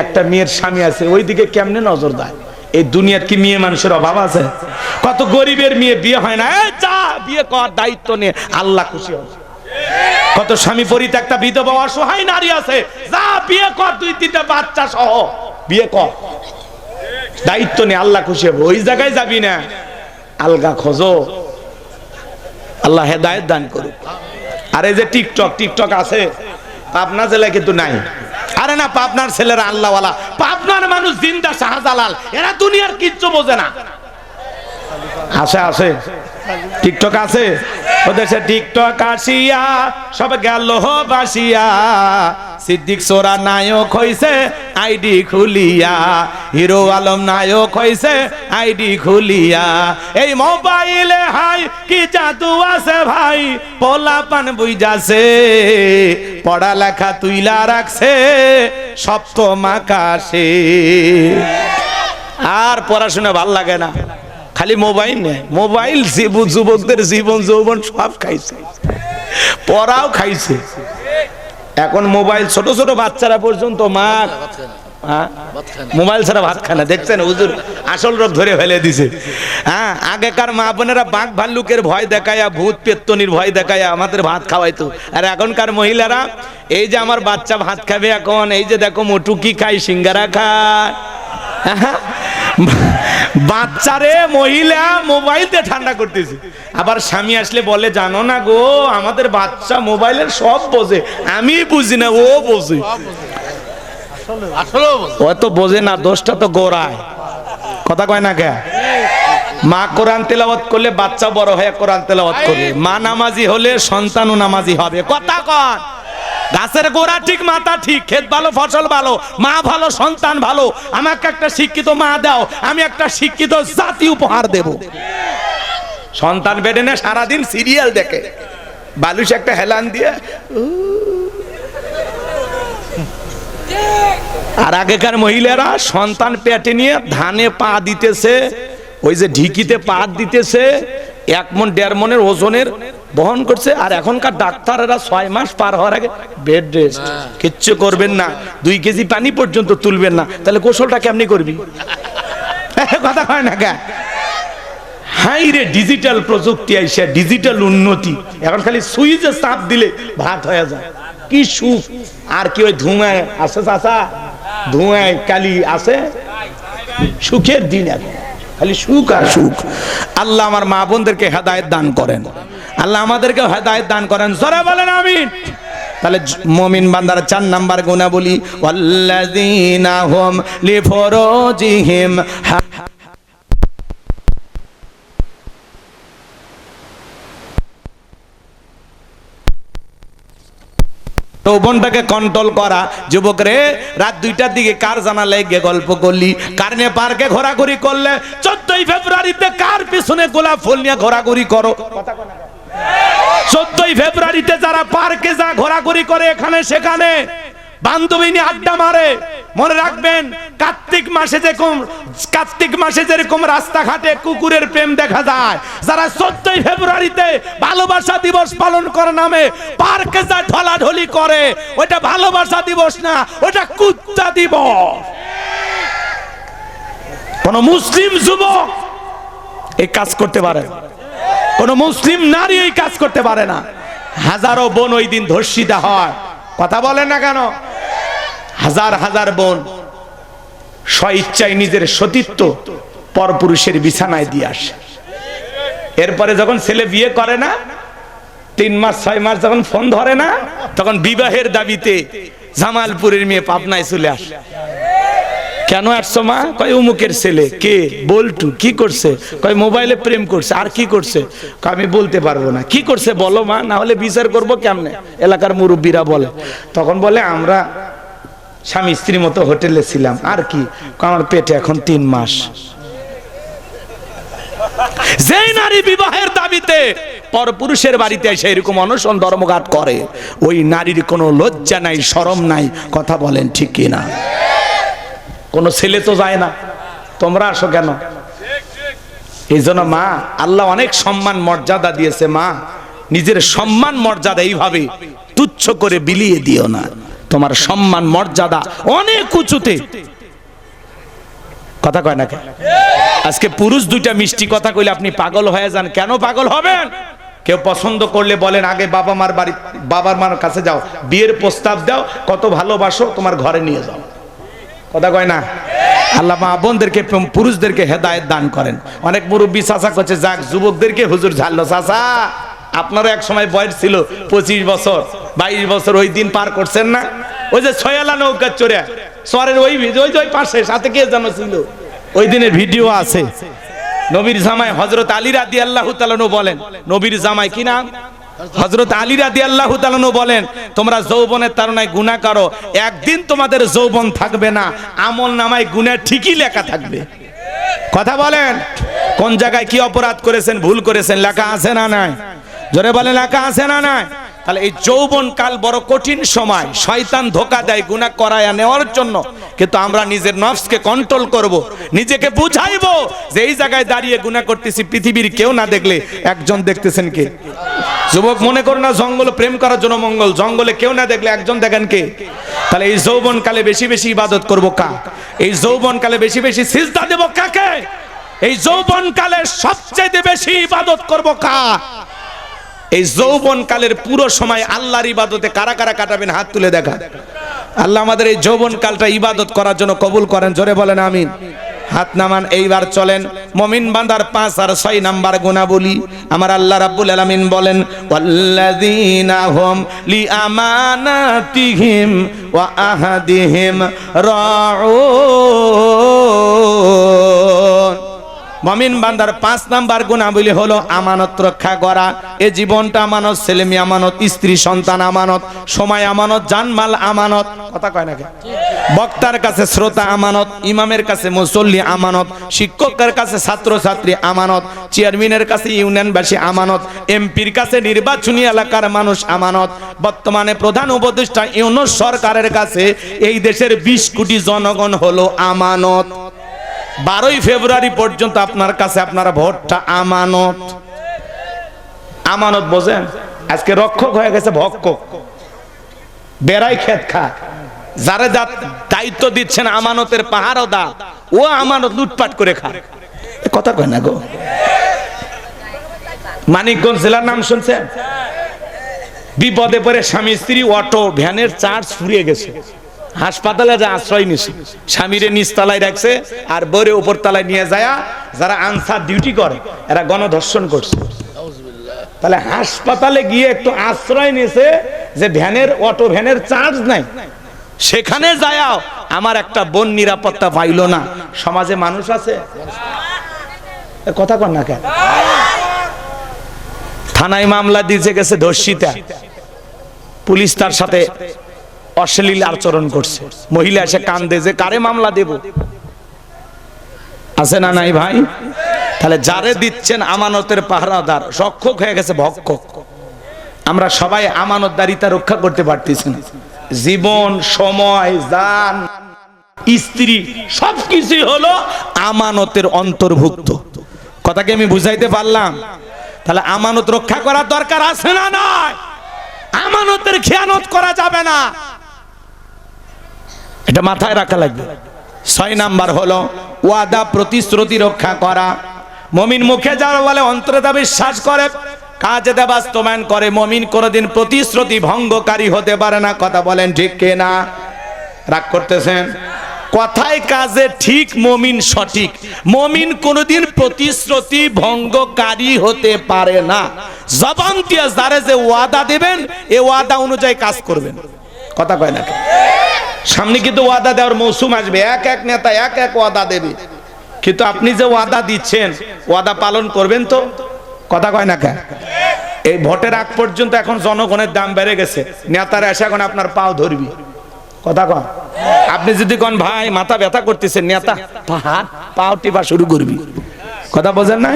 একটা মেয়ের স্বামী আছে, ওইদিকে কেমনে নজর দেয়? এই দুনিয়ার কি মেয়ে মানুষের অভাব আছে? কত গরিবের মেয়ে বিয়ে হয় না, যা বিয়ে কর, দায়িত্ব নিয়ে, আল্লাহ খুশি হবে। কত স্বামী পরিত্যক্তা বিধবা অসহায় নারী আছে, যা বিয়ে কর, 2-3টা বাচ্চা সহ বিয়ে কর, দায়িত্ব নিয়ে, আল্লাহ খুশি হবে। ওই জায়গায় যাবি না, আলগা খোঁজো। আল্লাহ হেদায়েত দান করুক। আর এই যে টিকটক আছে, পাবনা জেলায় কিন্তু নাই। আরে না, পাবনার ছেলেরা আল্লাহওয়ালা, পাবনার মানুষ জিন্দা শাহজালাল, এরা দুনিয়ার কিচ্ছু বোঝে না। আছে টিকটক আছে, ওদের সে টিকটক আসিয়া সব গেল বাসিয়া, সিদ্দিক সোরা নায়ক হইছে আইডি খুলিয়া, হিরো আলম নায়ক হইছে আইডি খুলিয়া। এই মোবাইলে হাই কি জাদু আছে ভাই, পোলাপান বুইজাছে, পড়ালেখা তুইলা রাখছে সপ্তম আকাশে। আর পড়াশোনা ভাল লাগে না, খালি মোবাইল নেই। মোবাইল যুবকদের জীবন যৌবন সব খাইছে, পড়াও খাইছে। এখন মোবাইল ছোট ছোট বাচ্চারা পর্যন্ত মোবাইল ছাড়া ভাত খায় না। দেখছেন হুজুর আসল রোগ ধরে ফেলে দিছে। হ্যাঁ, আগেকার মা বোনেরা বাঘ ভাল্লুকের ভয় দেখায়া, ভূত পেত্তনির ভয় দেখায়া আমাদের ভাত খাওয়াইতো। আর এখনকার মহিলারা, এই যে আমার বাচ্চা ভাত খাবে এখন, এই যে দেখো মোটু কি খায়, সিঙ্গারা খায়। বাচ্চারে মহিলা মোবাইল দিয়ে ঠান্ডা করতেছে। আবার স্বামী আসলে বলে, জানো না গো, আমাদের বাচ্চা মোবাইলের সব বোঝে, আমি বুঝি না, ও বোঝে। ও তো বোঝে না, দোষটা তো গোড়ায়। কথা কয় না কে? মা কোরআন তেলাওয়াত করলে বাচ্চা বড় হয়ে কোরআন তেলাওয়াত করবে, মা নামাজি হলে সন্তানও নামাজি হবে। কথা কন, গাছের গোড়া ঠিক মাথা ঠিক, ক্ষেত ভালো ফসল ভালো, মা ভালো সন্তান ভালো। আমাকে একটা শিক্ষিত মা দাও, আমি একটা শিক্ষিত জাতি উপহার দেব। সন্তান বেডে না সারাদিন সিরিয়াল দেখে, বালুশ একটা হেলান দিয়ে। আর আগেকার মহিলারা সন্তান পেটে নিয়ে ধানে পা দিতেছে, ওই যে ঢিকিতে পা দিতেছে, 1 মণ 1.5 মণের ওজনের বহন করছে। আর এখনকার ডাক্তারেরা 6 মাস পার হওয়ার আগে বেড রেস্ট, কিচ্ছু করবেন না, 2 কেজি পানি পর্যন্ত তুলবেন না। তাহলে গোসলটা কেমনি করবি? কথা হয় না কে? হাই রে, ডিজিটাল প্রযুক্তি আইসা, ডিজিটাল উন্নতি, এখন খালি সুইচে চাপ দিলে ভাত হয়ে যায়। কি সুখ! আর কি ওই ধুঁয়ায় আছে চাচা, ধুঁয়ায় কালি আছে? সুখের দিন এখন, খালি সুখ আর সুখ। আল্লাহ আমার মা বোনদেরকে হেদায়েত দান করেন, আল্লাহ আমাদেরকে হেদায়েত দান করেন। জোরে বলেন আমিন। তাহলে মুমিন বান্দার 4 নাম্বার গুণাবলী, ওয়াল্লাযীনা হুম লিফুরুজিহিম, যৌবনটাকে কন্ট্রোল করা। যুবক রে, রাত 2টার দিকে কার জানালে গিয়ে গল্প করলি, কার নিয়ে পার্কে ঘোরাঘুরি করলে, 14ই ফেব্রুয়ারিতে কার পিছনে গোলাপ ফুল নিয়ে ঘোরাঘুরি করো। 14ই ফেব্রুয়ারিতে যারা পার্কে যা ঘোরাঘুরি করে, এখানে সেখানে বান্ধবী নিয়ে আড্ডা মারে, মনে রাখবেন কার্তিক মাসে যেরকম রাস্তাঘাটে কুকুরের প্রেম দেখা যায়, যারা 14ই ফেব্রুয়ারিতে ভালোবাসা দিবস পালন করার নামে পার্কে যা ঢলাঢলি করে, ওটা ভালোবাসা দিবস না, ওটা কুত্তা দিবস। কোন মুসলিম যুবক এই কাজ করতে পারে, কোন মুসলিম নারী এই কাজ করতে পারে না। হাজারো বোন ওই দিন ধর্ষিতা হয়। কথা বলেন না কেন? হাজার হাজার বোন স্বইচ্ছায় নিজের সতীত্ব পরপুরুষের বিছানায় দিয়ে আসে। এরপরে যখন ছেলে বিয়ে করে না, 3 মাস 6 মাস যখন ফোন ধরে না, তখন বিবাহের দাবিতে জামালপুরের মেয়ে পাবনায় চলে আসে। কেন আসছো মা? কয় অমুকের ছেলে। কে? বল্টু। কি করছে? কয় মোবাইলে প্রেম করছে। আর কি করছে? আমি বলতে পারবো না। কি করছে বলো মা, না হলে বিচার করবো কেমনে? এলাকার মুরব্বীরা বলে। তখন বলে আমরা স্বামী স্ত্রীর মতো হোটেলে ছিলাম। আর কি? আমার পেটে এখন 3 মাস। যেই নারী বিবাহের দাবিতে পরপুরুষের বাড়িতে এসে এরকম অনশন ধর্মঘাট করে, ওই নারীর কোনো লজ্জা নাই, শরম নাই। কথা বলেন ঠিক কিনা? কোন ছেলে তো যায় না, তোমরা আসো কেন? এই জন্য মা, আল্লাহ অনেক সম্মান মর্যাদা দিয়েছে। মা, নিজের সম্মান মর্যাদা এইভাবে তুচ্ছ করে বিলিয়ে দিও না। তোমার সম্মান মর্যাদা অনেক উঁচুতে। কথা কয় না কেন? আজকে পুরুষ 2টা মিষ্টি কথা কইলে আপনি পাগল হয়ে যান। কেন পাগল হবেন? কেউ পছন্দ করলে বলেন আগে বাবার মার কাছে যাও, বিয়ের প্রস্তাব দাও, কত ভালোবাসো, তোমার ঘরে নিয়ে যাও। কথা কয় না? আল্লাহ মা বোনদেরকে পুরুষদেরকে হেদায়েত দান করেন। অনেক মুরব্বী চাচা করছে যাক যুবকদেরকে হুজুর ঝাড়লো। চাচা আপনারও এক সময় বয়স ছিল 25 বছর 22 বছর, ওই দিন পার করছেন না? ওই যে ছয়ালা নৌকা চড়ে সরের ওই পাশে সাথে কে যেন ছিল, ওই দিনের ভিডিও আছে। নবীর জামাই হযরত আলী রাদিয়াল্লাহু তাআলা বলেন, নবীর জামাই কি নাম? হযরত আলী রাদিয়াল্লাহু তাআলা বলেন, তোমরা যৌবনের তাড়নায় গুনাহ করো, একদিন তোমাদের যৌবন থাকবে না, আমল নামায় গুনাহ ঠিকই লেখা থাকবে। কথা বলেন, কোন জায়গায় কি অপরাধ করেছেন, ভুল করেছেন লেখা আছে না নাই? জোরে বলেন লেখা আছে না নাই? তাহলে এই যৌবন কাল বড় কঠিন সময়, শয়তান ধোঁকা দেয় গুনাহ করায়া নেওয়ার জন্য, কিন্তু আমরা নিজের নফসকে কন্ট্রোল করব, নিজেকে বুঝাইবো যে এই জায়গায় দাঁড়িয়ে গুনাহ করতেছি, পৃথিবীর কেউ না দেখলে একজন দেখতেছেন কে? যুবক মনে করো না জঙ্গল প্রেম করার জন্য মঙ্গল, জঙ্গলে কেউ না দেখলে একজন দেখেন কে? তাহলে এই যৌবন কালে বেশি বেশি ইবাদত করব কাকে? এই যৌবন কালে বেশি বেশি সিজদা দেব কাকে? এই যৌবন কালে সবচেয়ে বেশি ইবাদত করব কাকে? এই যৌবন কালের পুরো সময় আল্লাহর ইবাদতে কারা কারা কাটাবেন হাত তুলে দেখা। আল্লাহ আমাদের এই যৌবন কালটা ইবাদত করার জন্য কবুল করেন, জোরে বলেন আমিন। হাত নামান। এইবার চলেন মুমিন বান্দার 5 আর 6 নাম্বার গুনাহবলী। আমার আল্লাহ রাব্বুল আলামিন বলেন, ওয়াল্লাযীনা হুম লিআমানাতিহিম ওয়া আহাদিহিম রাউন। মুমিন বান্দার 5 নাম্বার গুনাহবলী হলো আমানত রক্ষা করা। এই জীবনটা আমানত, ছেলে মেয়ে আমানত, স্ত্রী সন্তান আমানত, সময় আমানত, জানমাল আমানত। কথা কয় না কে? বক্তার কাছে শ্রোতা আমানত, ইমামের কাছে মুসল্লি আমানত, শিক্ষকের কাছে ছাত্র ছাত্রী আমানত, চেয়ারম্যানের কাছে ইউনিয়নবাসী আমানত, এমপির কাছে নির্বাচনী এলাকার মানুষ আমানত, বর্তমানে প্রধান উপদেষ্টা ইউনূস সরকারের কাছে এই দেশের 20 কোটি জনগণ হলো আমানত। 12ই ফেব্রুয়ারি পর্যন্ত আপনার কাছে আপনারা ভোটটা আমানত। আমানত বোঝেন? আজকে রক্ষক হয়ে গেছে ভক্ষক, বেড়াই খেত খা। যারা দায়িত্ব দিচ্ছেন আমানতের পাহারাদার, ও আমানত লুটপাট করে খা। কথা কয় না গো। মানিকগঞ্জ জেলার নাম শুনছেন? বিপদে পড়ে স্বামী স্ত্রী অটো ভ্যানের চার্জ ফুরিয়ে গেছে, হাসপাতালে যা আশ্রয় নিছে, স্বামীরে নিচতলায় রাখছে আর বউরে উপর তলায় নিয়ে যায়। যারা আনসার ডিউটি করে এরা গণধর্ষণ করছে। তাহলে হাসপাতালে গিয়ে একটু আশ্রয় নিছে যে ভ্যানের অটো ভ্যানের চার্জ নাই, সেখানে যায় আমার একটা বোন নিরাপত্তা পাইল না। সমাজে মানুষ আছে? কথা কন না কেন? থানায় মামলা দিতে গেছে ধর্ষিতা, পুলিশ তার সাথে অশ্লীল আচরণ করছে, মহিলা এসে কান্দে যে কারে মামলা দেব। আছে না নাই ভাই? তাহলে যারে দিচ্ছেন আমানতের পাহারাদার, রক্ষক হয়ে গেছে ভক্ষক। আমরা সবাই আমানতদারিতা রক্ষা করতে পারতেছি না। জীবন, সময়, জান, স্ত্রী সবকিছুই হলো আমানতের অন্তর্ভুক্ত। কথাকে আমি বুঝাইতে পারলাম? তাহলে আমানত রক্ষা করার দরকার আছে না নাই? আমানতের খেয়ানত করা যাবে না, এটা মাথায় রাখা লাগবে। 6 নাম্বার হলো ওয়াদা প্রতিশ্রুতি রক্ষা করা। মুমিন মুখে যারা বলে অন্তরে তা বিশ্বাস করে, কাজে তা বাস্তবায়ন করে। মুমিন কোনোদিন প্রতিশ্রুতি ভঙ্গকারী হতে পারে না। কথা বলেন ঠিক কিনা? রাগ করতেছেন? কথায় কাজে ঠিক মুমিন সঠিক। মুমিন কোনোদিন প্রতিশ্রুতি ভঙ্গকারী হতে পারে না। জবান দিয়ে যারে যে ওয়াদা দিবেন এই ওয়াদা অনুযায়ী কাজ করবেন। কথা কয় না? সামনে কিন্তু ওয়াদা দেওয়ার মৌসুম আসবে, এক এক নেতা এক এক ওয়াদা দেবে, কিন্তু আপনি যে ওয়াদা দিচ্ছেন ওয়াদা পালন করবেন তো? কথা কয় না কেন? এই ভোটের আগ পর্যন্ত এখন জনগণের দাম বেড়ে গেছে, নেতারা এসে এখন আপনার পাও ধরবি। কথা কন? আপনি যদি কোন ভাই মাথা ব্যথা করতেছেন, নেতা পাও টিপা শুরু করবি। কথা বোঝেন না?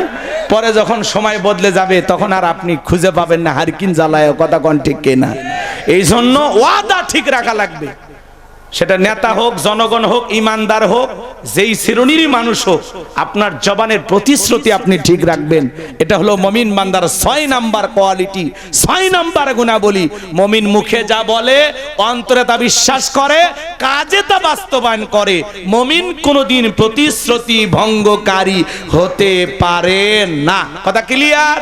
পরে যখন সময় বদলে যাবে তখন আর আপনি খুঁজে পাবেন না হারকিন জ্বালায়। কথা কন ঠিক কিনা? এই জন্য ওয়াদা ঠিক রাখা লাগবে। সেটা নেতা হোক, জনগণ হোক, ইমানদার হোক, যেই শ্রেণীরই মানুষ হোক, আপনার জবানের প্রতিশ্রুতি আপনি ঠিক রাখবেন। এটা হলো মুমিন বান্দার 6 নাম্বার কোয়ালিটি, 6 নাম্বার গুণাবলী। মুমিন মুখে যা বলে অন্তরে তা বিশ্বাস করে, কাজে তা বাস্তবায়ন করে। মুমিন কোনোদিন প্রতিশ্রুতি ভঙ্গকারী হতে পারে না। কথা ক্লিয়ার?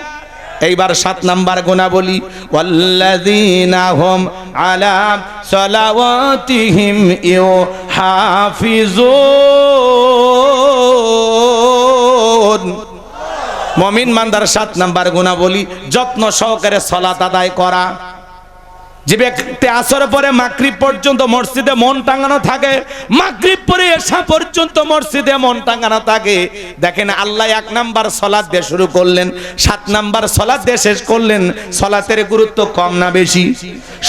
এইবার 7 নাম্বার গুণাবলী, ওয়াল্লাযীনা হুম আলা সালাওয়াতিহিম হাফিজুন। মুমিন বান্দার 7 নাম্বার গুণাবলী যত্ন সহকারে সালাত আদায় করা। যে ব্যক্তি আসর পরে মাগরিব পর্যন্ত মসজিদে মন টাঙানো থাকে, মাগরিব পরে এশা পর্যন্ত মসজিদে মন টাঙানো থাকে, দেখেন আল্লাহ 1 নাম্বার সালাত দিয়ে শুরু করলেন, 7 নাম্বার সালাত দিয়ে শেষ করলেন। সালাতের গুরুত্ব কম না বেশি?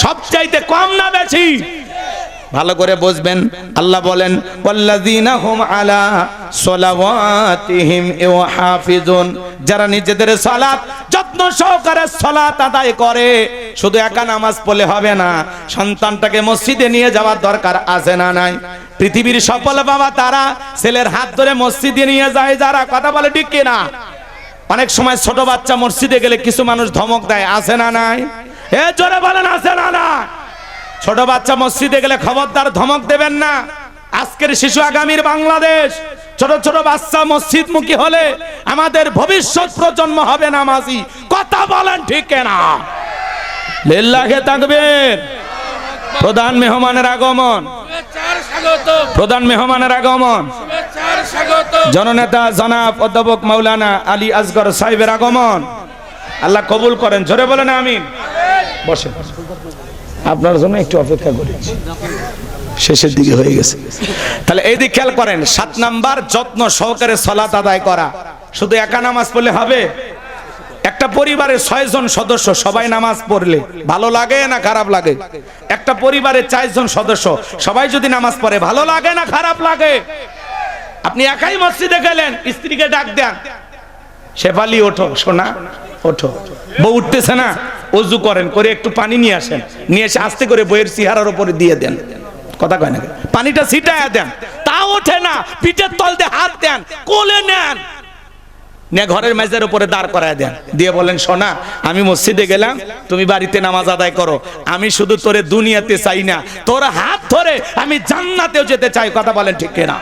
সবচাইতে কম না বেশি? ভালো করে বুঝবেন। আল্লাহ বলেন ওয়াল্লাযীনা হুম আলা সালাওয়াতিহিম ইউহাফিজুন, যারা নিজেদের সালাত যত্ন সহকারে সালাত আদায় করে। শুধু একা নামাজ পড়লে হবে না, সন্তানটাকে মসজিদে নিয়ে যাওয়ার দরকার আছে না নাই? পৃথিবীর সফল বাবা তারা ছেলের হাত ধরে মসজিদে নিয়ে যায় যারা, কথা বলে ঠিক কিনা? অনেক সময় ছোট বাচ্চা মসজিদে গেলে কিছু মানুষ ধমক দেয়, আছে না নাই? এ জোরে বলেন আছে না নাই? ছোট বাচ্চা মসজিদে গেলে খবরদার ধমক দেবেন না। আজকের শিশু আগামীর বাংলাদেশ। ছোট ছোট বাচ্চা মসজিদমুখী হলে আমাদের ভবিষ্যৎ প্রজন্ম হবে নামাজি, কথা বলেন ঠিক না? লিল্লাহি তাকবীর। প্রধান মেহমানের আগমন, প্রধান মেহমানের আগমন, জননেতা জনাব অধ্যাপক মাওলানা আলী আসগর সাহেবের আগমন আল্লাহ কবুল করেন। জোরে বলেন আমিন। বসে, আপনার জন্য একটু অপেক্ষা করেছি, শেষের দিকে হয়ে গেছে। তাহলে এই দিক খেয়াল করেন। 7 নাম্বার যত্ন সহকারে সালাত আদায় করা। শুধু একা নামাজ পড়লে হবে? একটা পরিবারের 6 জন সদস্য সবাই নামাজ পড়লে ভালো লাগে না খারাপ লাগে? একটা পরিবারের 4 জন সদস্য সবাই যদি নামাজ পড়ে ভালো লাগে না খারাপ লাগে? আপনি একাই মসজিদে গেলেন, স্ত্রীকে ডাক দেন, শেফালি ওঠো সোনা ওঠো। বউ উঠতেছে না, ওযু করেন, করে একটু পানি নিয়ে আসেন, নিয়ে এসে আস্তে করে বইয়ের চেহারার উপরে দিয়ে দেন, কথা কয় না, পানিটা ছিটায়া দেন। তা ওঠে না, পিঠের তল দিয়ে হাত দেন, কোলে নেন, নিয়ে ঘরের মেজের উপরে দাঁড় করায় দেন, দিয়ে বলেন সোনা আমি মসজিদে গেলাম, তুমি বাড়িতে নামাজ আদায় করো, আমি শুধু তোরে দুনিয়াতে চাই না, তোর হাত ধরে আমি জান্নাতেও যেতে চাই, কথা বলেন ঠিক কিনা?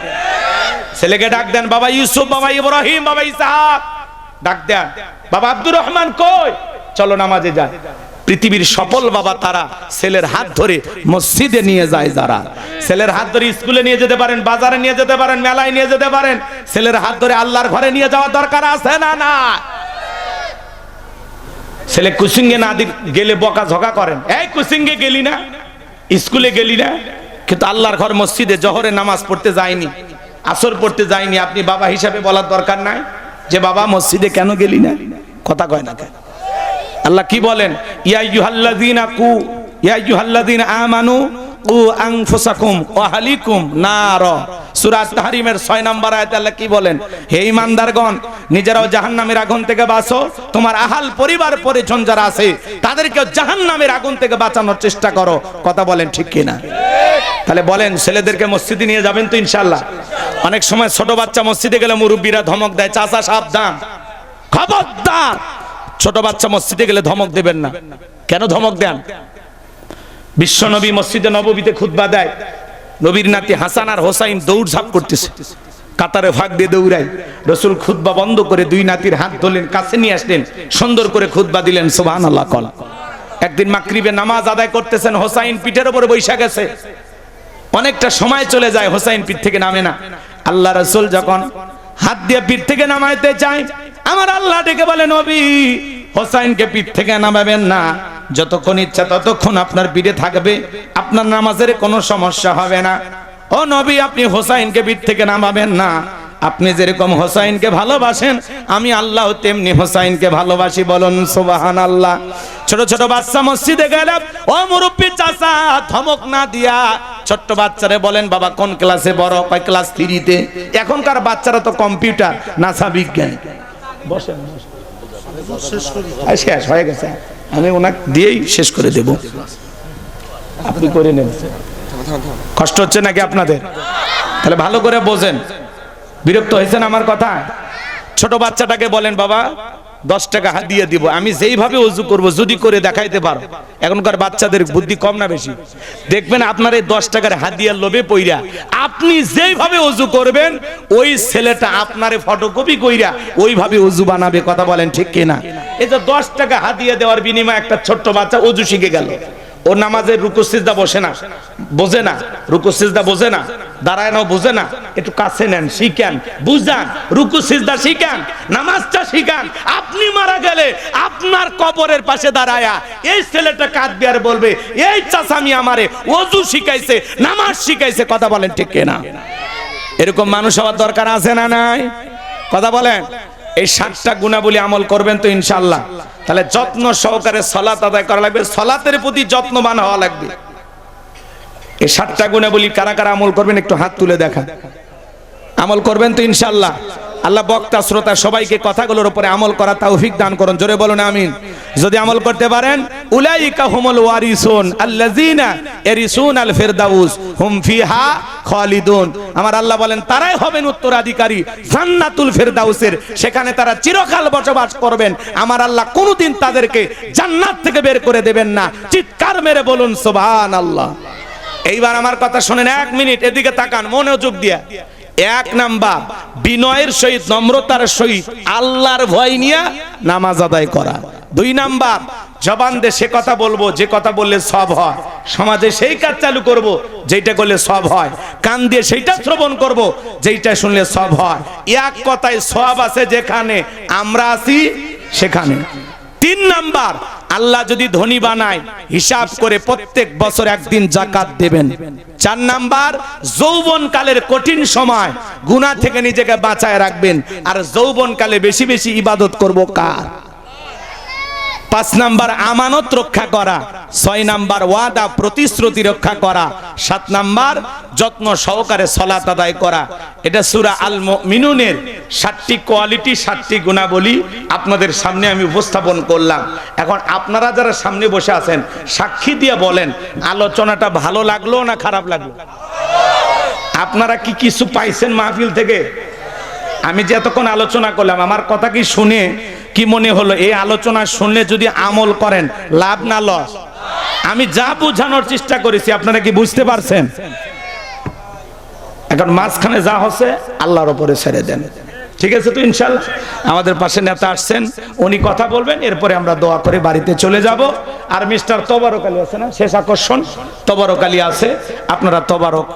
ছেলেকে ডাক দেন, বাবা ইউসুফ, বাবা ইব্রাহিম, বাবা ইসহাক, ডাক দেন, বাবা আব্দুর রহমান কই, চলো নামাজে যাই। পৃথিবীর সফল বাবা তারা ছেলের হাত ধরে মসজিদে নিয়ে যায়। যারা ছেলের হাত ধরে স্কুলে নিয়ে যেতে পারেন, বাজারে নিয়ে যেতে পারেন, মেলায় নিয়ে যেতে পারেন, ছেলের হাত ধরে আল্লাহর ঘরে নিয়ে যাওয়ার দরকার আছে না না? ছেলে কুসিঙ্গে না গেলে বকা ঝকা করেন, এই কুসিঙ্গে গেলি না, স্কুলে গেলি না, কিন্তু আল্লাহর ঘর মসজিদে জোহরে নামাজ পড়তে যায়নি, আসর পড়তে যায়নি, আপনি বাবা হিসাবে বলার দরকার নাই যে বাবা মসজিদে কেন গেলি না, কথা কয় না কেন? আল্লাহ কি বলেন? ইয়া আইয়ুহাল্লাযীনা আমানু কু আনফুসাকুম ওয়া আহলিকুম নার। সূরা তাহরিমের 6 নম্বর আয়াতে আল্লাহ কি বলেন? হে ঈমানদারগণ, নিজেরাও জাহান্নামের আগুন থেকে বাঁচো, তোমার আহাল পরিবার পরিজন যারা আছে তাদেরকে জাহান্নামের আগুন থেকে বাঁচানোর চেষ্টা করো, কথা বলেন ঠিক কিনা? তাহলে বলেন ছেলেদেরকে মসজিদে নিয়ে যাবেন তো ইনশাআল্লাহ? অনেক সময় ছোট বাচ্চা মসজিদে গেলে মুরব্বীরা ধমক দেয়, চাচা সাবধান, খবরদার। ছোট বাচ্চা মসজিদে গেলে ধমক দেবেন না। কেন ধমক দেন? বিশ্ব নবী মসজিদে নববীতে খুতবা দেয়, নবীর নাতি হাসান আর হোসাইন দৌড়ঝাঁপ করতেছে, কাতারে ফাঁক দিয়ে দৌড়ায়, রাসূল খুতবা বন্ধ করে 2 নাতির হাত ধরলেন, কাছে নিয়ে আসলেন, সুন্দর করে খুতবা দিলেন, সুবহানাল্লাহ। কল একদিন মাগরিবে নামাজ আদায় করতেছেন, হোসাইন পিঠের উপরে বৈশা গেছে, অনেকটা সময় চলে যায়, হোসাইন পিঠ থেকে নামে না। আল্লাহ রাসূল যখন হাত দিয়ে পিঠ থেকে নামাইতে চায়, আমার আল্লাহ ডেকে বলে, নবী হোসাইনকে পিঠ থেকে নামাবেন না, যতক্ষণ ইচ্ছা ততক্ষণ আপনার পিঠে থাকবে, আপনার নামাজের কোনো সমস্যা হবে না। ও নবী, আপনি হোসাইনকে পিঠ থেকে নামাবেন না, আপনি যেরকম হোসাইনকে ভালোবাসেন আমি আল্লাহ তেমনি হোসাইনকে ভালোবাসি, বলুন সুবহানাল্লাহ। ছোট ছোট বাচ্চা মসজিদে গেলে ও মুরব্বি চাচা ধমক না দিয়া ছোট্ট বাচ্চারে বলেন, বাবা কোন ক্লাসে পড়ো? কয় ক্লাস 3-তে। এখনকার বাচ্চারা তো কম্পিউটার, নাসা বিজ্ঞানী। বসেন, শেষ হয়ে গেছে, আমি ওনাকে দিয়েই শেষ করে দেব, আপনি করে নেন। কষ্ট হচ্ছে নাকি আপনাদের? তাহলে ভালো করে বোঝেন, বিরক্ত হয়েছেন আমার কথা? ছোট বাচ্চাটাকে বলেন, বাবা 10 টাকা হাদিয়া দিব, আমি যেইভাবে ওযু করব যদি করে দেখাইতে পারো। এখনকার বাচ্চাদের বুদ্ধি কম না বেশি? দেখবেন আপনার এই 10 টাকার হাদিয়ার লোভে পইরা আপনি যেইভাবে ওযু করবেন ওই ছেলেটা আপনারে ফটোকপি কইরা ওইভাবে ওযু বানাবে, কথা বলেন ঠিক কিনা? এই যে 10 টাকা হাদিয়া দেওয়ার বিনিময়ে একটা ছোট্ট বাচ্চা ওযু শিখে গেল, ও নামাজের রুকু সিজদা বসে না, বোঝে না, রুকু সিজদা বোঝে না, দাঁড়ায় না বুঝে না, একটু কাছে নেন, শিখান, বুঝান, রুকু সিজদা শিখান, নামাজটা শিখান। আপনি মারা গেলে আপনার কবরের পাশে দাঁড়ায়া এই ছেলেটা কাঁদবে আর বলবে, এই চাচামি আমারে ওযু শিখাইছে, নামাজ শিখাইছে। কথা বলেন ঠিক কিনা? এরকম মানুষ হওয়ার দরকার আছে না নাই? কথা বলেন। এই 7টা গুণাবলী আমল করবেন তো ইনশাআল্লাহ। তাহলে যত্ন সহকারে সালাত আদায় করা লাগবে, সালাতের প্রতি যত্নবান হওয়া লাগবে। এই 7টা গুণাবলী কারা কারা আমল করবেন একটু হাত তুলে দেখা। আমল করবেন তো ইনশাআল্লাহ। আল্লাহ বক্তা শ্রোতা সবাইকে কথাগুলোর উপরে আমল করা তৌফিক দান করুন। জোরে বলুন আমিন। যদি আমল করতে পারেন, উলাইকা হুমুল ওয়ারিসুন আল্লাযিনা ইয়ারিসুনাল ফিরদাউস হুম ফিহা খালিদুন। আমার আল্লাহ বলেন তারাই হবেন উত্তরাধিকারী জান্নাতুল ফিরদাউসের, সেখানে তারা চিরকাল বসবাস করবেন। আমার আল্লাহ কোনোদিন তাদেরকে জান্নাত থেকে বের করে দেবেন না। চিৎকার মেরে বলুন সুবহানাল্লাহ। এইবার আমার কথা শুনেন, 1 মিনিট এদিকে তাকান মনোযোগ দিয়া। 1 নাম্বার, বিনয়ের সহিত নম্রতার সহিত আল্লাহর ভয় নিয়ে নামাজ আদায় করা। 2 নাম্বার, জবান দিয়ে সে কথা বলবো যে কথা বললে সব হয়, সমাজে সেই কাজ চালু করব যেটা করলে সব হয়, কান দিয়ে সেইটা শ্রবণ করব যেটা শুনলে সব হয়। এক কথায় সব আছে যেখানে, আমরা আছি সেখানে। 3 নাম্বার, আল্লাহ যদি ধনী বানায় হিসাব করে প্রত্যেক বছর একদিন যাকাত দেবেন। 4 নাম্বার, যৌবনকালের কঠিন সময় গুনাহ থেকে নিজেকে বাঁচায় রাখবেন। আর যৌবনকালে বেশি বেশি ইবাদত করব কার? 5 নাম্বার, আমানত রক্ষা করা। 6 নাম্বার, ওয়াদা প্রতিশ্রুতি রক্ষা করা। 7 নাম্বার, যত্ন সহকারে সালাত আদায় করা। এটা সূরা আল মুমিনুনের 7টি কোয়ালিটি, 7টি গুণাবলী আপনাদের সামনে আমি উপস্থাপন করলাম। এখন আপনারা যারা সামনে বসে আছেন সাক্ষী দিয়ে বলেন, আলোচনাটা ভালো লাগলো না খারাপ লাগলো? আপনারা কি কিছু পাইছেন মাহফিল থেকে? আমি যে এতক্ষণ আলোচনা করলাম, আমার কথা কি শুনে কি মনে হলো? এই আলোচনা শুনলে যদি আমল করেন লাভ না লস? আমি যা বোঝানোর চেষ্টা করেছি আপনারা কি বুঝতে পারছেন? এখন মাঝখানে যা হচ্ছে আল্লাহর উপরে ছেড়ে দেন, ঠিক আছে তো ইনশাআল্লাহ। আমাদের পাশে নেতা আসছেন, উনি কথা বলবেন, এরপরে আমরা দোয়া করে বাড়িতে চলে যাব। আর মিস্টার তবারক আলী আছে না, শেষ আকর্ষণ তবারক আলী আছে, আপনারা তবারক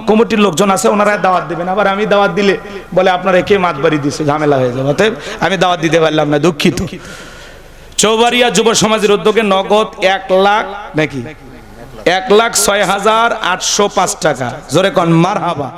কমিটির লোকজন আছে, ওনারা দাওয়াত দিবেন। আবার আমি দাওয়াত দিলে বলে আপনারা কে মাতবাড়ি দিছে, ঝামেলা হয়ে যাবে। অতএব আমি দাওয়াত দিতে পারলাম না, দুঃখিত। চৌবাড়িয়া যুব সমাজের উদ্যোগে নগদ 1 লাখ নাকি 1,06,805 টাকা। জোরে কোন মারহাবা।